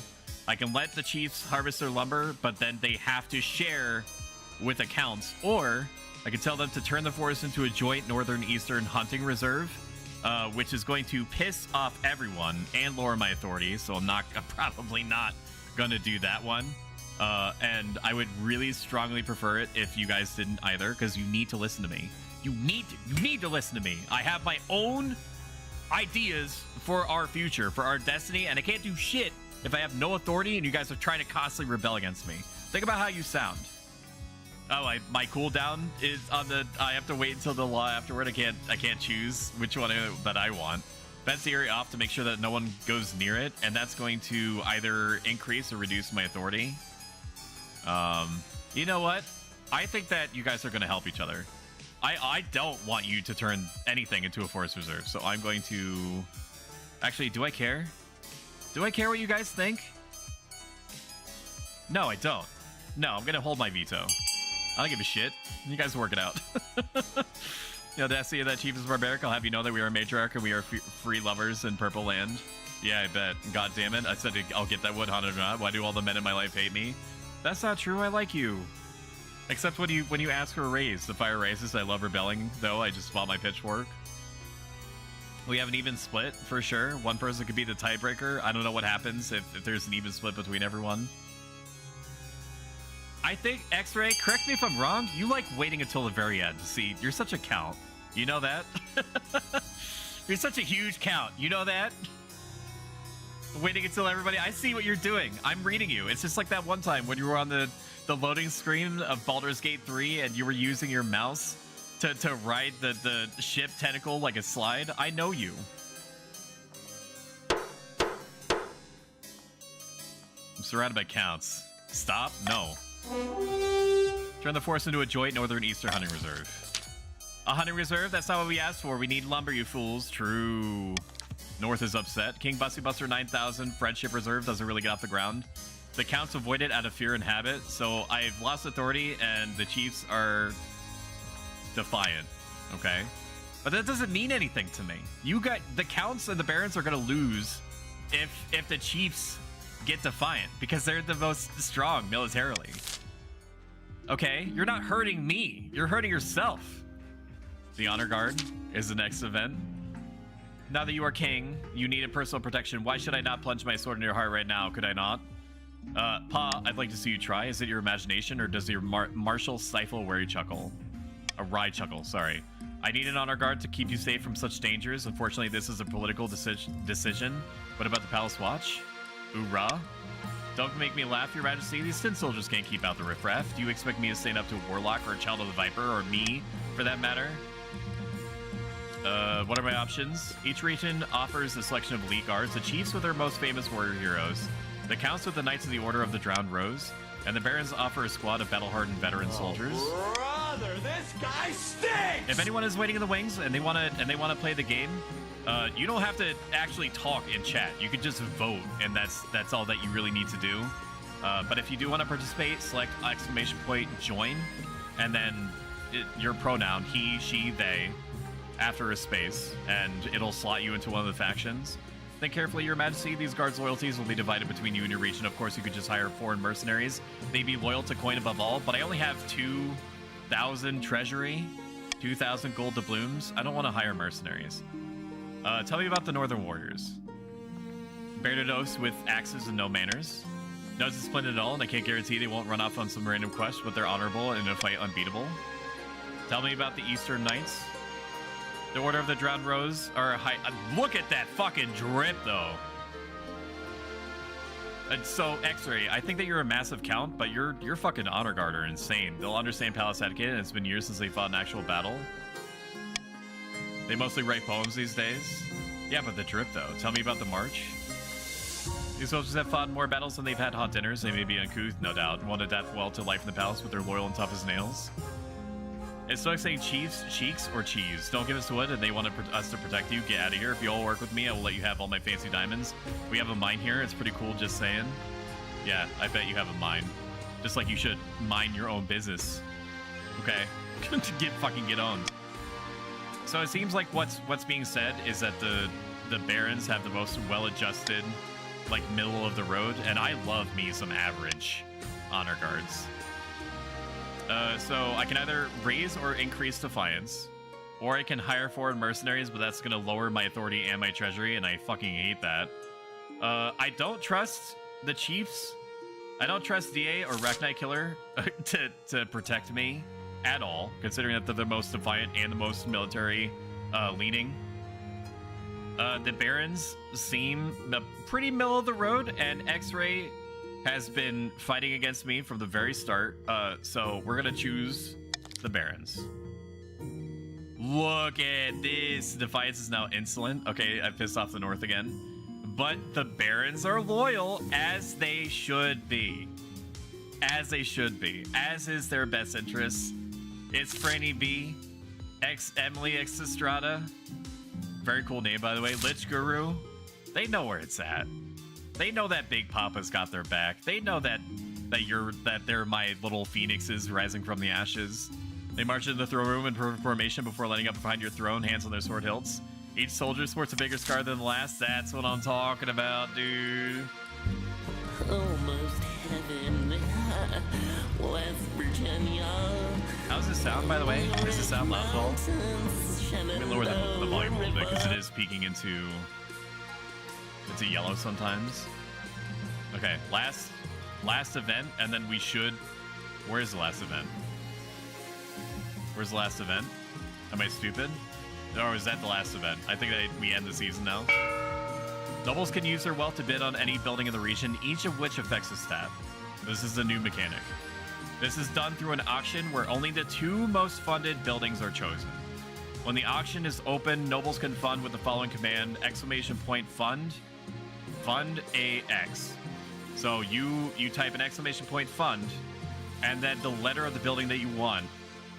I can let the chiefs harvest their lumber, but then they have to share with accounts. Or I can tell them to turn the forest into a joint northern eastern hunting reserve, which is going to piss off everyone and lower my authority. So I'm probably not going to do that one. And I would really strongly prefer it if you guys didn't either, because you need to listen to me. You need to listen to me. I have my own ideas for our future, for our destiny, and I can't do shit if I have no authority and you guys are trying to constantly rebel against me. Think about how you sound. Oh, my cooldown is on the. I have to wait until the law afterward. I can't choose which one that I want. Fence the area off to make sure that no one goes near it, and that's going to either increase or reduce my authority. You know what? I think that you guys are going to help each other. I don't want you to turn anything into a forest reserve, so I'm going to... Actually, do I care? Do I care what you guys think? No, I don't. No, I'm going to hold my veto. I don't give a shit. You guys work it out. You know, the SC of that chief is barbaric. I'll have you know that we are a matriarch and we are free lovers in Purple Land. Yeah, I bet. God damn it. I said I'll get that wood, haunted or not. Why do all the men in my life hate me? That's not true. I like you. Except when you ask for a raise. The fire raises. I love rebelling, though. I just bought my pitchfork. We have an even split, for sure. One person could be the tiebreaker. I don't know what happens if there's an even split between everyone. I think, X-Ray, correct me if I'm wrong, you like waiting until the very end to see. You're such a count. You know that? You're such a huge count. You know that? Waiting until everybody... I see what you're doing. I'm reading you. It's just like that one time when you were on the the loading screen of Baldur's Gate 3 and you were using your mouse to ride the ship tentacle like a slide? I know you. I'm surrounded by counts. Stop? No. Turn the forest into a joint northern eastern hunting reserve. A hunting reserve? That's not what we asked for. We need lumber, you fools. True. North is upset. King Bussy Buster 9000 Friendship Reserve doesn't really get off the ground. The counts avoid it out of fear and habit, so I've lost authority and the chiefs are defiant, okay? But that doesn't mean anything to me. The counts and the barons are gonna lose if the chiefs get defiant because they're the most strong militarily. Okay, you're not hurting me. You're hurting yourself. The Honor Guard is the next event. Now that you are king, you need a personal protection. Why should I not plunge my sword into your heart right now? Could I not? Pa, I'd like to see you try. Is it your imagination or does your martial stifle a wary chuckle? A wry chuckle, sorry. I need an honor guard to keep you safe from such dangers. Unfortunately, this is a political decision. What about the Palace Watch? Hoorah. Don't make me laugh, Your Majesty. These tin soldiers can't keep out the riffraff. Do you expect me to stand up to a warlock or a child of the Viper, or me, for that matter? What are my options? Each region offers a selection of elite guards, the chiefs with their most famous warrior heroes, the counts with the Knights of the Order of the Drowned Rose, and the barons offer a squad of battle-hardened veteran soldiers. Brother, this guy stinks! If anyone is waiting in the wings and they wanna play the game, you don't have to actually talk in chat. You can just vote, and that's all that you really need to do. But if you do want to participate, select !join, and then your pronoun he, she, they after a space, and it'll slot you into one of the factions. Think carefully, Your Majesty. These guards' loyalties will be divided between you and your region. Of course, you could just hire foreign mercenaries. They'd be loyal to coin above all, but I only have 2,000 treasury, 2,000 gold doubloons. I don't want to hire mercenaries. Tell me about the Northern Warriors. Bernados with axes and no manners. No discipline at all, and I can't guarantee they won't run off on some random quest, but they're honorable and in a fight unbeatable. Tell me about the Eastern Knights. The Order of the Drowned Rose are high. Look at that fucking drip, though. So, X-Ray, I think that you're a massive count, but your fucking honor guard are insane. They'll understand palace etiquette, and it's been years since they fought an actual battle. They mostly write poems these days. Yeah, but the drip, though. Tell me about the march. These soldiers have fought more battles than they've had hot dinners. They may be uncouth, no doubt, and won't adapt well to life in the palace, but they're loyal and tough as nails. It's like saying chiefs, cheeks, or cheese. Don't give us wood, and they want us to protect you. Get out of here. If you all work with me, I will let you have all my fancy diamonds. We have a mine here. It's pretty cool, just saying. Yeah, I bet you have a mine. Just like you should mine your own business. Okay? Get owned. So it seems like what's being said is that the barons have the most well-adjusted, like, middle of the road, and I love me some average honor guards. So I can either raise or increase defiance, or I can hire foreign mercenaries, but that's gonna lower my authority and my treasury, and I fucking hate that. I don't trust the chiefs. I don't trust DA or Raknight Killer to protect me at all, considering that they're the most defiant and the most military leaning. The barons seem pretty middle of the road, and X-Ray has been fighting against me from the very start, so we're gonna choose the barons. Look at this. Defiance is now insolent. Okay, I pissed off the north again. But the barons are loyal, as they should be. As they should be. As is their best interest. It's Franny B, Emily X Estrada. Very cool name, by the way. Lich Guru. They know where it's at. They know that Big Papa's got their back. They know that they're my little phoenixes rising from the ashes. They march into the throne room in perfect formation before lining up behind your throne, hands on their sword hilts. Each soldier sports a bigger scar than the last. That's what I'm talking about, dude. Almost heaven, West Virginia. How's this sound, by the way? Does this sound loud at all? Let me lower the volume a little bit because it is peeking into yellow sometimes. Okay, last event, and then we should... Where's the last event? Where's the last event? Am I stupid? Or is that the last event? I think that we end the season now. Nobles can use their wealth to bid on any building in the region, each of which affects a stat. This is a new mechanic. This is done through an auction where only the 2 most funded buildings are chosen. When the auction is open, nobles can fund with the following command, !fund, fund AX. So you type an !fund, and then the letter of the building that you want,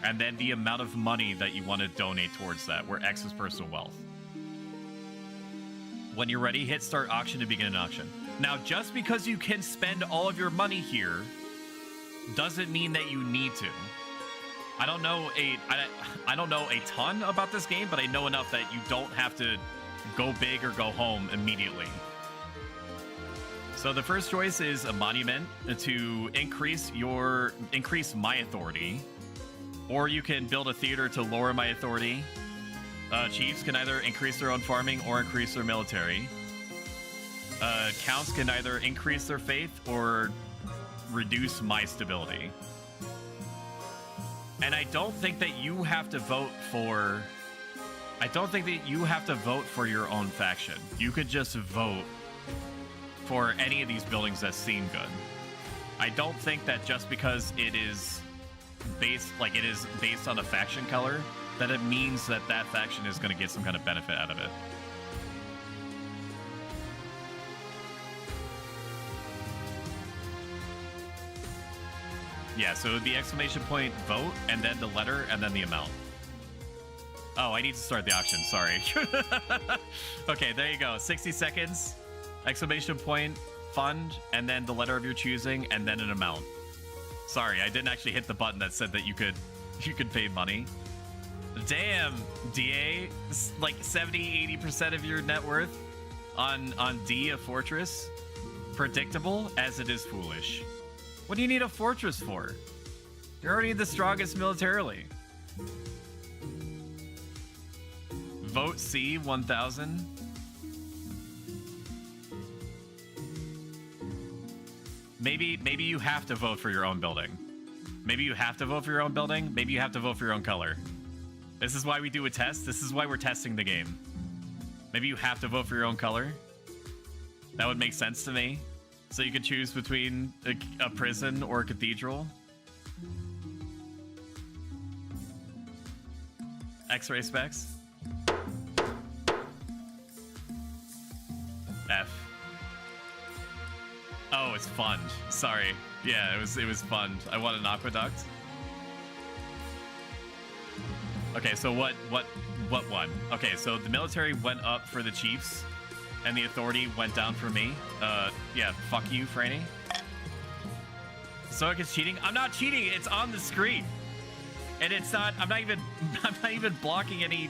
and then the amount of money that you want to donate towards that, where X is personal wealth. When you're ready, hit start auction to begin an auction. Now, just because you can spend all of your money here doesn't mean that you need to. I don't know a ton about this game, but I know enough that you don't have to go big or go home immediately. So the first choice is a monument to increase my authority, or you can build a theater to lower my authority. Chiefs can either increase their own farming or increase their military. Counts can either increase their faith or reduce my stability. And I don't think that you have to vote for... I don't think that you have to vote for your own faction. You could just vote for any of these buildings that seem good. I don't think that just because it is based on a faction color, that it means that that faction is going to get some kind of benefit out of it. Yeah, so it would be !vote, and then the letter, and then the amount. Oh, I need to start the auction, sorry. Okay, there you go. 60 seconds, !fund, and then the letter of your choosing, and then an amount. Sorry, I didn't actually hit the button that said that you could pay money. Damn, DA, like 70-80% of your net worth on D, a fortress. Predictable as it is foolish. What do you need a fortress for? You're already the strongest militarily. Vote C, 1,000. Maybe you have to vote for your own building. Maybe you have to vote for your own building. Maybe you have to vote for your own color. This is why we do a test. This is why we're testing the game. Maybe you have to vote for your own color. That would make sense to me. So you could choose between a prison or a cathedral. X-ray specs. F. Oh, it's fund. Sorry. Yeah, it was fund. I want an aqueduct. Okay, so what won? Okay, so the military went up for the chiefs, and the authority went down for me. Yeah, fuck you, Franny. Stoic is cheating. I'm not cheating. It's on the screen, and it's not. I'm not even blocking any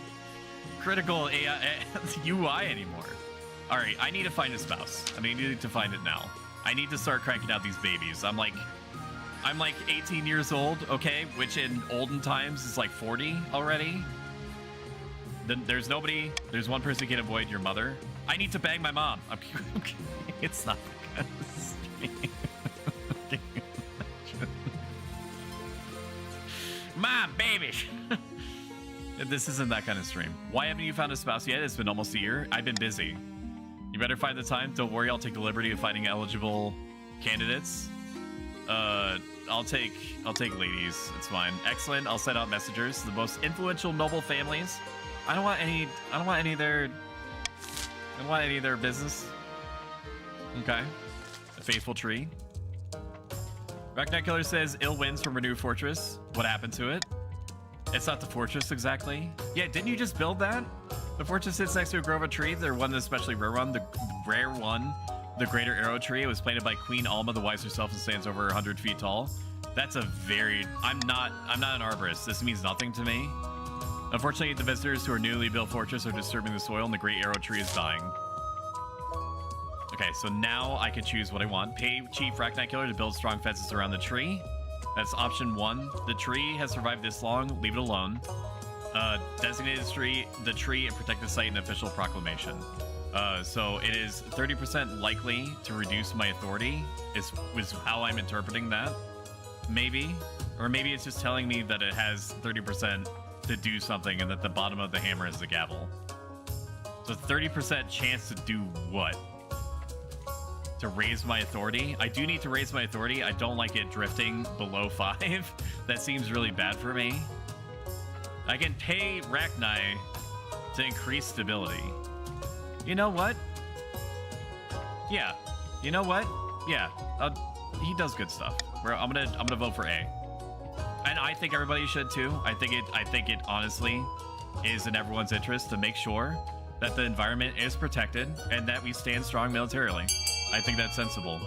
critical UI anymore. All right, I need to find a spouse. I need to find it now. I need to start cranking out these babies. I'm like 18 years old, okay, which in olden times is like 40 already. Then there's nobody. There's one person who can avoid your mother. I need to bang my mom. Okay. It's not that kind of Mom, baby. This isn't that kind of stream. Why haven't you found a spouse yet? It's been almost a year. I've been busy. You better find the time. Don't worry, I'll take the liberty of finding eligible candidates. I'll take ladies. It's fine. Excellent. I'll send out messengers to the most influential noble families. I don't want any of their business. Okay. A faithful tree. Racknet Killer says ill winds from Renew Fortress. What happened to it? It's not the fortress exactly. Yeah, didn't you just build that? The fortress sits next to a grove of trees. They're one especially rare one. The rare one, the Greater Arrow Tree. It was planted by Queen Alma the Wise herself and stands over 100 feet tall. That's a very... I'm not an arborist. This means nothing to me. Unfortunately, the visitors to our newly built fortress are disturbing the soil and the Great Arrow Tree is dying. Okay, so now I can choose what I want. Pay Chief Racknight Killer to build strong fences around the tree. That's option 1. The tree has survived this long. Leave it alone. Designated the tree and protect the site in official proclamation. So it is 30% likely to reduce my authority is how I'm interpreting that. Maybe. Or maybe it's just telling me that it has 30% to do something and that the bottom of the hammer is the gavel. So 30% chance to do what? to raise my authority. I do need to raise my authority. I don't like it drifting below 5. That seems really bad for me. I can pay Rachni to increase stability. You know what? Yeah. You know what? Yeah. He does good stuff. I'm gonna vote for A. And I think everybody should too. I think it honestly is in everyone's interest to make sure that the environment is protected and that we stand strong militarily. I think that's sensible.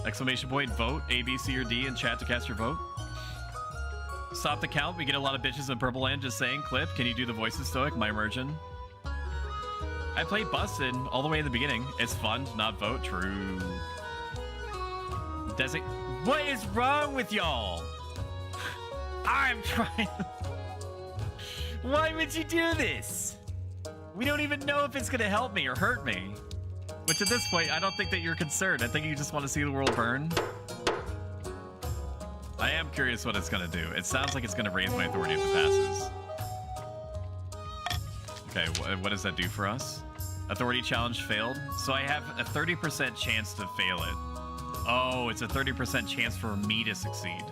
Exclamation point, vote A, B, C, or D in chat to cast your vote. Stop the count. We get a lot of bitches in Purple Land just saying, Clip, can you do the voices, Stoic? My immersion. I played Busted all the way in the beginning. It's fun to not vote. True. What is wrong with y'all? I'm trying. Why would you do this? We don't even know if it's gonna help me or hurt me. Which at this point, I don't think that you're concerned. I think you just want to see the world burn. I am curious what it's gonna do. It sounds like it's gonna raise my authority if it passes. Okay, what does that do for us? Authority challenge failed. So I have a 30% chance to fail it. Oh, it's a 30% chance for me to succeed.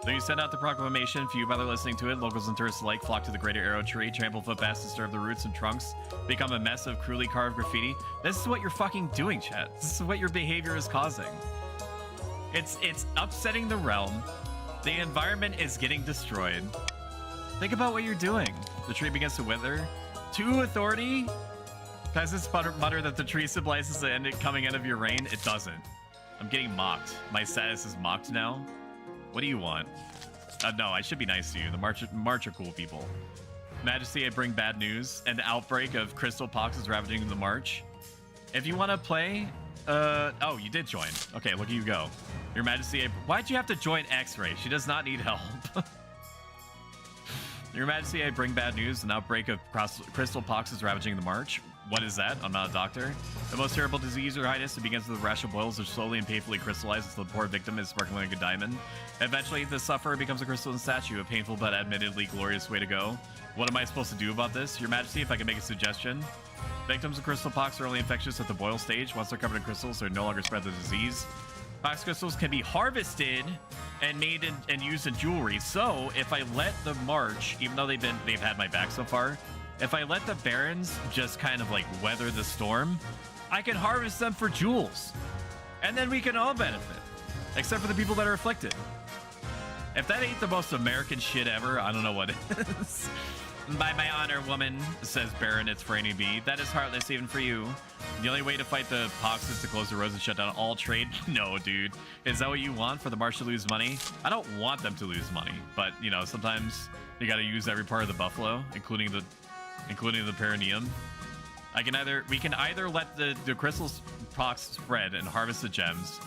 So you send out the proclamation, few bother listening to it. Locals and tourists alike flock to the greater arrow tree. Trample footpaths disturb the roots and trunks. Become a mess of cruelly carved graffiti. This is what you're fucking doing, chat. This is what your behavior is causing. It's upsetting the realm. The environment is getting destroyed. Think about what you're doing. The tree begins to wither. 2 authority? Peasants mutter that the tree symbolizes the coming end of your reign. It doesn't. I'm getting mocked. My status is mocked now. What do you want? No, I should be nice to you. The March are cool people. Majesty, I bring bad news. An outbreak of crystal pox is ravaging the March. If you want to play... oh, you did join. Okay, look at you go. Your Majesty, why'd you have to join X-Ray? She does not need help. Your Majesty, I bring bad news. An outbreak of crystal pox is ravaging the March. What is that? I'm not a doctor. The most terrible disease, Your Highness. It begins with a rash of boils which slowly and painfully crystallize until the poor victim is sparkling like a diamond. Eventually, the sufferer becomes a crystalline statue, a painful but admittedly glorious way to go. What am I supposed to do about this? Your Majesty, if I can make a suggestion. Victims of crystal pox are only infectious at the boil stage. Once they're covered in crystals, they no longer spread the disease. Pox crystals can be harvested and made and used in jewelry. So, if I let the March, even though they've had my back so far, if I let the Barons just kind of like weather the storm, I can harvest them for jewels. And then we can all benefit. Except for the people that are afflicted. If that ain't the most American shit ever, I don't know what is. By my honor, woman, says Baron, it's for any B. That is heartless even for you. The only way to fight the pox is to close the roads and shut down all trade. No, dude. Is that what you want, for the March to lose money? I don't want them to lose money, but, you know, sometimes you gotta use every part of the buffalo, including the perineum. We can either let the crystal pox spread and harvest the gems,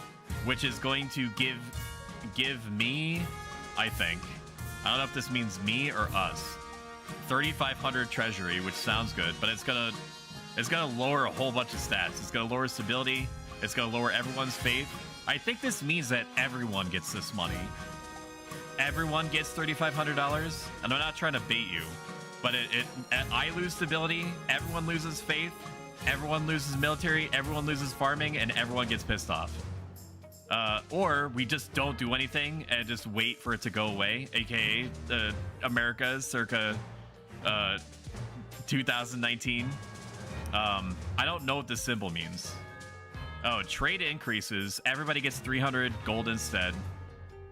which is going to give me, I think, I don't know if this means me or us, 3,500 treasury, which sounds good, but it's gonna lower a whole bunch of stats. It's gonna lower stability. It's gonna lower everyone's faith. I think this means that everyone gets this money. Everyone gets $3,500, and I'm not trying to bait you, but I lose stability. Everyone loses faith. Everyone loses military. Everyone loses farming, and everyone gets pissed off. Or we just don't do anything and just wait for it to go away, aka America circa 2019. I don't know what this symbol means. Oh, trade increases. Everybody gets 300 gold instead.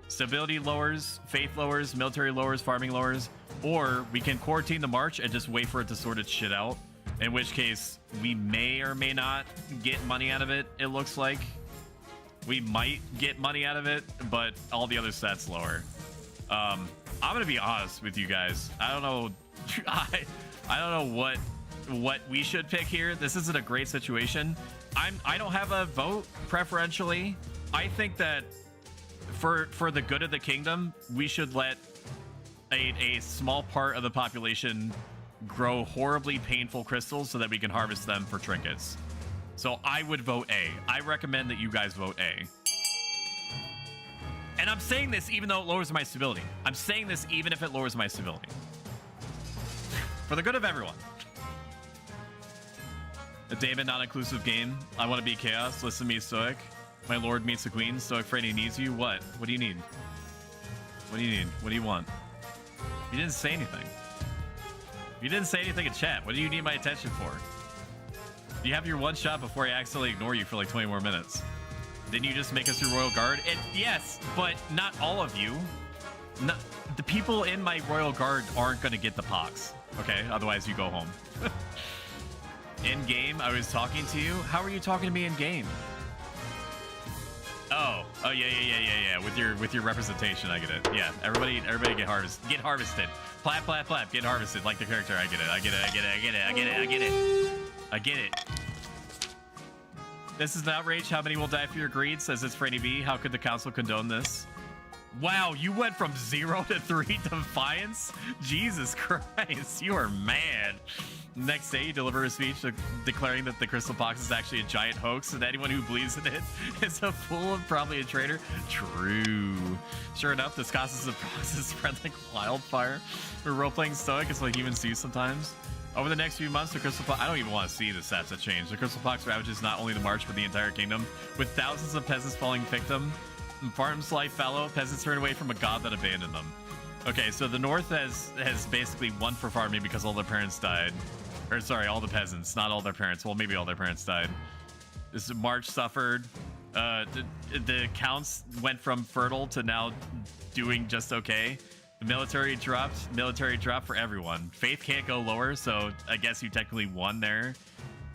Stability lowers, faith lowers, military lowers, farming lowers. Or we can quarantine the March and just wait for it to sort its shit out. In which case, we may or may not get money out of it, it looks like. We might get money out of it, but all the other stats lower. I'm gonna be honest with you guys. I don't know. I don't know what we should pick here. This isn't a great situation. I don't have a vote preferentially. I think that for the good of the kingdom, we should let a small part of the population grow horribly painful crystals so that we can harvest them for trinkets. So I would vote A. I recommend that you guys vote A. And I'm saying this even though it lowers my stability. I'm saying this even if it lowers my stability. For the good of everyone. A Damon non-inclusive game. I want to be chaos. Listen to me, Stoic. My lord meets the queen. Stoic Freddy needs you. What? What do you need? What do you need? What do you want? You didn't say anything. You didn't say anything in chat. What do you need my attention for? You have your one shot before I accidentally ignore you for like 20 more minutes. Didn't you just make us your royal guard? Yes, but not all of you. Not, the people in my royal guard aren't going to get the pox. Okay, otherwise you go home. In game, I was talking to you. How are you talking to me in game? Oh yeah. With your representation, I get it. Yeah, everybody get harvested. Get harvested. Plap. Get harvested like the character. I get it. This is an outrage. How many will die for your greed? Says it's Freddy B. How could the council condone this? Wow, you went from 0 to 3 defiance? Jesus Christ, you are mad. Next day, you deliver a speech declaring that the crystal box is actually a giant hoax and anyone who believes in it is a fool and probably a traitor. True. Sure enough, this causes the process spread like wildfire. We're role-playing Stoic. It's like humans do sometimes. Over the next few months, the crystal pox... I don't even want to see the stats that change. The crystal pox ravages not only the march, but the entire kingdom, with thousands of peasants falling victim. Farms lie fallow. Peasants turn away from a god that abandoned them. Okay, so the north has basically won for farming because all their parents died. Or sorry, all the peasants, not all their parents. Well, maybe all their parents died. This march suffered. The counts went from fertile to now doing just okay. The military dropped for everyone. Faith can't go lower, so I guess you technically won there.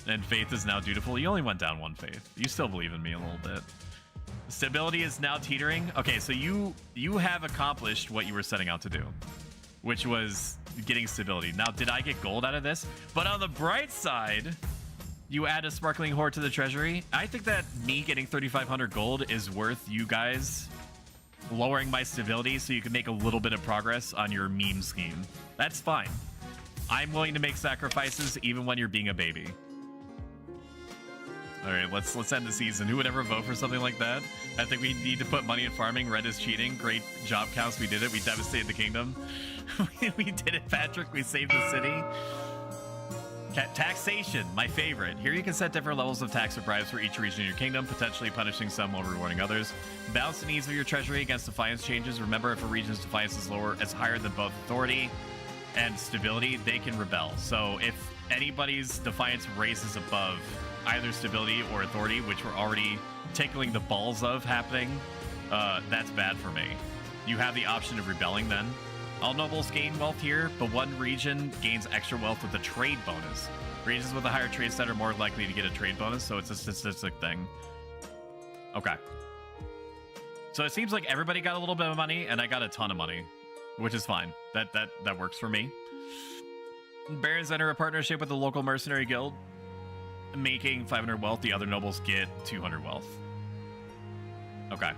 And faith is now dutiful. You only went down 1 faith. You still believe in me a little bit. Stability is now teetering. Okay, so you have accomplished what you were setting out to do, which was getting stability. Now, did I get gold out of this? But on the bright side, you add a sparkling hoard to the treasury. I think that me getting 3,500 gold is worth you guys lowering my stability so you can make a little bit of progress on your meme scheme. That's fine. I'm willing to make sacrifices even when you're being a baby. All right, let's end the season. Who would ever vote for something like that? I think we need to put money in farming. Red is cheating. Great job counts. We did it. We devastated the kingdom. We did it, Patrick. We saved the city. Taxation, my favorite. Here you can set different levels of tax or bribes for each region in your kingdom, potentially punishing some while rewarding others. Balance the needs of your treasury against defiance changes. Remember, if a region's defiance is higher than both authority and stability, they can rebel. So if anybody's defiance raises above either stability or authority, which we're already tickling the balls of happening, that's bad for me. You have the option of rebelling then. All nobles gain wealth here, but one region gains extra wealth with a trade bonus. Regions with a higher trade stat are more likely to get a trade bonus, so it's a statistic thing. Okay. So it seems like everybody got a little bit of money, and I got a ton of money, which is fine. That works for me. Barons enter a partnership with the local mercenary guild, making 500 wealth. The other nobles get 200 wealth. Okay.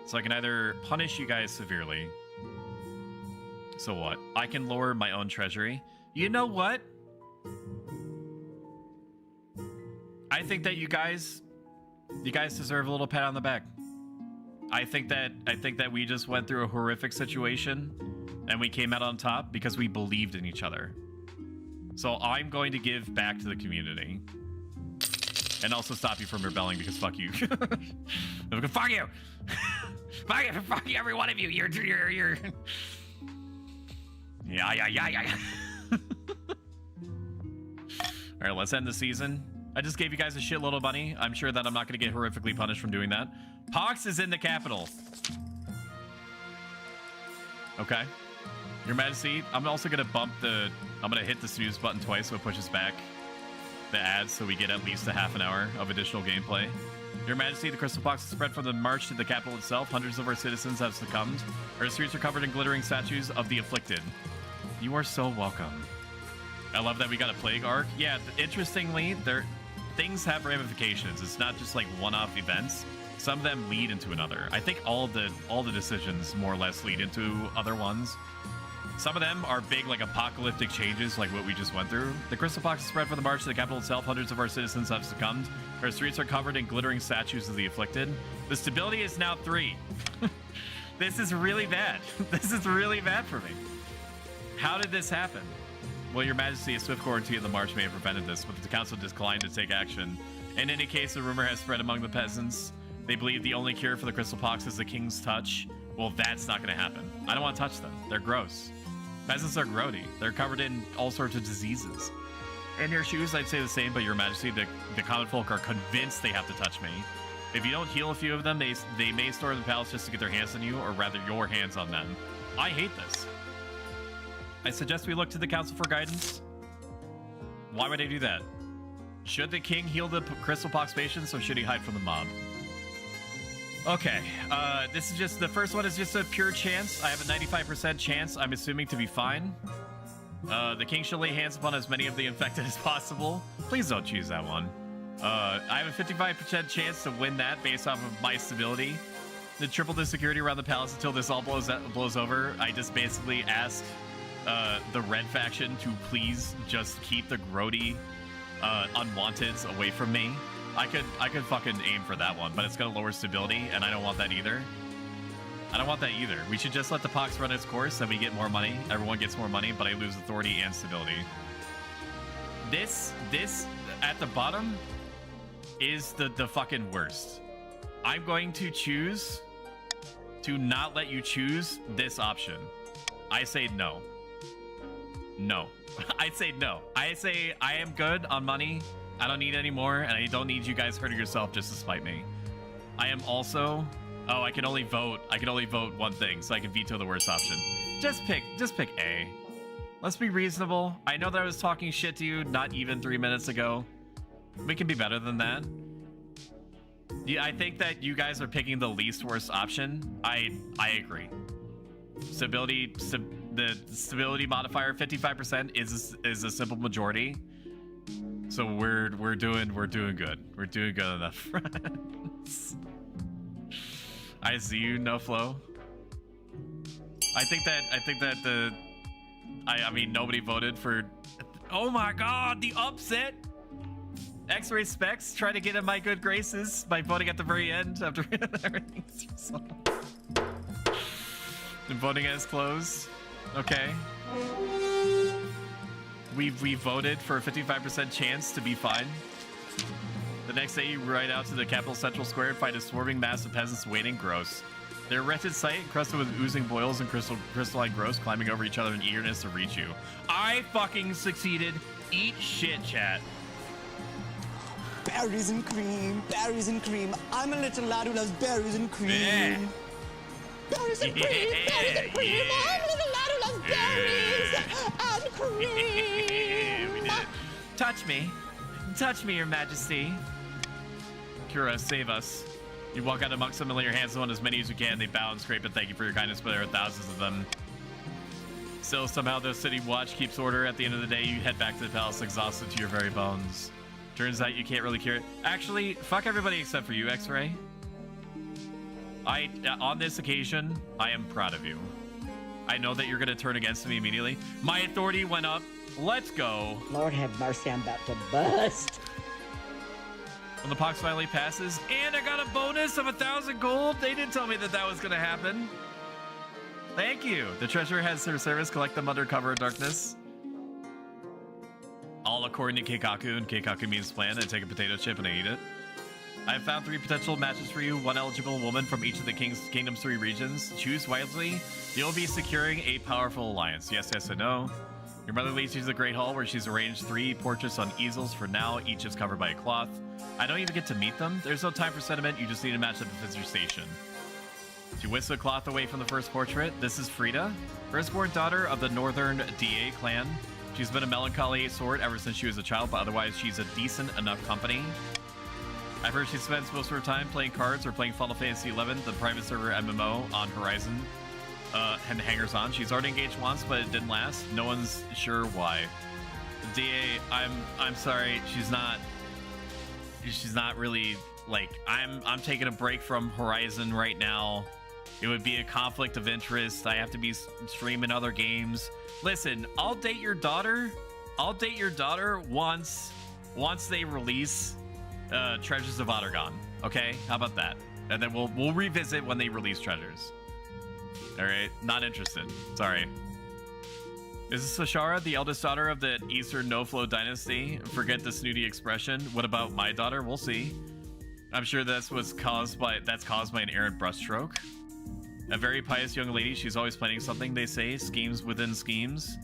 So I can either punish you guys severely. So what? I can lower my own treasury. You know what? I think that you guys deserve a little pat on the back. I think that we just went through a horrific situation and we came out on top because we believed in each other. So I'm going to give back to the community. And also stop you from rebelling because fuck you. Fuck you! Fuck you, every one of you! You're... Yeah. Alright, let's end the season. I just gave you guys a shitload of money. I'm sure that I'm not going to get horrifically punished from doing that. Pox is in the capital. Okay. Your Majesty, I'm also going to bump the... I'm going to hit the snooze button twice so it pushes back the ads so we get at least a half an hour of additional gameplay. Your Majesty, the crystal box is spread from the march to the capital itself. Hundreds of our citizens have succumbed. Our streets are covered in glittering statues of the afflicted. You are so welcome. I love that we got a plague arc. Yeah, interestingly, things have ramifications. It's not just like one-off events. Some of them lead into another. I think all the decisions more or less lead into other ones. Some of them are big, like apocalyptic changes, like what we just went through. The crystal box is spread from the march to the capital itself. Hundreds of our citizens have succumbed. Our streets are covered in glittering statues of the afflicted. The stability is now 3. This is really bad. This is really bad for me. How did this happen? Well, Your Majesty, a swift quarantine of the march may have prevented this, but the council declined to take action. In any case, a rumor has spread among the peasants. They believe the only cure for the crystal pox is the king's touch. Well, that's not going to happen. I don't want to touch them. They're gross. Peasants are grody. They're covered in all sorts of diseases. In your shoes, I'd say the same, but Your Majesty, the common folk are convinced they have to touch me. If you don't heal a few of them, they may store in the palace just to get their hands on you, or rather your hands on them. I hate this. I suggest we look to the council for guidance. Why would I do that? Should the king heal the crystal pox patients, or should he hide from the mob? Okay, this is just, the first one is just a pure chance. I have a 95% chance, I'm assuming, to be fine. The king should lay hands upon as many of the infected as possible. Please don't choose that one. I have a 55% chance to win that based off of my stability. To triple the security around the palace until this all blows over, I just basically ask the red faction to please just keep the grody unwanteds away from me. I could fucking aim for that one, but it's gonna lower stability, and I don't want that either. I don't want that either. We should just let the pox run its course, and we get more money. Everyone gets more money, but I lose authority and stability. This at the bottom is the fucking worst. I'm going to choose to not let you choose this option. I say no. No. I say no. I say I am good on money. I don't need any more, and I don't need you guys hurting yourself just to spite me. I am also... Oh, I can only vote one thing, so I can veto the worst option. Just pick A. Let's be reasonable. I know that I was talking shit to you not even 3 minutes ago. We can be better than that. Yeah, I think that you guys are picking the least worst option. I agree. The stability modifier 55% is a simple majority. So we're doing good. We're doing good enough, friends. I see you, no flow. I mean nobody voted for. Oh my god, the upset. X-ray specs try to get in my good graces by voting at the very end after everything's resolved. And voting as closed. Okay. We voted for a 55% chance to be fine. The next day, you ride out to the capital central square and find a swarming mass of peasants waiting. Gross. Their wretched sight, encrusted with oozing boils and crystalline growths, climbing over each other in eagerness to reach you. I fucking succeeded. Eat shit, chat. Berries and cream, berries and cream. I'm a little lad who loves berries and cream. Yeah. Berries and cream, berries and cream. Yeah. I'm a little lad who loves berries and cream. We did it. Touch me. Touch me, Your Majesty. Kira, save us. You walk out amongst them and lay your hands on as many as you can. They bow and scrape and thank you for your kindness, but there are thousands of them. Still, somehow the city watch keeps order. At the end of the day, you head back to the palace exhausted to your very bones. Turns out you can't really cure it. Actually, fuck everybody except for you, X-Ray. On this occasion, I am proud of you. I know that you're going to turn against me immediately. My authority went up. Let's go. Lord have mercy, I'm about to bust. When the pox finally passes, and I got a bonus of 1,000 gold. They didn't tell me that that was going to happen. Thank you. The treasurer has her service. Collect them under cover of darkness. All according to Keikaku, and Keikaku means plan. I take a potato chip and I eat it. I have found 3 potential matches for you. 1 eligible woman from each of the kingdom's 3 regions. Choose wisely. You'll be securing a powerful alliance. Yes, yes, and no. Your mother leads you to the Great Hall, where she's arranged 3 portraits on easels. For now, each is covered by a cloth. I don't even get to meet them. There's no time for sentiment. You just need to match up with your station. She whisks the cloth away from the first portrait. This is Frida, firstborn daughter of the Northern DA clan. She's been a melancholy sort ever since she was a child, but otherwise she's a decent enough company. I've heard she spends most of her time playing cards or playing Final Fantasy XI, the private server MMO on Horizon. And hangers on. She's already engaged once, but it didn't last. No one's sure why. DA, I'm sorry. She's not really like I'm taking a break from Horizon right now. It would be a conflict of interest. I have to be streaming other games. Listen, I'll date your daughter. I'll date your daughter once they release Treasures of Ottergon. Okay, how about that? And then we'll revisit when they release Treasures. All right, not interested. Sorry. Is Sashara the eldest daughter of the Eastern No-Flow dynasty? Forget the snooty expression. What about my daughter? We'll see. I'm sure that's caused by an errant brushstroke. A very pious young lady. She's always planning something, they say. Schemes within schemes.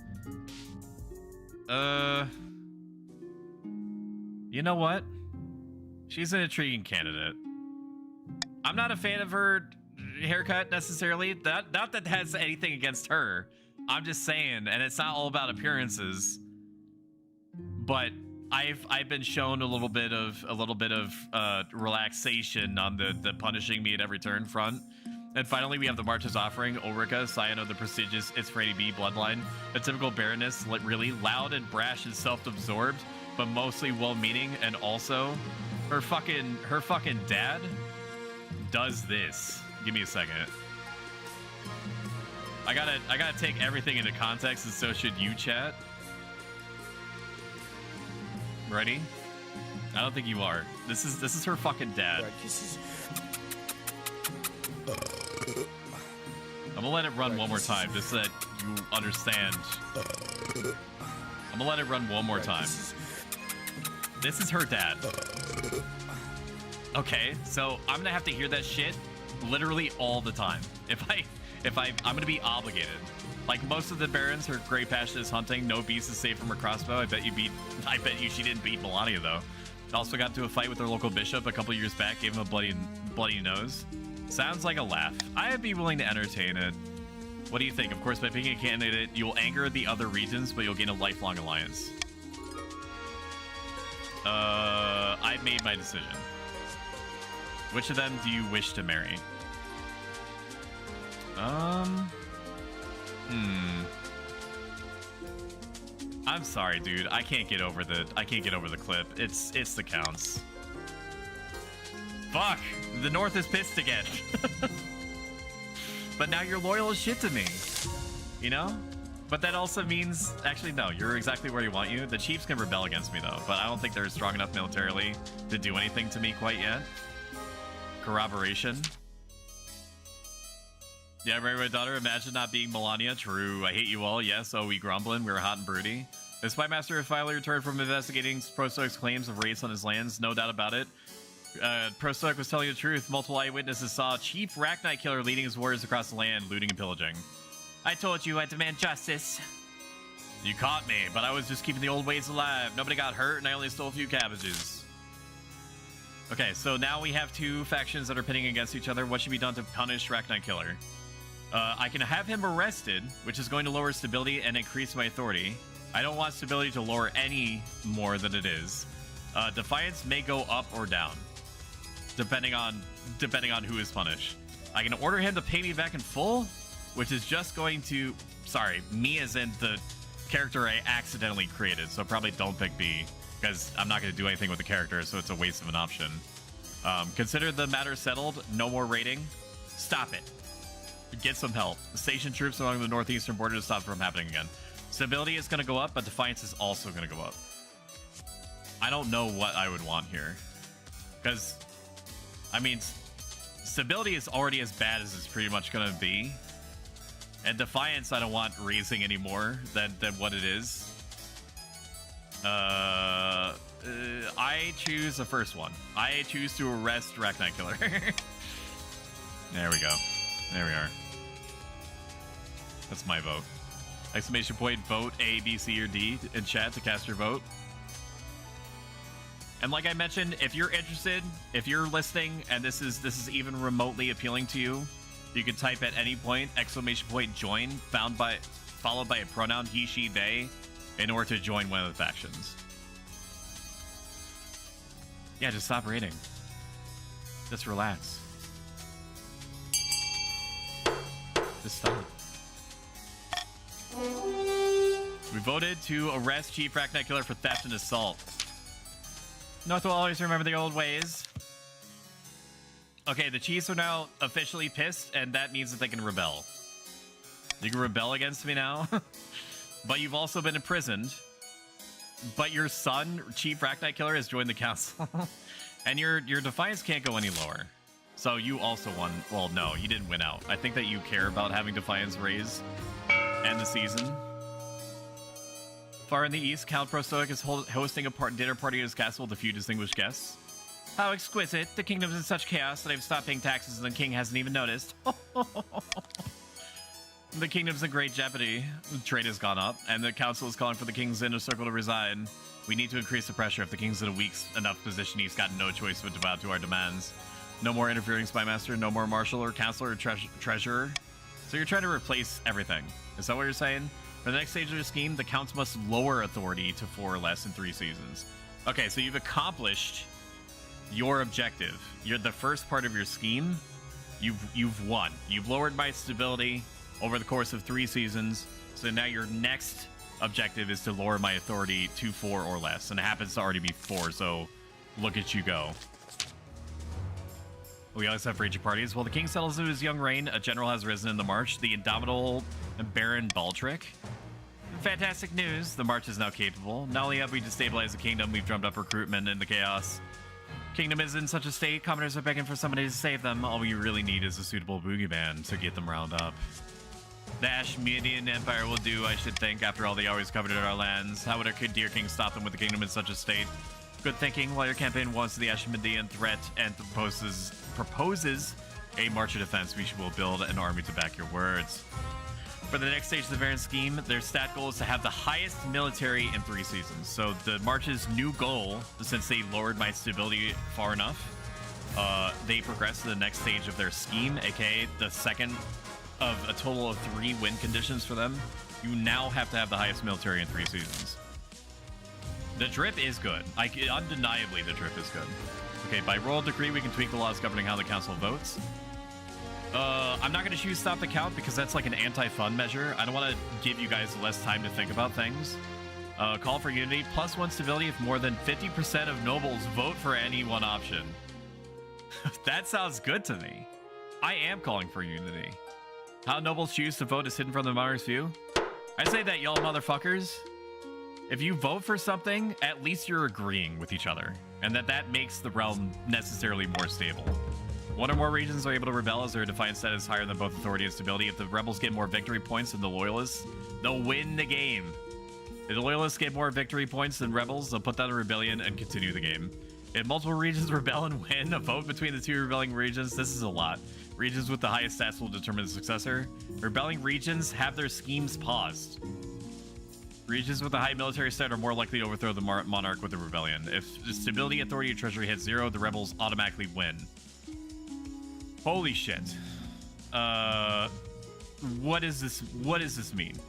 You know what? She's an intriguing candidate. I'm not a fan of her haircut necessarily. Not that has anything against her. I'm just saying, and it's not all about appearances. But I've been shown a little bit of relaxation on the punishing me at every turn front. And finally, we have the March's Offering, Ulrika, scion of the prestigious It's Freddy B bloodline. A typical Baroness, really loud and brash and self-absorbed, but mostly well-meaning. And also, her fucking dad does this. Give me a second. I gotta take everything into context, and so should you, chat. Ready? I don't think you are. This is her fucking dad. I'm gonna let it run one more time, just so that you understand. I'm gonna let it run one more time. This is her dad. Okay, so I'm gonna have to hear that shit literally all the time. I'm gonna be obligated. Like most of the barons, her great passion is hunting. No beast is safe from her crossbow. I bet you she didn't beat Melania though. Also got into a fight with her local bishop a couple years back, gave him a bloody nose. Sounds like a laugh. I'd be willing to entertain it. What do you think? Of course, by picking a candidate, you'll anger the other regions, but you'll gain a lifelong alliance. I've made my decision. Which of them do you wish to marry? I'm sorry, dude. I can't get over the clip. It's the counts. Fuck! The North is pissed again. But now you're loyal as shit to me. You know? But that also means... Actually, no. You're exactly where you want you. The Chiefs can rebel against me, though. But I don't think they're strong enough militarily to do anything to me quite yet. Corroboration. Yeah, right, daughter. Imagine not being Melania. True. I hate you all. Yes. Oh, we grumbling. We were hot and broody. The Spy Master finally returned from investigating Prostoic's claims of raids on his lands. No doubt about it. Prostoic was telling the truth. Multiple eyewitnesses saw Chief Racknight Killer leading his warriors across the land, looting and pillaging. I told you I demand justice. You caught me, but I was just keeping the old ways alive. Nobody got hurt, and I only stole a few cabbages. Okay, so now we have two factions that are pitting against each other. What should be done to punish Racknight Killer? I can have him arrested, which is going to lower stability and increase my authority. I don't want stability to lower any more than it is. Defiance may go up or down, depending on who is punished. I can order him to pay me back in full, which is just going to... Sorry, me as in the character I accidentally created, so probably don't pick B, because I'm not going to do anything with the character, so it's a waste of an option. Consider the matter settled. No more raiding. Stop it. Get some help. Station troops along the northeastern border to stop it from happening again. Stability is going to go up, but defiance is also going to go up. I don't know what I would want here. Because, I mean, stability is already as bad as it's pretty much going to be. And defiance, I don't want raising any more than what it is. I choose the first one. I choose to arrest Racknight Killer. There we go. There we are. That's my vote. Exclamation point, vote A, B, C, or D in chat to cast your vote. And like I mentioned, if you're interested, if you're listening, and this is even remotely appealing to you, you can type at any point, exclamation point, join, followed by a pronoun, he, she, they, in order to join one of the factions. Yeah, just stop raiding. Just relax. Just stop. We voted to arrest Chief Racknight Killer for theft and assault. North will always remember the old ways. Okay, the Chiefs are now officially pissed, and that means that they can rebel. You can rebel against me now, but you've also been imprisoned. But your son, Chief Racknight Killer, has joined the council, and your defiance can't go any lower. So you also won. Well, no, you didn't win out. I think that you care about having defiance raised and the season. Far in the east, Count Prostoic is hosting a dinner party at his castle with a few distinguished guests. How exquisite. The kingdom's in such chaos that I've stopped paying taxes and the king hasn't even noticed. The kingdom's in great jeopardy. The trade has gone up, and the council is calling for the king's inner circle to resign. We need to increase the pressure. If the king's in a weak enough position, he's got no choice but to bow to our demands. No more interfering, spymaster. No more marshal or counselor or treasurer. So you're trying to replace everything. Is that what you're saying? For the next stage of your scheme, the counts must lower authority to 4 or less in 3 seasons. Okay, so you've accomplished your objective. You're the first part of your scheme. You've won. You've lowered my stability over the course of 3 seasons. So now your next objective is to lower my authority to 4 or less. And it happens to already be 4, so look at you go. We always have raging parties. While the king settles into his young reign, a general has risen in the march, the indomitable Baron Baldric. Fantastic news, the march is now capable. Not only have we destabilized the kingdom, we've drummed up recruitment in the chaos. Kingdom is in such a state, commoners are begging for somebody to save them. All we really need is a suitable boogie band to get them riled up. The Ashmedian Empire will do, I should think, after all they always covered our lands. How would our dear king stop them with the kingdom in such a state? Good thinking. While your campaign wants the Ashmedian threat and proposes a march of defense, we will build an army to back your words. For the next stage of the Baron scheme, their stat goal is to have the highest military in 3 seasons. So the March's new goal, since they lowered my stability far enough, they progress to the next stage of their scheme, aka the second of a total of 3 win conditions for them. You now have to have the highest military in 3 seasons. The drip is good. Undeniably, the drip is good. Okay, by royal decree, we can tweak the laws governing how the council votes. I'm not going to choose stop the count because that's like an anti-fun measure. I don't want to give you guys less time to think about things. Call for unity, +1 stability if more than 50% of nobles vote for any one option. That sounds good to me. I am calling for unity. How nobles choose to vote is hidden from the monarch's view. I say that, y'all motherfuckers. If you vote for something, at least you're agreeing with each other, and that makes the realm necessarily more stable. 1 or more regions are able to rebel as their defiance status is higher than both authority and stability. If the rebels get more victory points than the loyalists, they'll win the game. If the loyalists get more victory points than rebels, they'll put down a rebellion and continue the game. If multiple regions rebel and win, a vote between the 2 rebelling regions, this is a lot. Regions with the highest stats will determine the successor. Rebelling regions have their schemes paused. Regions with a high military stat are more likely to overthrow the monarch with a rebellion. If the stability, authority, or treasury hits 0, the rebels automatically win. Holy shit. What does this mean?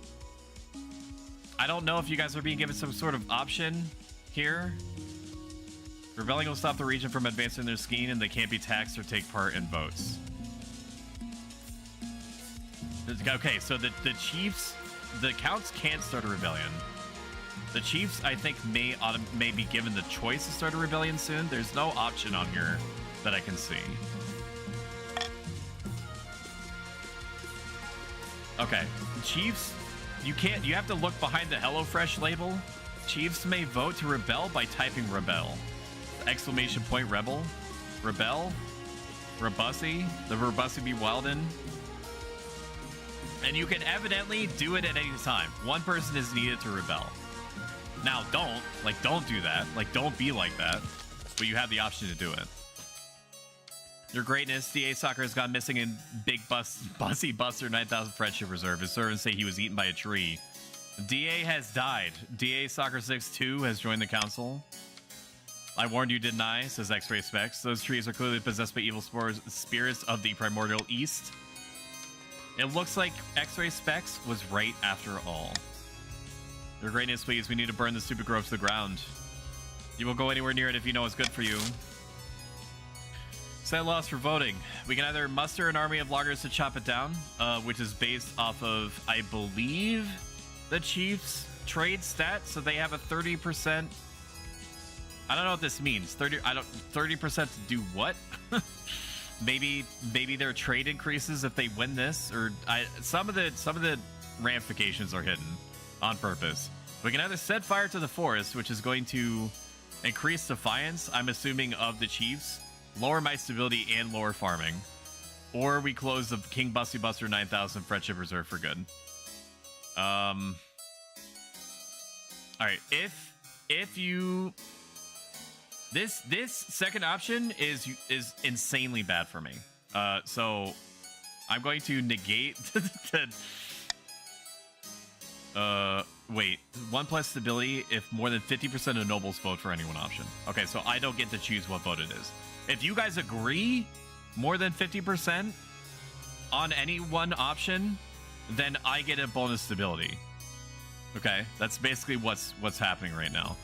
I don't know if you guys are being given some sort of option here. Rebelling will stop the region from advancing their scheme, and they can't be taxed or take part in votes. Okay, so the chiefs, the counts can't start a rebellion. The chiefs, I think, may be given the choice to start a rebellion soon. There's no option on here that I can see. Okay, chiefs, you have to look behind the HelloFresh label. Chiefs may vote to rebel by typing rebel. Exclamation point rebel. Rebel. Robussi. The Robussi be Wilden. And you can evidently do it at any time. 1 person is needed to rebel. Now, don't do that. Don't be like that. But you have the option to do it. Your greatness, DA Soccer has gone missing in Big Bussy Buster 9000 Friendship Reserve. His servants say he was eaten by a tree. DA has died. DA Soccer 62 has joined the council. I warned you, didn't I? Says X-Ray Specs. Those trees are clearly possessed by evil spirits of the primordial east. It looks like X-Ray Specs was right after all. Your greatness, please. We need to burn the stupid grove to the ground. You won't go anywhere near it if you know what's good for you. Set loss for voting. We can either muster an army of loggers to chop it down, which is based off of, I believe, the Chiefs' trade stat. So they have a 30%. I don't know what this means. 30% to do what? maybe their trade increases if they win this, or some of the ramifications are hidden on purpose. We can either set fire to the forest, which is going to increase defiance, I'm assuming, of the Chiefs, lower my stability and lower farming, or we close the King Bussy Buster 9000 Friendship Reserve for good. All right, if you this second option is insanely bad for me. So I'm going to negate wait, 1+ stability if more than 50% of nobles vote for any one option. Okay, so I don't get to choose what vote it is. If you guys agree more than 50% on any one option, then I get a bonus stability. Okay, that's basically what's happening right now.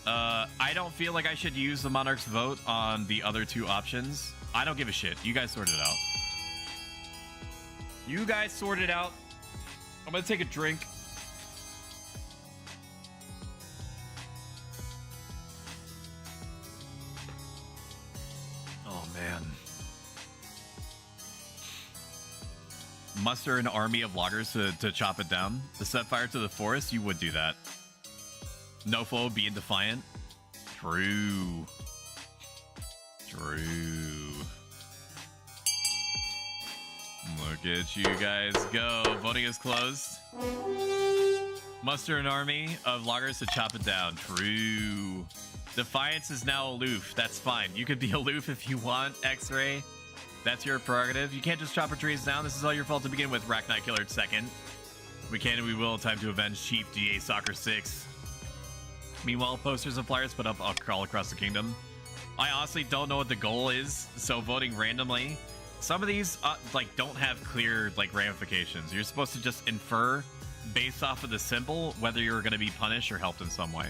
I don't feel like I should use the monarch's vote on the other two options. I don't give a shit. You guys sort it out. You guys sort it out. I'm gonna take a drink. Oh, man. Muster an army of loggers to chop it down. To set fire to the forest, you would do that. No foe, being defiant. True. Look at you guys go. Voting is closed. Muster an army of loggers to chop it down. True. Defiance is now aloof. That's fine. You could be aloof if you want, X-Ray. That's your prerogative. You can't just chop our trees down. This is all your fault to begin with, Racknight Killer second. We can and we will. Time to avenge Chief DA Soccer 6. Meanwhile, posters and flyers put up all across the kingdom. I honestly don't know what the goal is, so voting randomly. Some of these don't have clear ramifications. You're supposed to just infer based off of the symbol whether you're going to be punished or helped in some way.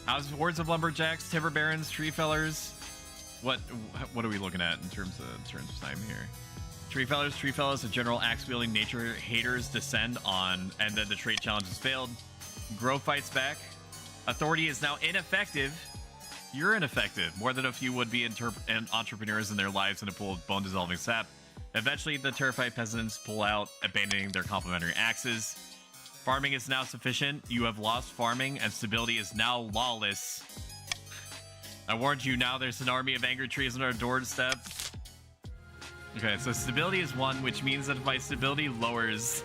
How's Hordes of Lumberjacks, Timber Barons, Tree Fellers? What are we looking at in terms of time here? Tree Fellers, the general axe-wielding nature haters descend on, and then the trade challenge has failed. Grow fights back. Authority is now ineffective. You're ineffective. More than a few would-be entrepreneurs in their lives in a pool of bone-dissolving sap. Eventually, the terrified peasants pull out, abandoning their complementary axes. Farming is now sufficient. You have lost farming, and stability is now lawless. I warned you, now there's an army of angry trees on our doorstep. Okay, so stability is 1, which means that if my stability lowers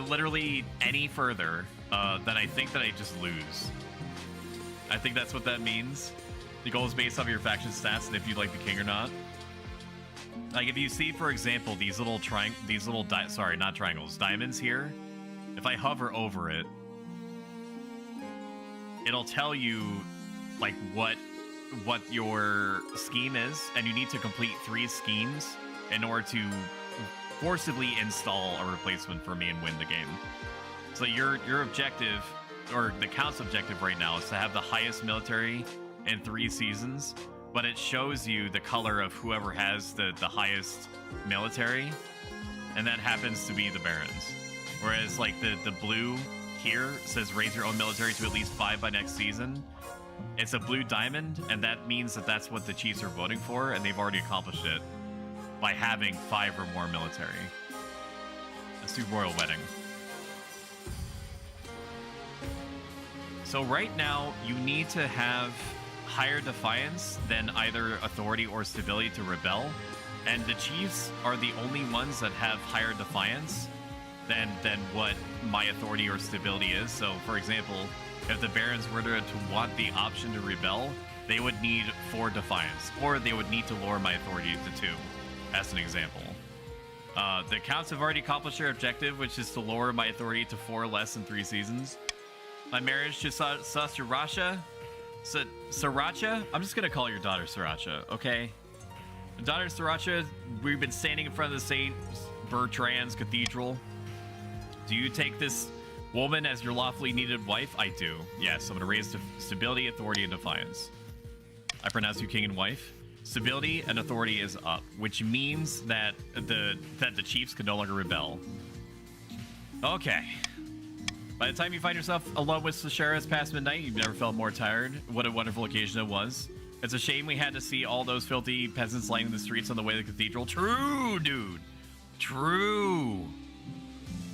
literally any further, then I think that I just lose. I think that's what that means. The goal is based off your faction stats and if you like the king or not. Like if you see, for example, these little not triangles, diamonds here. If I hover over it, it'll tell you what your scheme is, and you need to complete 3 schemes in order to forcibly install a replacement for me and win the game. So your objective, or the Count's objective right now, is to have the highest military in 3 seasons, but it shows you the color of whoever has the highest military, and that happens to be the Barons. Whereas the blue here says raise your own military to at least 5 by next season. It's a blue diamond, and that means that that's what the Chiefs are voting for, and they've already accomplished it by having 5 or more military. Let's do Royal Wedding. So right now, you need to have higher defiance than either authority or stability to rebel, and the Chiefs are the only ones that have higher defiance than what my authority or stability is. So, for example, if the Barons were to want the option to rebel, they would need 4 defiance, or they would need to lower my authority to 2, as an example. The Counts have already accomplished their objective, which is to lower my authority to 4 less than 3 seasons. My marriage to Sriracha? Sriracha? I'm just gonna call your daughter Sriracha, okay? Daughter Sriracha, we've been standing in front of the St. Bertrand's Cathedral. Do you take this woman as your lawfully needed wife? I do. Yes, I'm gonna raise stability, authority, and defiance. I pronounce you king and wife. Stability and authority is up, which means that the Chiefs can no longer rebel. Okay. By the time you find yourself alone with Sashara's past midnight, you've never felt more tired. What a wonderful occasion it was. It's a shame we had to see all those filthy peasants lining the streets on the way to the cathedral. True, dude. True.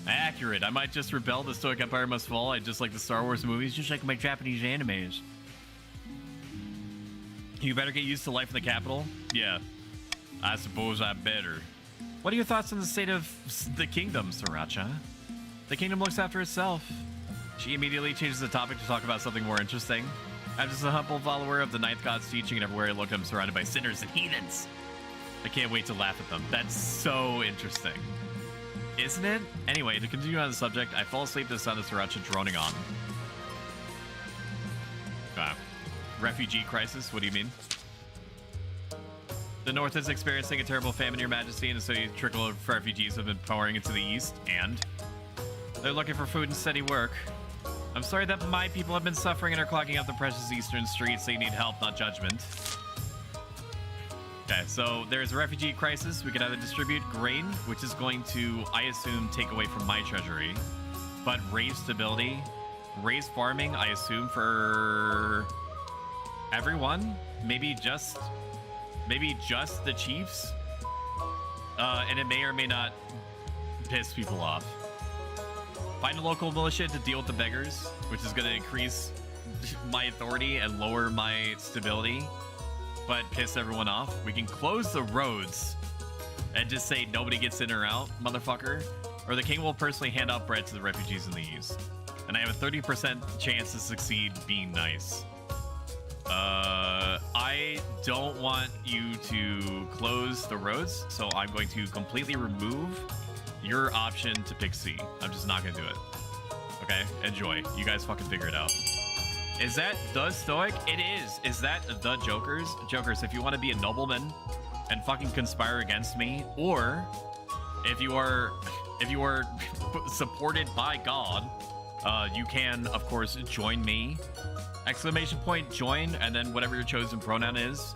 Accurate. I might just rebel. The Stoic Empire must fall. I just like the Star Wars movies, just like my Japanese animes. You better get used to life in the capital. Yeah, I suppose I better. What are your thoughts on the state of the kingdom, Sriracha? The kingdom looks after itself. She immediately changes the topic to talk about something more interesting. I'm just a humble follower of the ninth god's teaching, and everywhere I look, I'm surrounded by sinners and heathens. I can't wait to laugh at them. That's so interesting. Isn't it? Anyway, to continue on the subject, I fall asleep to the sound of Sriracha droning on. Refugee crisis? What do you mean? The North is experiencing a terrible famine, Your Majesty, and so a trickle of refugees have been pouring into the East, and they're looking for food and steady work. I'm sorry that my people have been suffering and are clogging up the precious eastern streets. They need help, not judgment. Okay, so there's a refugee crisis. We can either distribute grain, which is going to, I assume, take away from my treasury, but raise stability, raise farming, I assume, for everyone. Maybe just the chiefs, and it may or may not piss people off. Find a local militia to deal with the beggars, which is going to increase my authority and lower my stability, but piss everyone off. We can close the roads and just say nobody gets in or out, motherfucker. Or the king will personally hand out bread to the refugees in the east. And I have a 30% chance to succeed being nice. I don't want you to close the roads, so I'm going to completely remove your option to pick C. I'm just not gonna do it. Okay, enjoy. You guys fucking figure it out. Is that the Stoic? It is. Is that the Jokers? Jokers, if you want to be a nobleman and fucking conspire against me, or if you are supported by God, you can, of course, join me. Exclamation point, join, and then whatever your chosen pronoun is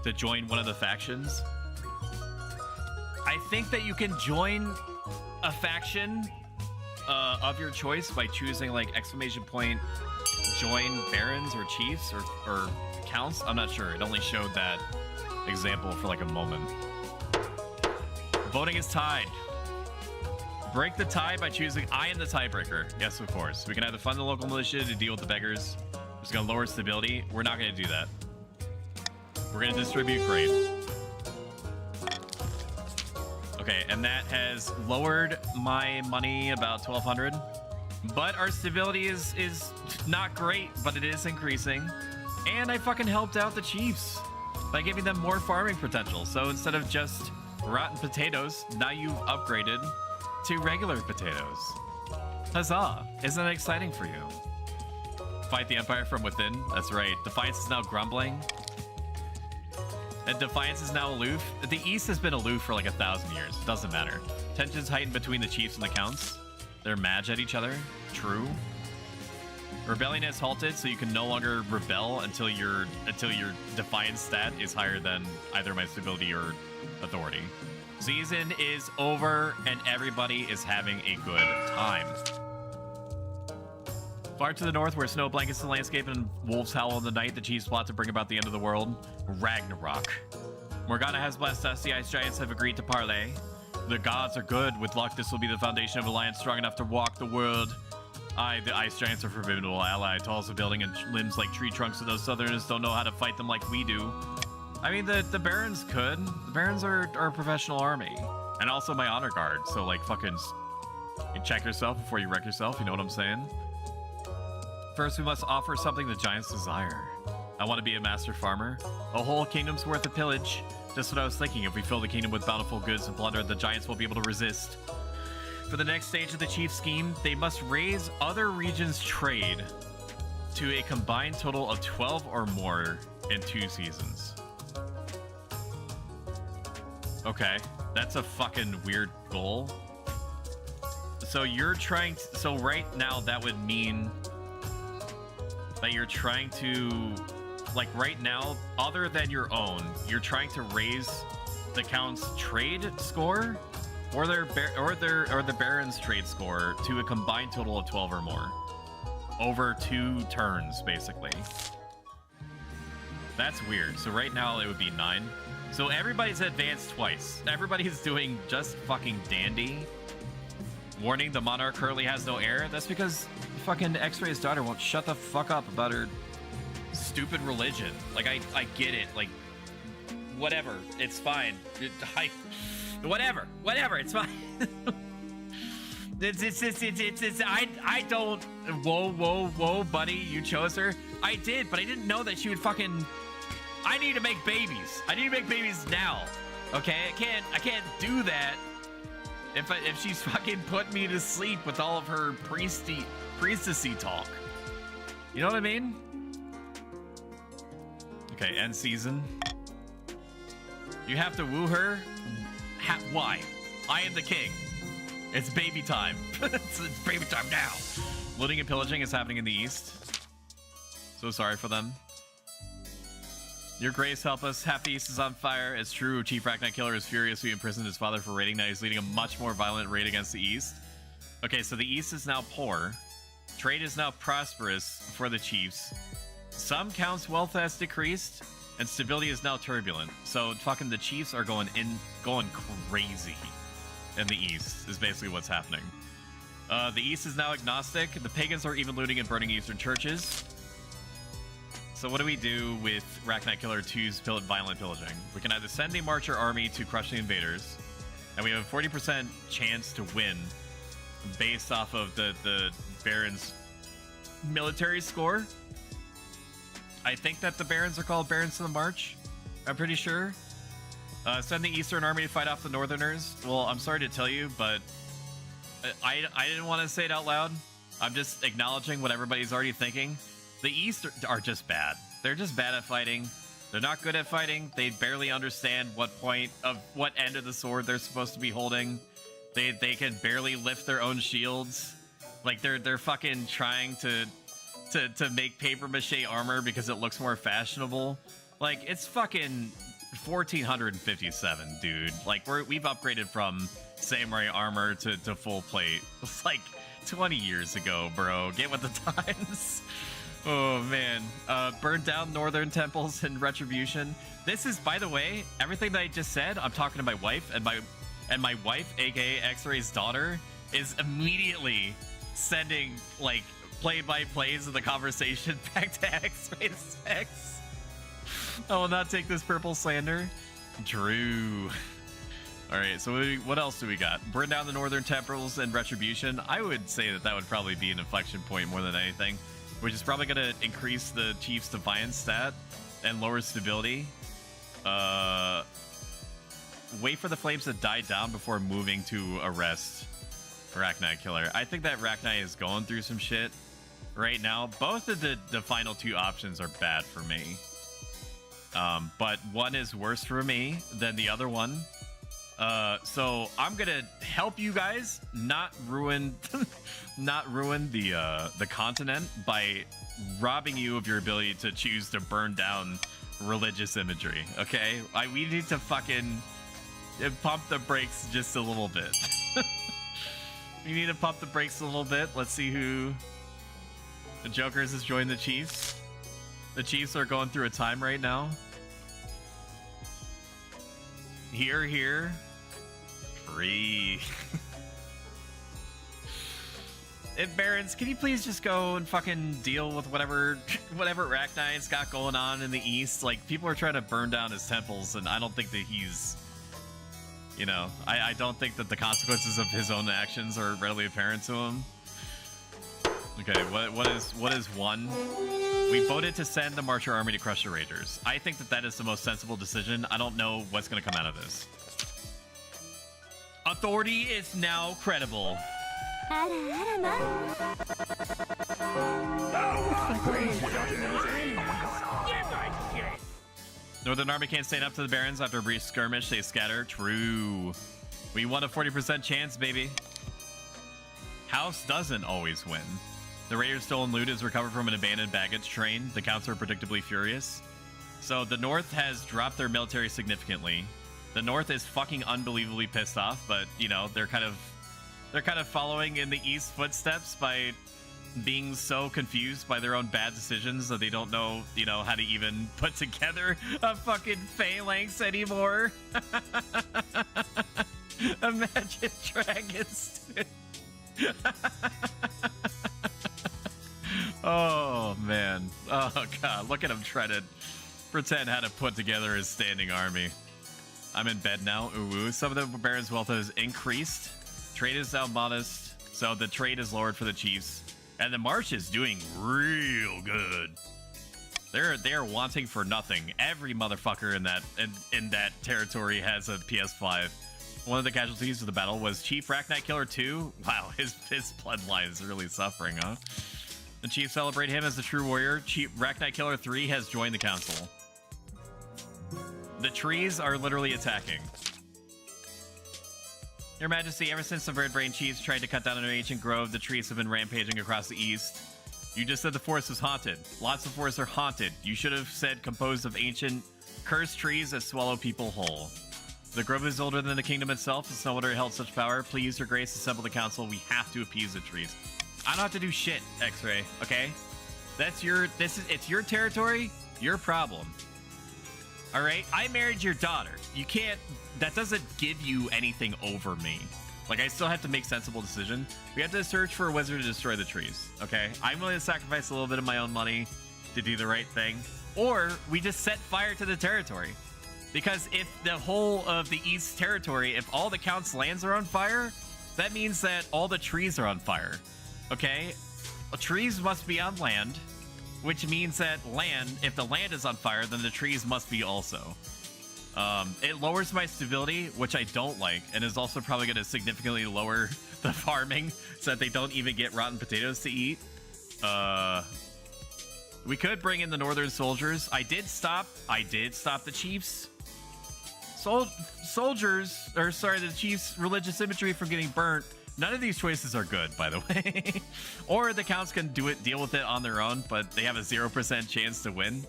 to join one of the factions. I think that you can join a faction of your choice by choosing like exclamation point, join barons or chiefs or counts. I'm not sure. It only showed that example for like a moment. Voting is tied. Break the tie by choosing I am the tiebreaker. Yes, of course. We can either fund the local militia to deal with the beggars. It's going to lower stability. We're not going to do that. We're going to distribute grain. Okay, and that has lowered my money about 1,200. But our stability is not great, but it is increasing. And I fucking helped out the chiefs by giving them more farming potential. So instead of just rotten potatoes, now you've upgraded to regular potatoes. Huzzah! Isn't that exciting for you? Fight the Empire from within. That's right. Defiance is now grumbling. And Defiance is now aloof. The East has been aloof for like 1,000 years. It doesn't matter. Tensions heightened between the chiefs and the counts. They're mad at each other. True. Rebellion has halted, so you can no longer rebel until your Defiance stat is higher than either my stability or authority. Season is over, and everybody is having a good time. Far to the north, where snow blankets the landscape and wolves howl in the night, the chiefs plot to bring about the end of the world. Ragnarok. Morgana has blessed us. The ice giants have agreed to parley. The gods are good. With luck, this will be the foundation of an alliance strong enough to walk the world. The ice giants are formidable ally, tall as a building and limbs like tree trunks, and those southerners don't know how to fight them like we do. I mean, the barons could. The barons are a professional army. And also my honor guard, so like fucking you check yourself before you wreck yourself, you know what I'm saying? First, we must offer something the giants desire. I want to be a master farmer. A whole kingdom's worth of pillage. Just what I was thinking. If we fill the kingdom with bountiful goods and plunder, the giants won't be able to resist. For the next stage of the chief scheme, they must raise other regions' trade to a combined total of 12 or more in 2 seasons. Okay, that's a fucking weird goal. So you're trying to, so right now that would mean that you're trying to, like right now, other than your own, you're trying to raise the count's trade score or the baron's trade score to a combined total of 12 or more over 2 turns, basically. That's weird. So right now it would be 9. So everybody's advanced twice. Everybody's doing just fucking dandy. Warning, the monarch currently has no heir. That's because fucking X-Ray's daughter won't shut the fuck up about her stupid religion. Like, I get it. Like, whatever. It's fine. Whatever, it's fine. I don't. Whoa, buddy. You chose her. I did, but I didn't know that she would fucking. I need to make babies. I need to make babies now. Okay, I can't do that if she's fucking put me to sleep with all of her priestessy talk. You know what I mean? Okay, end season. You have to woo her. Why? I am the king. It's baby time. It's baby time now. Looting and pillaging is happening in the east. So sorry for them. Your grace, help us. Half the east is on fire. It's true. Chief Arachnite Killer is furious. We imprisoned his father for raiding. Now he's leading a much more violent raid against the east. Okay, so the east is now poor. Trade is now prosperous for the chiefs. Some counts' wealth has decreased, and stability is now turbulent. So fucking the chiefs are going crazy in the east is basically what's happening. The east is now agnostic. The pagans are even looting and burning eastern churches. So what do we do with Arachnite Killer 2's violent pillaging? We can either send a marcher army to crush the invaders, and we have a 40% chance to win based off of the Baron's military score. I think that the Barons are called Barons of the March. I'm pretty sure. Send the Eastern Army to fight off the Northerners. Well, I'm sorry to tell you, but I didn't want to say it out loud. I'm just acknowledging what everybody's already thinking. The East are just bad. They're just bad at fighting. They're not good at fighting. They barely understand what end of the sword they're supposed to be holding. They can barely lift their own shields. Like they're fucking trying to make paper mache armor because it looks more fashionable. Like it's fucking 1457, dude. Like we've upgraded from samurai armor to full plate. It's like 20 years ago, bro. Get with the times. Oh man. Burn down northern temples and retribution. This is, by the way, everything that I just said, I'm talking to my wife, and my wife, aka X-Ray's daughter, is immediately sending like play-by-plays of the conversation back to X-Ray's ex. I will not take this purple slander. Drew. Alright, so what else do we got? Burn down the northern temples and retribution. I would say that would probably be an inflection point more than anything, which is probably going to increase the Chief's Defiance stat and lower stability. Wait for the flames to die down before moving to arrest Arachnite Killer. I think that Arachnite is going through some shit right now. Both of the final two options are bad for me. But one is worse for me than the other one. So I'm gonna help you guys not ruin the continent by robbing you of your ability to choose to burn down religious imagery. Okay, we need to fucking pump the brakes just a little bit. We need to pump the brakes a little bit. Let's see who the Jokers has joined the Chiefs. The Chiefs are going through a time right now. Here. Free. Barons, can you please just go and fucking deal with whatever Arachnite's got going on in the east? Like, people are trying to burn down his temples, and I don't think that he's... You know, I don't think that the consequences of his own actions are readily apparent to him. Okay, what is one? We voted to send the Marcher Army to crush the Raiders. I think that is the most sensible decision. I don't know what's going to come out of this. Authority is now credible. Northern Army can't stand up to the Barons after a brief skirmish. They scatter. True. We won a 40% chance, baby. House doesn't always win. The Raiders' stolen loot is recovered from an abandoned baggage train. The counts are predictably furious. So the North has dropped their military significantly. The North is fucking unbelievably pissed off, but you know, they're kind of following in the East's footsteps by being so confused by their own bad decisions that they don't know, you know, how to even put together a fucking phalanx anymore. Imagine dragons. Oh man. Oh god, look at him try to pretend how to put together his standing army. I'm in bed now. Ooh, some of the Baron's wealth has increased. Trade is now modest. So the trade is lowered for the Chiefs. And the March is doing real good. They're wanting for nothing. Every motherfucker in that territory has a PS5. One of the casualties of the battle was Chief Rack-Knight Killer 2. Wow, his bloodline is really suffering, huh? The Chiefs celebrate him as the true warrior. Chief Rack-Knight Killer 3 has joined the council. The trees are literally attacking. Your Majesty, ever since the Red Brain Chiefs tried to cut down an ancient grove, the trees have been rampaging across the east. You just said the forest was haunted. Lots of forests are haunted. You should have said composed of ancient, cursed trees that swallow people whole. The grove is older than the kingdom itself. It's no wonder it held such power. Please, your grace, assemble the council. We have to appease the trees. I don't have to do shit, X-Ray, okay? It's your territory, your problem. All right? I married your daughter. You can't, that doesn't give you anything over me. Like, I still have to make sensible decisions. We have to search for a wizard to destroy the trees, okay? I'm willing to sacrifice a little bit of my own money to do the right thing. Or we just set fire to the territory. Because if the whole of the East territory, if all the Count's lands are on fire, that means that all the trees are on fire, okay? Well, trees must be on land, which means that land, if the land is on fire, then the trees must be also. It lowers my stability, which I don't like, and is also probably going to significantly lower the farming so that they don't even get rotten potatoes to eat. We could bring in the northern soldiers. I did stop the Chiefs. The Chiefs' religious imagery from getting burnt. None of these choices are good, by the way. Or the Counts can deal with it on their own, but they have a 0% chance to win.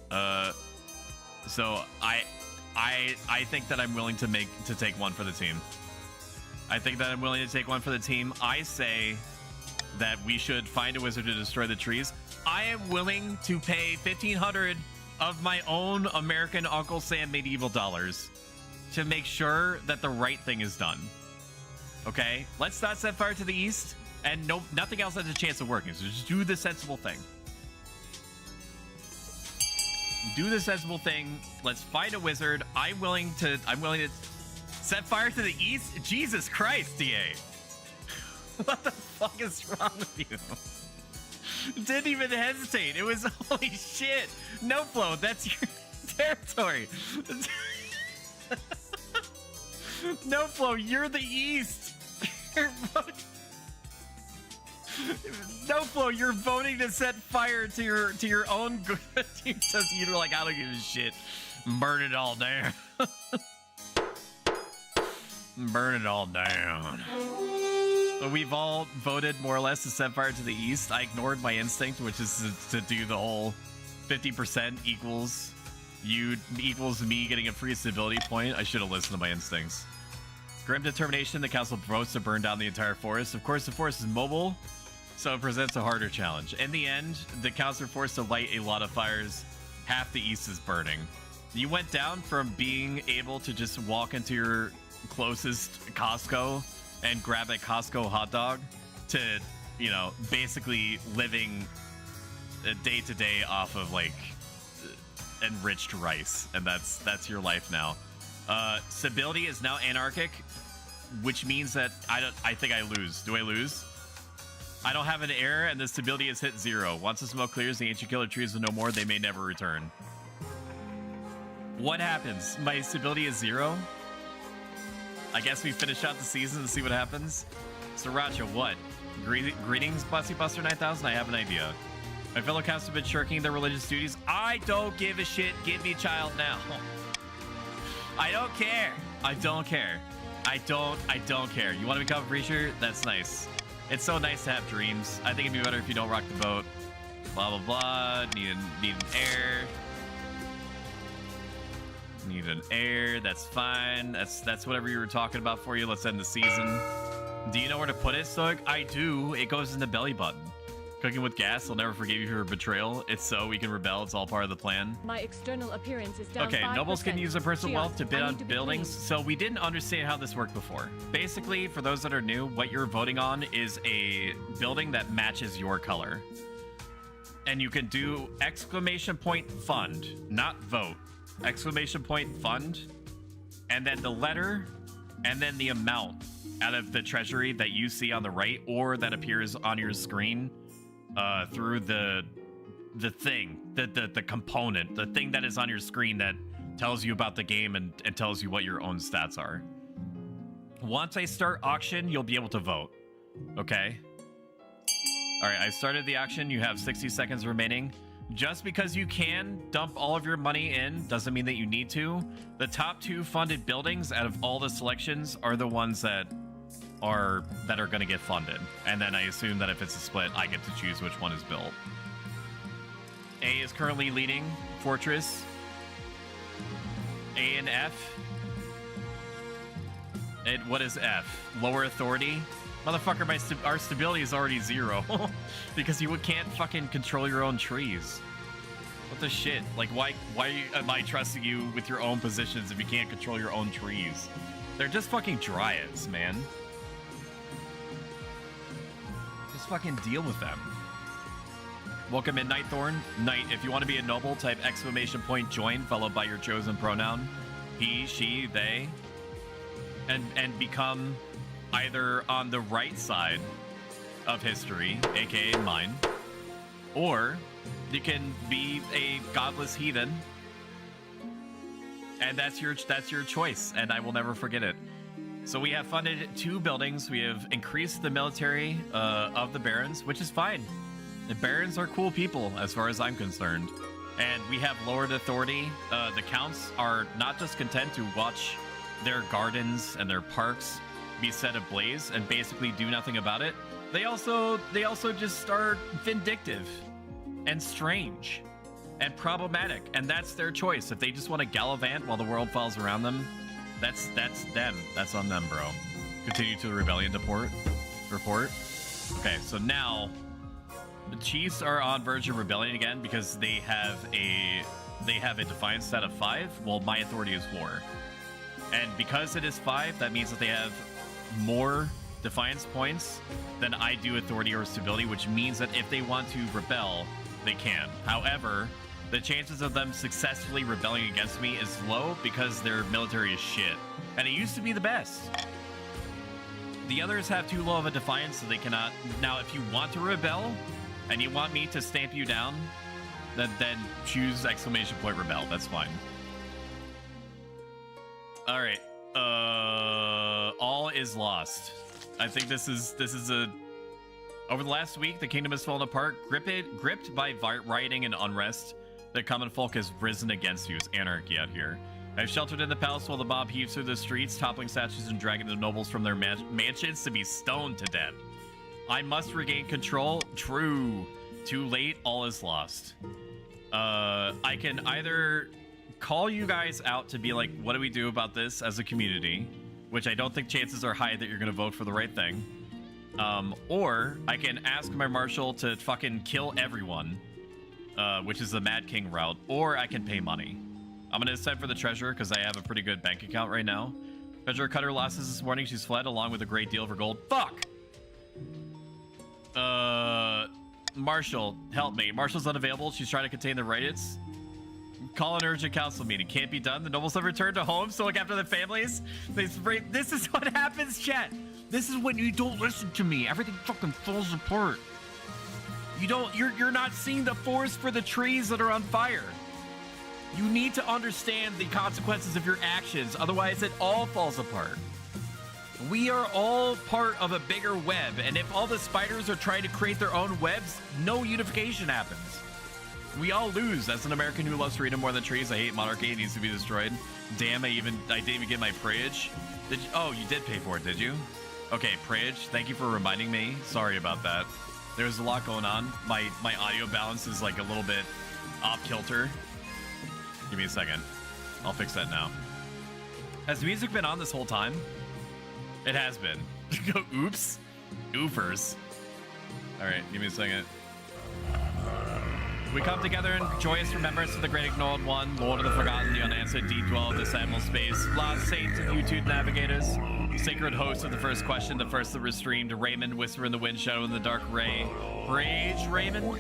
So I think that I'm willing to take one for the team. I say that we should find a wizard to destroy the trees. I am willing to pay 1,500 of my own American Uncle Sam medieval dollars to make sure that the right thing is done. Okay? Let's not set fire to the east, and nothing else has a chance of working. So just do the sensible thing. Do the sensible thing. Let's find a wizard. I'm willing to set fire to the east. Jesus Christ, DA. What the fuck is wrong with you? Didn't even hesitate. It was holy shit. No flow. That's your territory. No flow. You're the east. No flow. You're voting to set fire to your own good. You're like, I don't give a shit. Burn it all down. Burn it all down. But we've all voted more or less to set fire to the east. I ignored my instinct, which is to do the whole 50% equals me getting a free stability point. I should have listened to my instincts. Grim determination, the council votes to burn down the entire forest. Of course, the forest is mobile, so it presents a harder challenge. In the end, the council are forced to light a lot of fires. Half the east is burning. You went down from being able to just walk into your closest Costco and grab a Costco hot dog to, you know, basically living day to day off of like enriched rice, and that's your life now. Stability is now anarchic, which means that I think I lose. Do I lose? I don't have an heir, and the stability has hit 0. Once the smoke clears, the ancient killer trees are no more. They may never return. What happens? My stability is 0. I guess we finish out the season and see what happens. Sriracha, what? Greetings, Bussy Buster 9000. I have an idea. My fellow cats have been shirking their religious duties. I don't give a shit. Give me a child now. I don't care. I don't care. I don't care. You want to become a preacher? That's nice. It's so nice to have dreams. I think it'd be better if you don't rock the boat. Blah, blah, blah. Need an heir. Need an heir. That's fine. That's whatever you were talking about for you. Let's end the season. Do you know where to put it, Stoic? I do. It goes in the belly button. Cooking with gas. I'll never forgive you for your betrayal. It's so we can rebel. It's all part of the plan. My external appearance is down. Okay, 5%. nobles can use their personal wealth to bid on buildings. Clean. So we didn't understand how this worked before. Basically, for those that are new, what you're voting on is a building that matches your color. And you can do exclamation point fund, not vote. Exclamation point fund. And then the letter and then the amount out of the treasury that you see on the right or that appears on your screen through the thing, the component, the thing that is on your screen that tells you about the game and tells you what your own stats are. Once I start auction, you'll be able to vote. Okay? All right, I started the auction. You have 60 seconds remaining. Just because you can dump all of your money in doesn't mean that you need to. The top 2 funded buildings out of all the selections are the ones that are going to get funded. And then I assume that if it's a split, I get to choose which one is built. A is currently leading Fortress. A and F. What is F? Lower authority? Motherfucker, our stability is already 0. Because you can't fucking control your own trees. What the shit? Like, why am I trusting you with your own positions if you can't control your own trees? They're just fucking dryads, man. Just fucking deal with them. Welcome Midnight Thorn. Knight, if you want to be a noble, type !join followed by your chosen pronoun. He, she, they. And become either on the right side of history, aka mine, or you can be a godless heathen, and that's your choice, and I will never forget it. So we have funded 2 buildings. We have increased the military of the barons, which is fine. The barons are cool people as far as I'm concerned, and we have lowered authority. The counts are not just content to watch their gardens and their parks be set ablaze and basically do nothing about it. They also just are vindictive and strange and problematic, and that's their choice. If they just want to gallivant while the world falls around them, that's them. That's on them, bro. Continue to the rebellion report. Okay, so now the Chiefs are on verge of rebellion again because they have a defiance stat of 5. Well, my authority is 4. And because it is 5, that means that they have more defiance points than I do authority or stability, which means that if they want to rebel, they can. However, the chances of them successfully rebelling against me is low because their military is shit. And it used to be the best. The others have too low of a defiance, so they cannot. Now, if you want to rebel and you want me to stamp you down, then choose !rebel. That's fine. All right. All is lost. I think this is a. Over the last week, the kingdom has fallen apart, gripped by rioting and unrest. The common folk has risen against you. It's anarchy out here. I've sheltered in the palace while the mob heaves through the streets, toppling statues and dragging the nobles from their mansions to be stoned to death. I must regain control. True. Too late. All is lost. I can either call you guys out to be like, what do we do about this as a community? Which I don't think chances are high that you're going to vote for the right thing. Or I can ask my marshal to fucking kill everyone, which is the Mad King route. Or I can pay money. I'm going to send for the treasurer because I have a pretty good bank account right now. Treasurer cut her losses this morning. She's fled along with a great deal of her gold. Fuck! Marshal, help me. Marshal's unavailable. She's trying to contain the riots. Call an urgent council meeting. Can't be done. The nobles have returned to homes to look after their families. This is what happens, chat. This is when you don't listen to me. Everything fucking falls apart. You're not seeing the forest for the trees that are on fire. You need to understand the consequences of your actions. Otherwise, it all falls apart. We are all part of a bigger web, and if all the spiders are trying to create their own webs, no unification happens. We all lose. As an American who loves freedom more than trees, I hate monarchy. It needs to be destroyed. Damn, I didn't even get my prayage. Oh, you did pay for it, did you? Okay, prayage. Thank you for reminding me. Sorry about that. There's a lot going on. My audio balance is like a little bit off kilter. Give me a second. I'll fix that now. Has the music been on this whole time? It has been. Oops. Oofers. All right, give me a second. We come together in joyous remembrance of the great ignored one, Lord of the forgotten, the unanswered, deep dwell of this animal space, lost saints and YouTube navigators, sacred host of the first question, the first that was streamed, Raymond, whisper in the wind, shadow in the dark ray. Praise Raymond?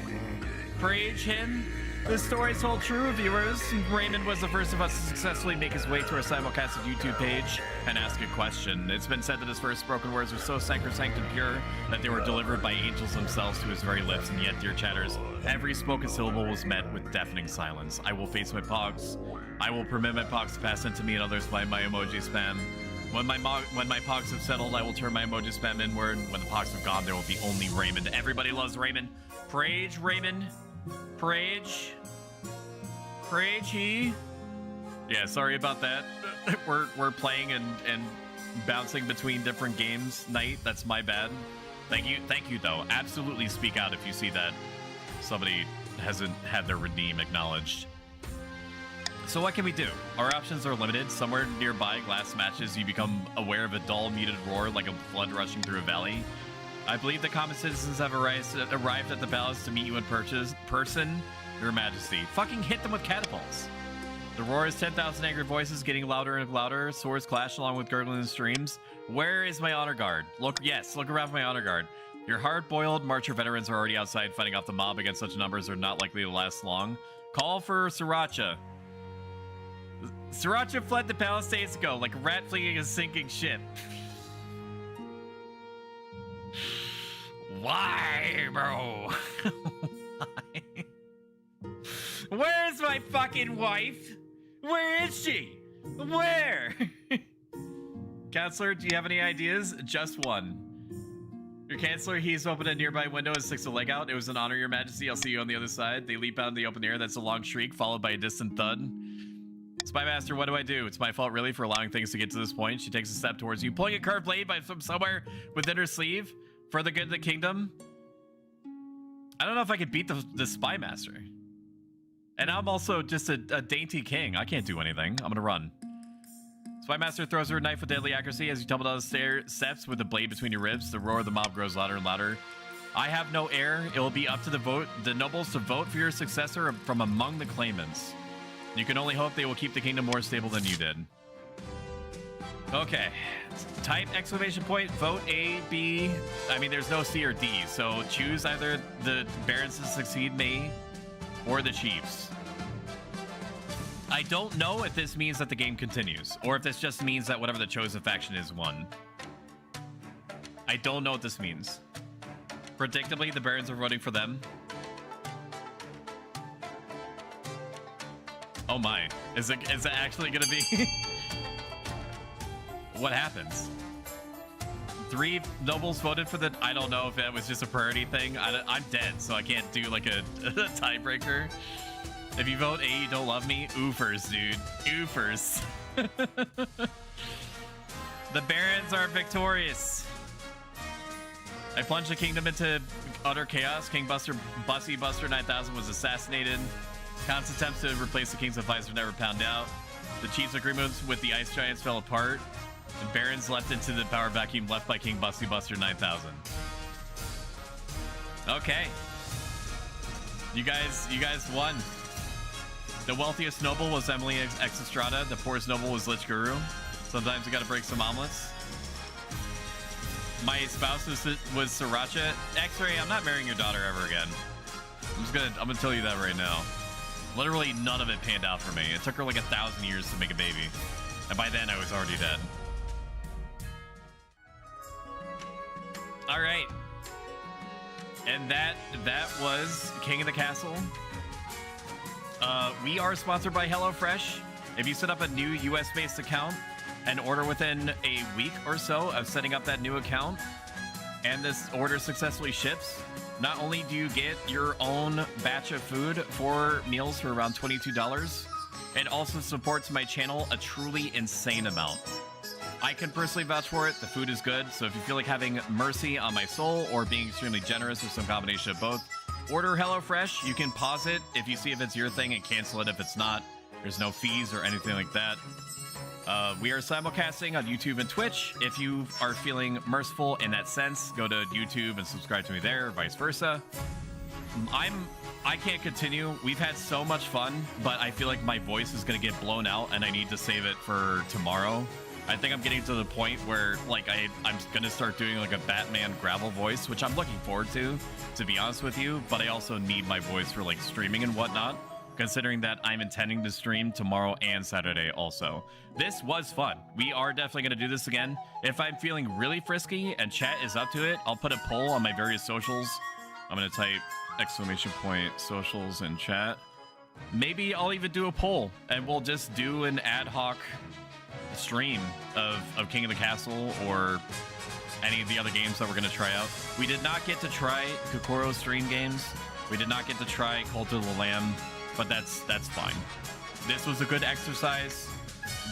Praise him? This story's told true, viewers. Raymond was the first of us to successfully make his way to our simulcasted YouTube page and ask a question. It's been said that his first spoken words were so sacrosanct and pure that they were delivered by angels themselves to his very lips, and yet, dear chatters, every spoken syllable was met with deafening silence. I will face my pogs. I will permit my pogs to pass into me and others by my emoji spam. When my pogs have settled, I will turn my emoji spam inward. When the pogs have gone, there will be only Raymond. Everybody loves Raymond. Prage, Raymond. Prage. Prage, yeah, sorry about that. We're playing and bouncing between different games night. That's my bad. Thank you though. Absolutely speak out if you see that somebody hasn't had their redeem acknowledged. So what can we do? Our options are limited. Somewhere nearby glass matches, you become aware of a dull, muted roar like a flood rushing through a valley. I believe the common citizens have arrived at the palace to meet you in person, Your Majesty. Fucking hit them with catapults. The roar is 10,000 angry voices getting louder and louder. Swords clash along with gurgling streams. Where is my honor guard? Look around for my honor guard. Your hard-boiled marcher veterans are already outside fighting off the mob. Against such numbers are not likely to last long. Call for Sriracha. Sriracha fled the palace days ago like a rat fleeing a sinking ship. Why, bro? Why? Where's my fucking wife? Where is she? Where? Counselor, do you have any ideas? Just one. Your Chancellor heaves open a nearby window and sticks a leg out. It was an honor, Your Majesty. I'll see you on the other side. They leap out in the open air. That's a long shriek, followed by a distant thud. Spymaster, what do I do? It's my fault, really, for allowing things to get to this point. She takes a step towards you, pulling a curved blade from somewhere within her sleeve. For the good of the kingdom. I don't know if I could beat the Spymaster. And I'm also just a dainty king. I can't do anything. I'm gonna run. Spymaster throws her a knife with deadly accuracy as you tumble down the steps with the blade between your ribs. The roar of the mob grows louder and louder. I have no heir. It will be up to the nobles to vote for your successor from among the claimants. You can only hope they will keep the kingdom more stable than you did. Okay. Type exclamation point, vote A, B. I mean, there's no C or D, so choose either the barons to succeed me or the chiefs. I don't know if this means that the game continues, or if this just means that whatever the chosen faction is won. I don't know what this means. Predictably, the barons are voting for them. Oh my, is it actually gonna be? What happens? 3 nobles voted for the... I don't know if that was just a priority thing. I'm dead, so I can't do like a tiebreaker. If you vote A, you don't love me? Oofers, dude. Oofers. The barons are victorious. I plunged the kingdom into utter chaos. King Bussy Buster 9000 was assassinated. Khan's attempts to replace the king's advisor never panned out. The chief's agreements with the ice giants fell apart. The barons left into the power vacuum left by King Bussy Buster 9000. Okay. You guys won. The wealthiest noble was Emily X Estrada. The poorest noble was Lich Guru. Sometimes you gotta break some omelets. My spouse was Sriracha. X-Ray, I'm not marrying your daughter ever again. I'm gonna tell you that right now. Literally none of it panned out for me. It took her like 1,000 years to make a baby. And by then I was already dead. All right. And that was King of the Castle. We are sponsored by HelloFresh. If you set up a new US-based account and order within a week or so of setting up that new account, and this order successfully ships, not only do you get your own batch of food, 4 meals for around $22, it also supports my channel a truly insane amount. I can personally vouch for it. The food is good, so if you feel like having mercy on my soul or being extremely generous or some combination of both, order HelloFresh. You can pause it if you see if it's your thing and cancel it if it's not. There's no fees or anything like that. We are simulcasting on YouTube and Twitch. If you are feeling merciful in that sense, go to YouTube and subscribe to me there, or vice versa. I can't continue. We've had so much fun, but I feel like my voice is going to get blown out and I need to save it for tomorrow. I think I'm getting to the point where like I'm going to start doing like a Batman gravel voice, which I'm looking forward to be honest with you, but I also need my voice for like streaming and whatnot. considering that I'm intending to stream tomorrow and Saturday also. This was fun. We are definitely going to do this again. If I'm feeling really frisky and chat is up to it, I'll put a poll on my various socials. I'm going to type ! socials in chat. Maybe I'll even do a poll and we'll just do an ad hoc stream of King of the Castle or any of the other games that we're going to try out. We did not get to try Kokoro stream games. We did not get to try Cult of the Lamb, but that's fine. This was a good exercise.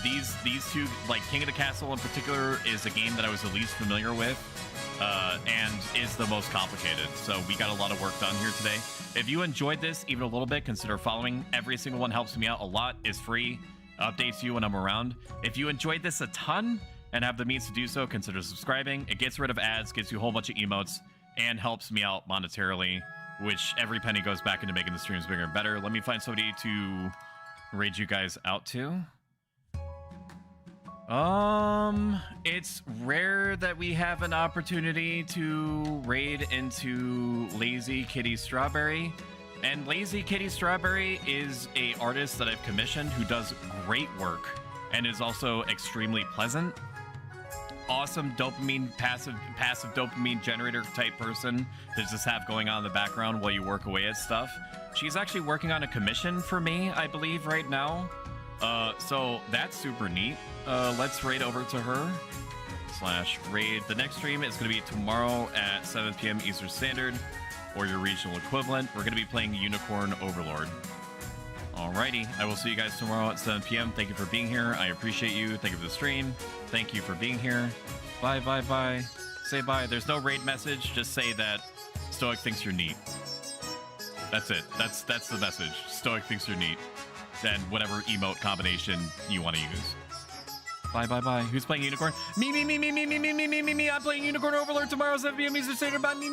These two, like King of the Castle in particular, is a game that I was the least familiar with and is the most complicated. So we got a lot of work done here today. If you enjoyed this even a little bit, consider following. Every single one helps me out a lot, is free, updates you when I'm around. If you enjoyed this a ton and have the means to do so, consider subscribing. It gets rid of ads, gives you a whole bunch of emotes, and helps me out monetarily, which every penny goes back into making the streams bigger and better. Let me find somebody to raid you guys out to. It's rare that we have an opportunity to raid into Lazy Kitty Strawberry. And Lazy Kitty Strawberry is a artist that I've commissioned who does great work and is also extremely pleasant. Awesome dopamine, passive dopamine generator type person to just have going on in the background while you work away at stuff. She's actually working on a commission for me, I believe, right now. So that's super neat. Let's raid over to her. /raid. The next stream is going to be tomorrow at 7 p.m. Eastern Standard, or your regional equivalent. We're going to be playing Unicorn Overlord. Alrighty, I will see you guys tomorrow at 7 p.m. Thank you for being here. I appreciate you. Thank you for the stream. Thank you for being here. Bye, bye, bye. Say bye. There's no raid message. Just say that Stoic thinks you're neat. That's it. That's the message. Stoic thinks you're neat. Then whatever emote combination you want to use. Bye, bye, bye. Who's playing Unicorn? Me. I'm playing Unicorn Overlord tomorrow, 7 p.m. Eastern Standard. Bye. Me.